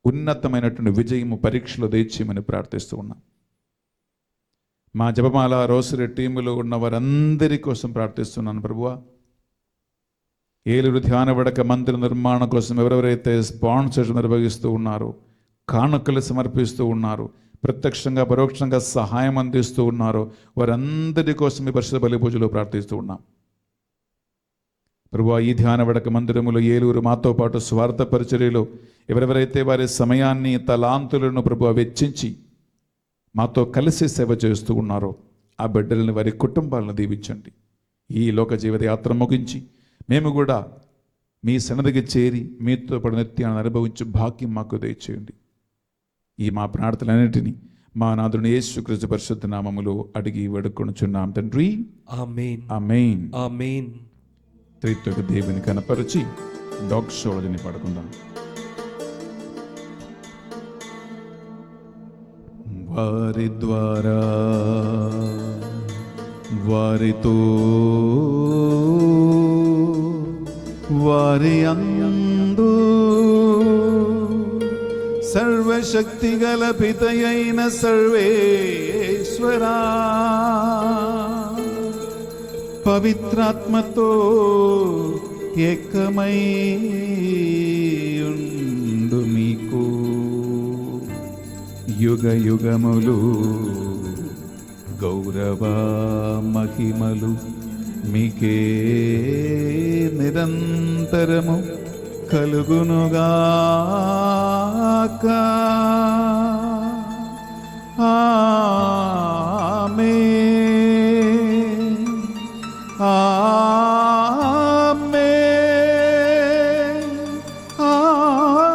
ఉన్నతమైనటువంటి విజయము పరీక్షలో దయచేయమని ప్రార్థిస్తూ ఉన్నాం. మా జపమాల రోసరి టీములో ఉన్న వారందరి కోసం ప్రార్థిస్తున్నాను ప్రభువా. ఏలూరు ధ్యానవడక మందిర నిర్మాణం కోసం ఎవరెవరైతే స్పాన్సర్స్ నిర్వహిస్తూ ఉన్నారో, కానుకలు సమర్పిస్తూ ఉన్నారో, ప్రత్యక్షంగా పరోక్షంగా సహాయం అందిస్తూ ఉన్నారో వారందరి కోసం ఈ పరిశుద్ధ బలి పూజలో ప్రార్థిస్తూ ఉన్నాం. ప్రభువా, ఈ ధ్యానవడక మందిరములో ఏలూరు మాతో పాటు స్వార్థ పరిచర్యలో ఎవరెవరైతే వారి సమయాన్ని, తలాంతులను ప్రభువా వెచ్చించి మాతో కలిసి సేవ చేస్తూ ఉన్నారో ఆ బిడ్డలను, వారి కుటుంబాలను దీవించండి. ఈ లోక జీవిత యాత్ర ముగించి మేము కూడా మీ సన్నిధికి చేరి మీతో పడి నిత్యాన్ని అనుభవించు భాగ్యం మాకు దయచేయండి. ఈ మా ప్రార్థనలన్నిటినీ మా నాథుని యేసుక్రీస్తు పరిశుద్ధ నామములో అడిగి వేడుకొనుచున్నాం తండ్రి. ఆమేన్. ఆమేన్. ఆమేన్. త్రిత్వక దేవుని కనపరిచి డాక్సోళని పడుకుందాం. వారి ద్వారా వారితో వారి అందు సర్వశక్తి గల పితయైన సర్వేశ్వరా పవిత్రాత్మతో ఏకమై ఉండు మీకు యుగ యుగములు గౌరవ మహిమలు మీకే నిరంతరము కలుగునుగాక. ఆమేన్. ఆమేన్. ఆమేన్.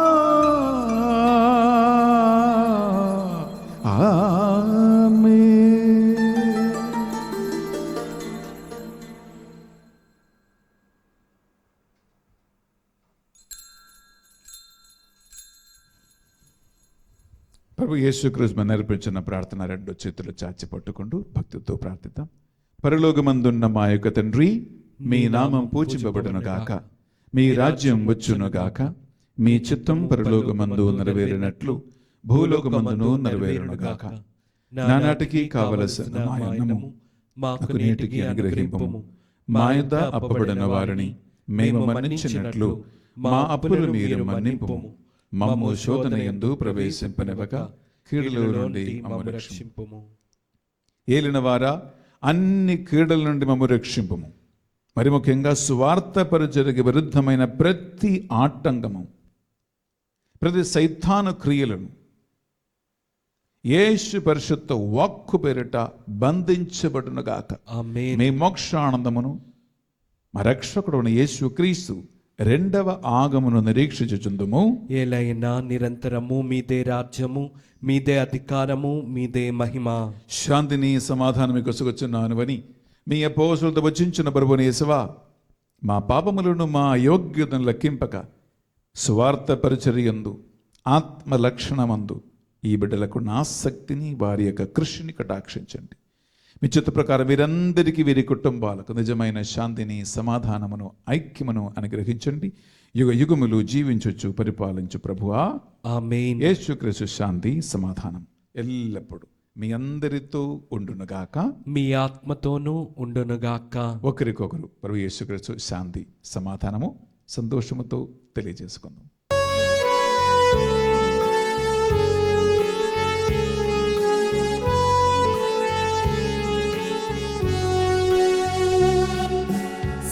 ప్రభు యేసుక్రీస్తు నేర్పించిన ప్రార్థన రెండు చేతులు చాచి పట్టుకుంటూ భక్తితో ప్రార్థిద్దాం. పరలోకమందున్న మా యొక్క తండ్రి, మీ నామం పూజింపబడును గాక, మీ రాజ్యం వచ్చును గాక, మీ చిత్తం పరలోకమందు నెరవేరినట్లు భూలోకమందును నెరవేరును గాక. నానాటికి కావలసిన మా అన్నము మాకు నేటికి అనుగ్రహింపము. మా యొద్ద అప్పబడిన వారిని మేము మన్నించినట్లు మా అప్పులు మీరు మన్నింపుము. మమ్ము శోధన యందు ప్రవేశింపనివ్వక కీడులో నుండి మమ్ము రక్షింపుము. ఏలిన వారా, అన్ని కీడుల నుండి మమ్ము రక్షింపుము. మరి ముఖ్యంగా స్వార్థ పరిచర్యకి విరుద్ధమైన ప్రతి ఆటంకము, ప్రతి సైతాను క్రియలను యేసు పరిశుద్ధ వాక్కు పేరిట బంధించబడునుగాక. ఆమేన్. మీ మోక్షానందమును మా రక్షకుడు యేసు క్రీస్తు రెండవ ఆగమును నిరీక్షించుచుందుము. ఏలైనా నిరంతరము మీదే రాజ్యము, మీదే అధికారము, మీదే మహిమ. శాంతిని సమాధానం కొసుకొచ్చున్నానువని మీ అపోస్తులతో వచించిన ప్రభువుని యేసువా, మా పాపములను మా అయోగ్యతను లెక్కింపక స్వార్థ పరిచర్యందు ఆత్మ లక్షణమందు ఈ బిడ్డలకు ఆసక్తిని, వారి యొక్క కృషిని కటాక్షించండి. మీ చిత్త ప్రకారం వీరందరికీ, వీరి కుటుంబాలకు నిజమైన శాంతిని, సమాధానమును, ఐక్యమును అనుగ్రహించండి. యుగ యుగములు జీవించొచ్చు పరిపాలించు ప్రభువా. ఆమేన్. యేసుక్రీస్తు శాంతి సమాధానం ఎల్లప్పుడూ మీ అందరితో ఉండునుగాక, మీ ఆత్మతోనూ ఉండునుగాక. ఒకరికొకరు ప్రభు యేసుక్రీస్తు శాంతి సమాధానము సంతోషముతో తెలియజేసుకుందాం.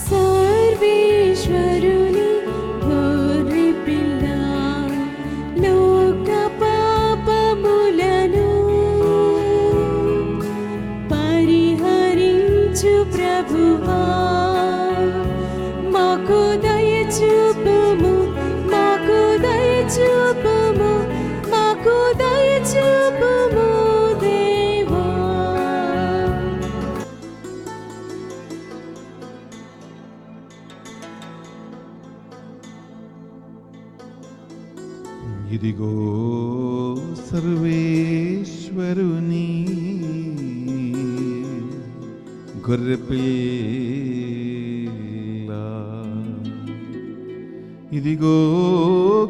సర్వేశ్వరుని గొర్రె పిల్ల, లోక పాపములను పరిహరించు ప్రభువా, మాకు దయచూపుము, మాకు దయచూపుము, మాకు దయచూపుము దేవా. ఇదిగో సర్వేశ్వరుని గొర్రెపిల్ల, ఇదిగో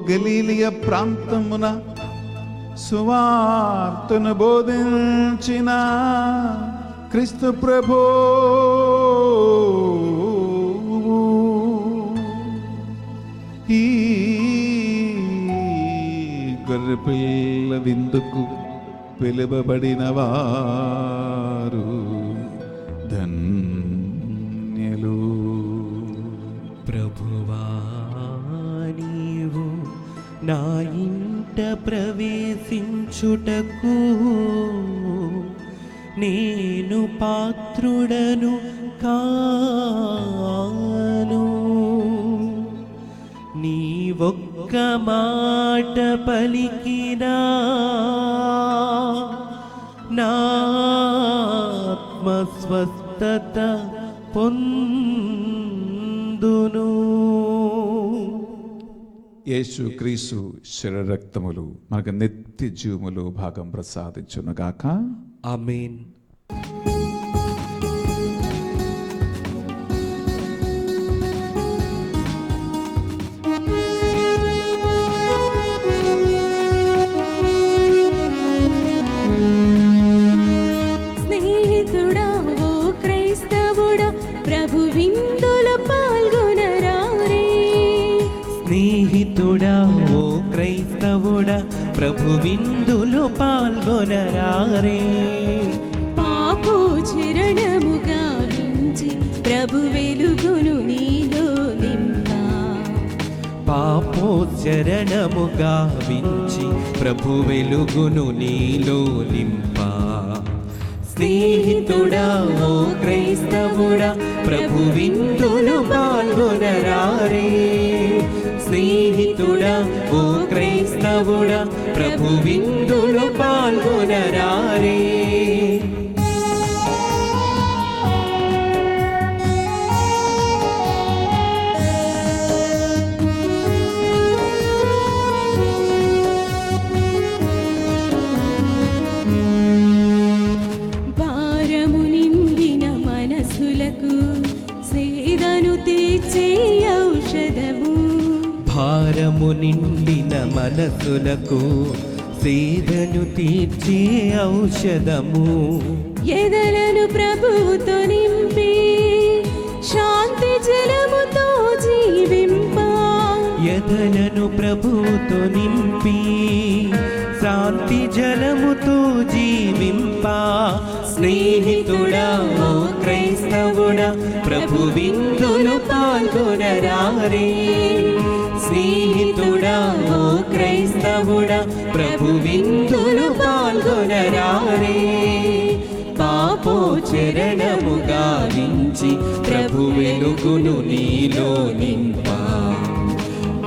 గలీలియ ప్రాంతమున సువార్తను బోధించిన క్రీస్తు ప్రభు, ఈ గొర్రెపిల్ల విందుకు పిలువబడిన వారు ధన్యులు. ప్రభువా నీవు నా ఇంట ప్రవేశించుటకు నేను పాత్రుడను కాను. నీ ఒక్క మాట పలికినా నా ఆత్మ స్వస్థత పొందును. యేసు క్రీస్తు శరీర రక్తములు మనకు నిత్య జీవములు భాగం ప్రసాదించునుగాక. ఆమేన్. స్నేహితుడా ఓ క్రైస్తవుడా ప్రభు విందులో పాల్గొనరారే. స్నేహితుడా ఓ క్రైస్తవుడా ప్రభు విందులో పాల్గొనరారే. పాపోచరణము గావించి ప్రభు వెలుగును నీలో నింపా. పాపోచరణము గావించి ప్రభు వెలుగును నీలో నింపా. స్నేహితుడా ఓ క్రైస్తవుడా ప్రభు విందులో పాల్గొనరారే. స్నేహితుడా ఓ క్రైస్తవుడా ప్రభు విందులో పాల్గొనరారే. భారము నిండిన మనసులకు సేదను తీర్చే ఔషధము. భారము నిండిన మనసులకు సేదను తీర్చే ఔషధము. ఎదలను ప్రభువుతో నింపి శాంతి జలముతో జీవింపా. ఎదలను ప్రభువుతో నింపి శాంతి జలముతో జీవింపా. స్నేహితుడా ఓ క్రైస్తవుడా ప్రభు విందులో పాల్గొనరారే. స్నేహితుడా ఓ క్రైస్తవుడా ప్రభు విందులో పాల్గొనరారే. పాపోచరణము గావించి ప్రభు వెలుగును నీలో నింపా.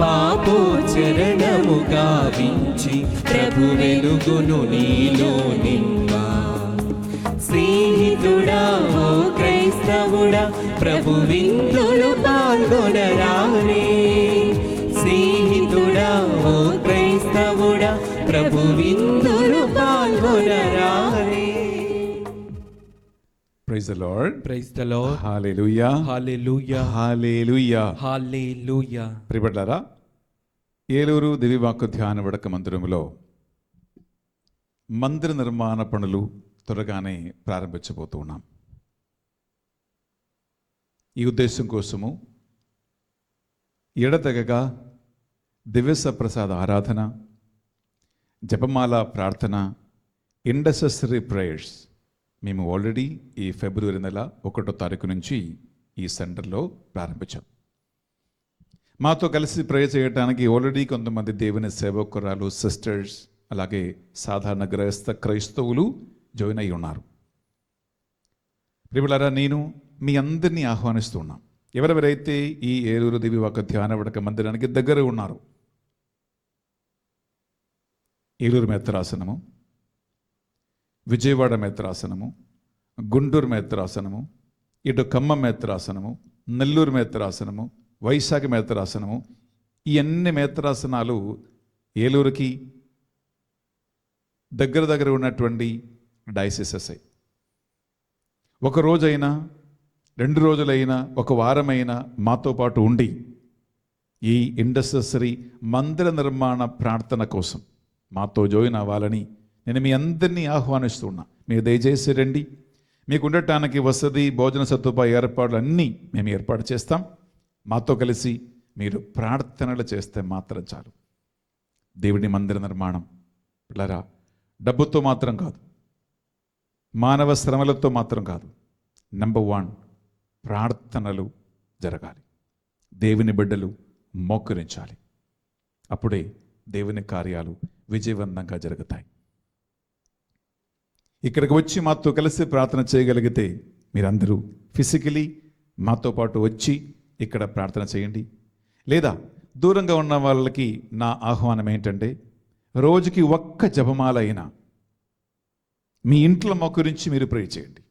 పాపోచరణము గావించి ప్రభు వెలుగును నీలో నింపా. స్నేహితుడా ఓ క్రైస్తవుడా ప్రభు విందులో పాల్గొనరారే. స్నేహితుడా ఓ క్రైస్తవుడా ప్రభు విందులో పాల్గొనరారే. Praise the Lord. Praise the Lord. Hallelujah, hallelujah, hallelujah. Hallelujah. ప్రియబడ్డారా, ఏలూరు దివ్యవాక్కు ధ్యాన వడక మందిరములో మందిర నిర్మాణ పనులు త్వరగానే ప్రారంభించబోతూ ఉన్నాం. ఈ ఉద్దేశం కోసము ఎడతెగగా దివ్య ప్రసాద ఆరాధన, జపమాల ప్రార్థన, ఇండసెసరీ ప్రేయర్స్ మేము ఆల్రెడీ ఈ ఫిబ్రవరి నెల 1వ తారీఖు నుంచి ఈ సెంటర్లో ప్రారంభించాం. మాతో కలిసి ప్రేయర్ చేయడానికి ఆల్రెడీ కొంతమంది దేవుని సేవకురాలు, సిస్టర్స్, అలాగే సాధారణ గృహస్థ క్రైస్తవులు జాయిన్ అయి ఉన్నారు. ప్రియులారా, నేను మీ అందరినీ ఆహ్వానిస్తూ ఉన్నాం. ఎవరెవరైతే ఈ ఏలూరు దివ్యవాక్కు ధ్యాన వడక మందిరానికి దగ్గర ఉన్నారు, ఏలూరు మేత్రాసనము, విజయవాడ మేత్రాసనము, గుంటూరు మేత్రాసనము, ఇటు ఖమ్మం మేత్రాసనము, నెల్లూరు మేత్రాసనము, వైశాఖ మేత్రాసనము, ఈ అన్ని మేత్రాసనాలు ఏలూరుకి దగ్గర ఉన్నటువంటి డయాసిసెస్. ఒక రోజైనా 2 రోజులైనా 1 వారమైనా మాతో పాటు ఉండి ఈ ఇండస్ట్రీ మందిర నిర్మాణ ప్రార్థన కోసం మాతో జాయిన్ అవ్వాలని నేను మీ అందరినీ ఆహ్వానిస్తున్నా. మీరు దయచేసి రండి. మీకు ఉండటానికి వసతి, భోజన సదుపాయ ఏర్పాట్లు అన్నీ మేము ఏర్పాటు చేస్తాం. మాతో కలిసి మీరు ప్రార్థనలు చేస్తే మాత్రం చాలు. దేవుని మందిర నిర్మాణం పిల్లరా డబ్బుతో మాత్రం కాదు, మానవ శ్రమలతో మాత్రం కాదు. నెంబర్ 1 ప్రార్థనలు జరగాలి. దేవుని బిడ్డలు మోకరించాలి. అప్పుడే దేవుని కార్యాలు విజయవంతంగా జరుగుతాయి. ఇక్కడికి వచ్చి మాతో కలిసి ప్రార్థన చేయగలిగితే మీరందరూ ఫిజికలీ మాతో పాటు వచ్చి ఇక్కడ ప్రార్థన చేయండి. లేదా దూరంగా ఉన్న వాళ్ళకి నా ఆహ్వానం ఏంటంటే, రోజుకి 1 జపమాల అయినా మీ ఇంట్లో మోకరించి మీరు ప్రే చేయండి.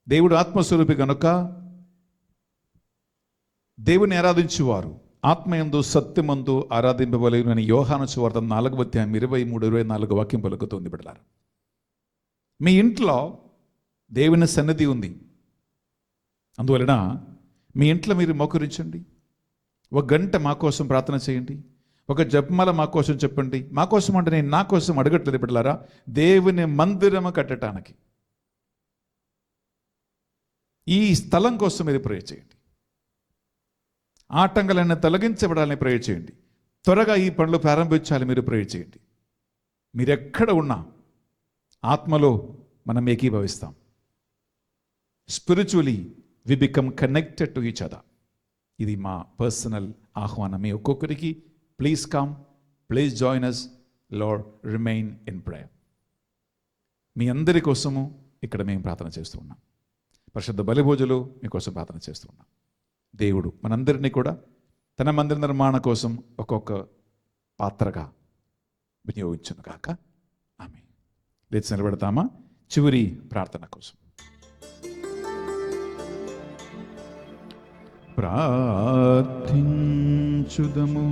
దేవుడు ఆత్మస్వరూపి కనుక దేవుని ఆరాధించువారు ఆత్మయందు సత్యమందు ఆరాధింపవలెను అని యోహాను సువార్త 4:23-24 వాక్యం పలుకుతుంది. బిడ్డలారా, మీ ఇంట్లో దేవుని సన్నిధి ఉంది. అందువలన మీ ఇంట్లో మీరు మోకరించండి. 1 గంట మా కోసం ప్రార్థన చేయండి. 1 జపమాల మా కోసం చెప్పండి. మా కోసం అంటే నేను నా కోసం అడగట్లేదు బిడ్డలారా, దేవుని మందిరము కట్టడానికి, ఈ స్థలం కోసం మీరు ప్రే చేయండి. ఆటంకాలన్నీ తొలగించబడాలని ప్రే చేయండి. త్వరగా ఈ పనులు ప్రారంభించాలి మీరు ప్రే చేయండి. మీరెక్కడ ఉన్నా ఆత్మలో మనం ఏకీభవిస్తాం. Spiritually we become connected to each other. ఇది మా పర్సనల్ ఆహ్వానం. మీ ఒక్కొక్కరికి please come, please join us, Lord remain in prayer. మీ అందరి కోసము ఇక్కడ మేము ప్రార్థన చేస్తూ ఉన్నాం. పరిశుద్ధ బలిభోజులు మీకోసం ప్రార్థన చేస్తూ ఉన్నాం. దేవుడు మనందరినీ కూడా తన మందిర నిర్మాణ కోసం ఒక్కొక్క పాత్రగా వినియోగించును గాక. ఆమేన్. లేచి నిలబెడతామా చివరి ప్రార్థన కోసం. ప్రార్థించుదము.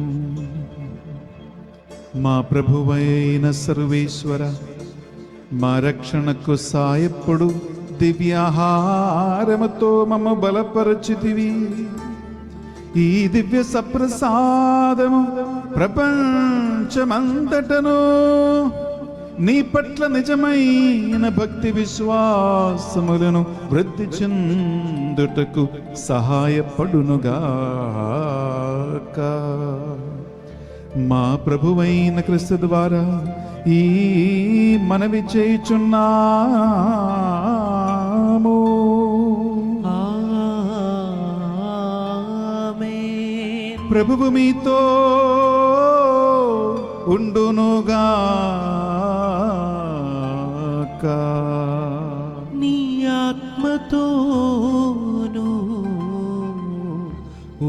మా ప్రభువైన సర్వేశ్వర, మా రక్షణకు సాయప్పుడు దివ్యాహారముతో మమ్మ బలపరచితివి. ఈ దివ్య సప్రసాదము ప్రపంచమంతటను నీ పట్ల నిజమైన భక్తి విశ్వాసములను వృద్ధి చెందుటకు సహాయపడునుగాక. మా ప్రభువైన క్రీస్తు ద్వారా ఈ మనవి చేయుచున్నాము. ప్రభువు మీతో ఉండునుగాక. నీ ఆత్మతోను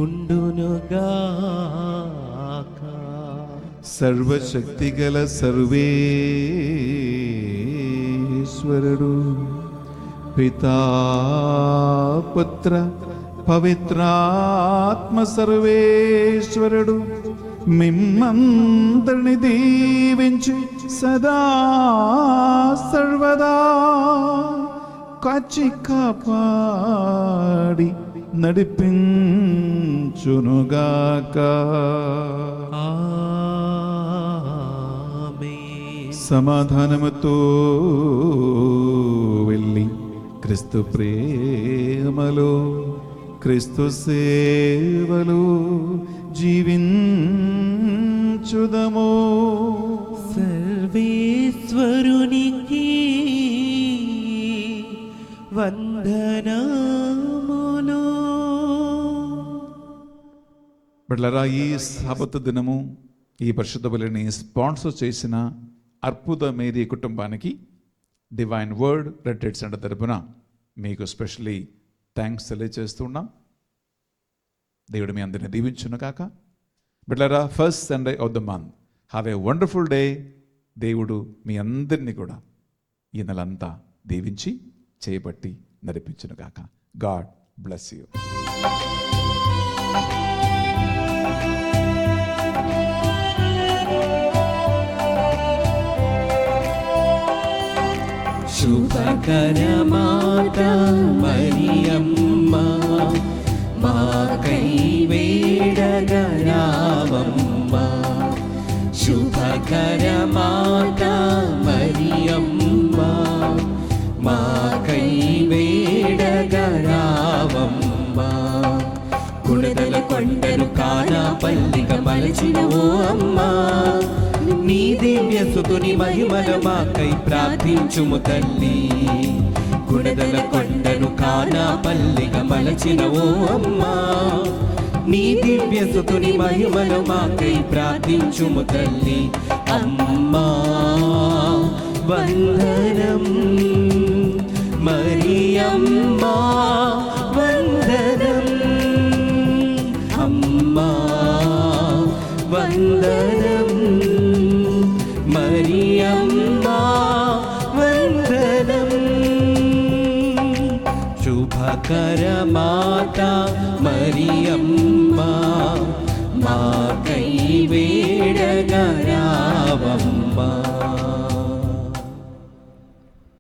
ఉండునుగాక. సర్వశక్తిగల సర్వేశ్వరుడు పితా పుత్ర పవిత్రాత్మ సర్వేశ్వరుడు మిమ్మందరిని దీవించి సదా సర్వదా కాచి కాపాడి నడిపించునుగాక. సమాధానముతో వెళ్ళి క్రీస్తు ప్రేమలో క్రీస్తు సేవలో జీవించుదము. సర్వేశ్వరునికి వందనములు. బిడ్డలారా, ఈ సబతు దినము ఈ పరిశుద్ధ బలిని స్పాన్సర్ చేసిన అర్పుద మేరీ కుటుంబానికి డివైన్ వర్డ్ రెట్రీట్ సెంటర్ తరపున మీకు స్పెషల్లీ థ్యాంక్స్ తెలియజేస్తున్నాం. దేవుడు మీ అందరిని దీవించును కాక. బిడ్డలారా, first Sunday off the month have a wonderful day. దేవుడు మీ అందరినీ కూడా ఈ నెలంతా దీవించి చేయబట్టి నడిపించును కాక. God bless you. శుభకరమాత మరియమ్మ మాకై వేడగరావమ్మ శుభకరమాత మరియమ్మ మాకై వేడగరావమ్మ గుణదల కొండను కానా పల్లిక మలచిన ఓ అమ్మా నీ దివ్య సుతుని మహిమల మాకై ప్రార్థించుము తల్లి గుణదల కొండను కానా పల్లిక మలచిన ఓ అమ్మా నీ దివ్య సుతుని మహిమల మాకై ప్రార్థించుము తల్లి అమ్మా వందనం మరియమ్మా వందనం అమ్మా వందనం మరియమ్మా వందనం శుభకరమాత మరియమ్మా మాకై వేడగరావమ్మా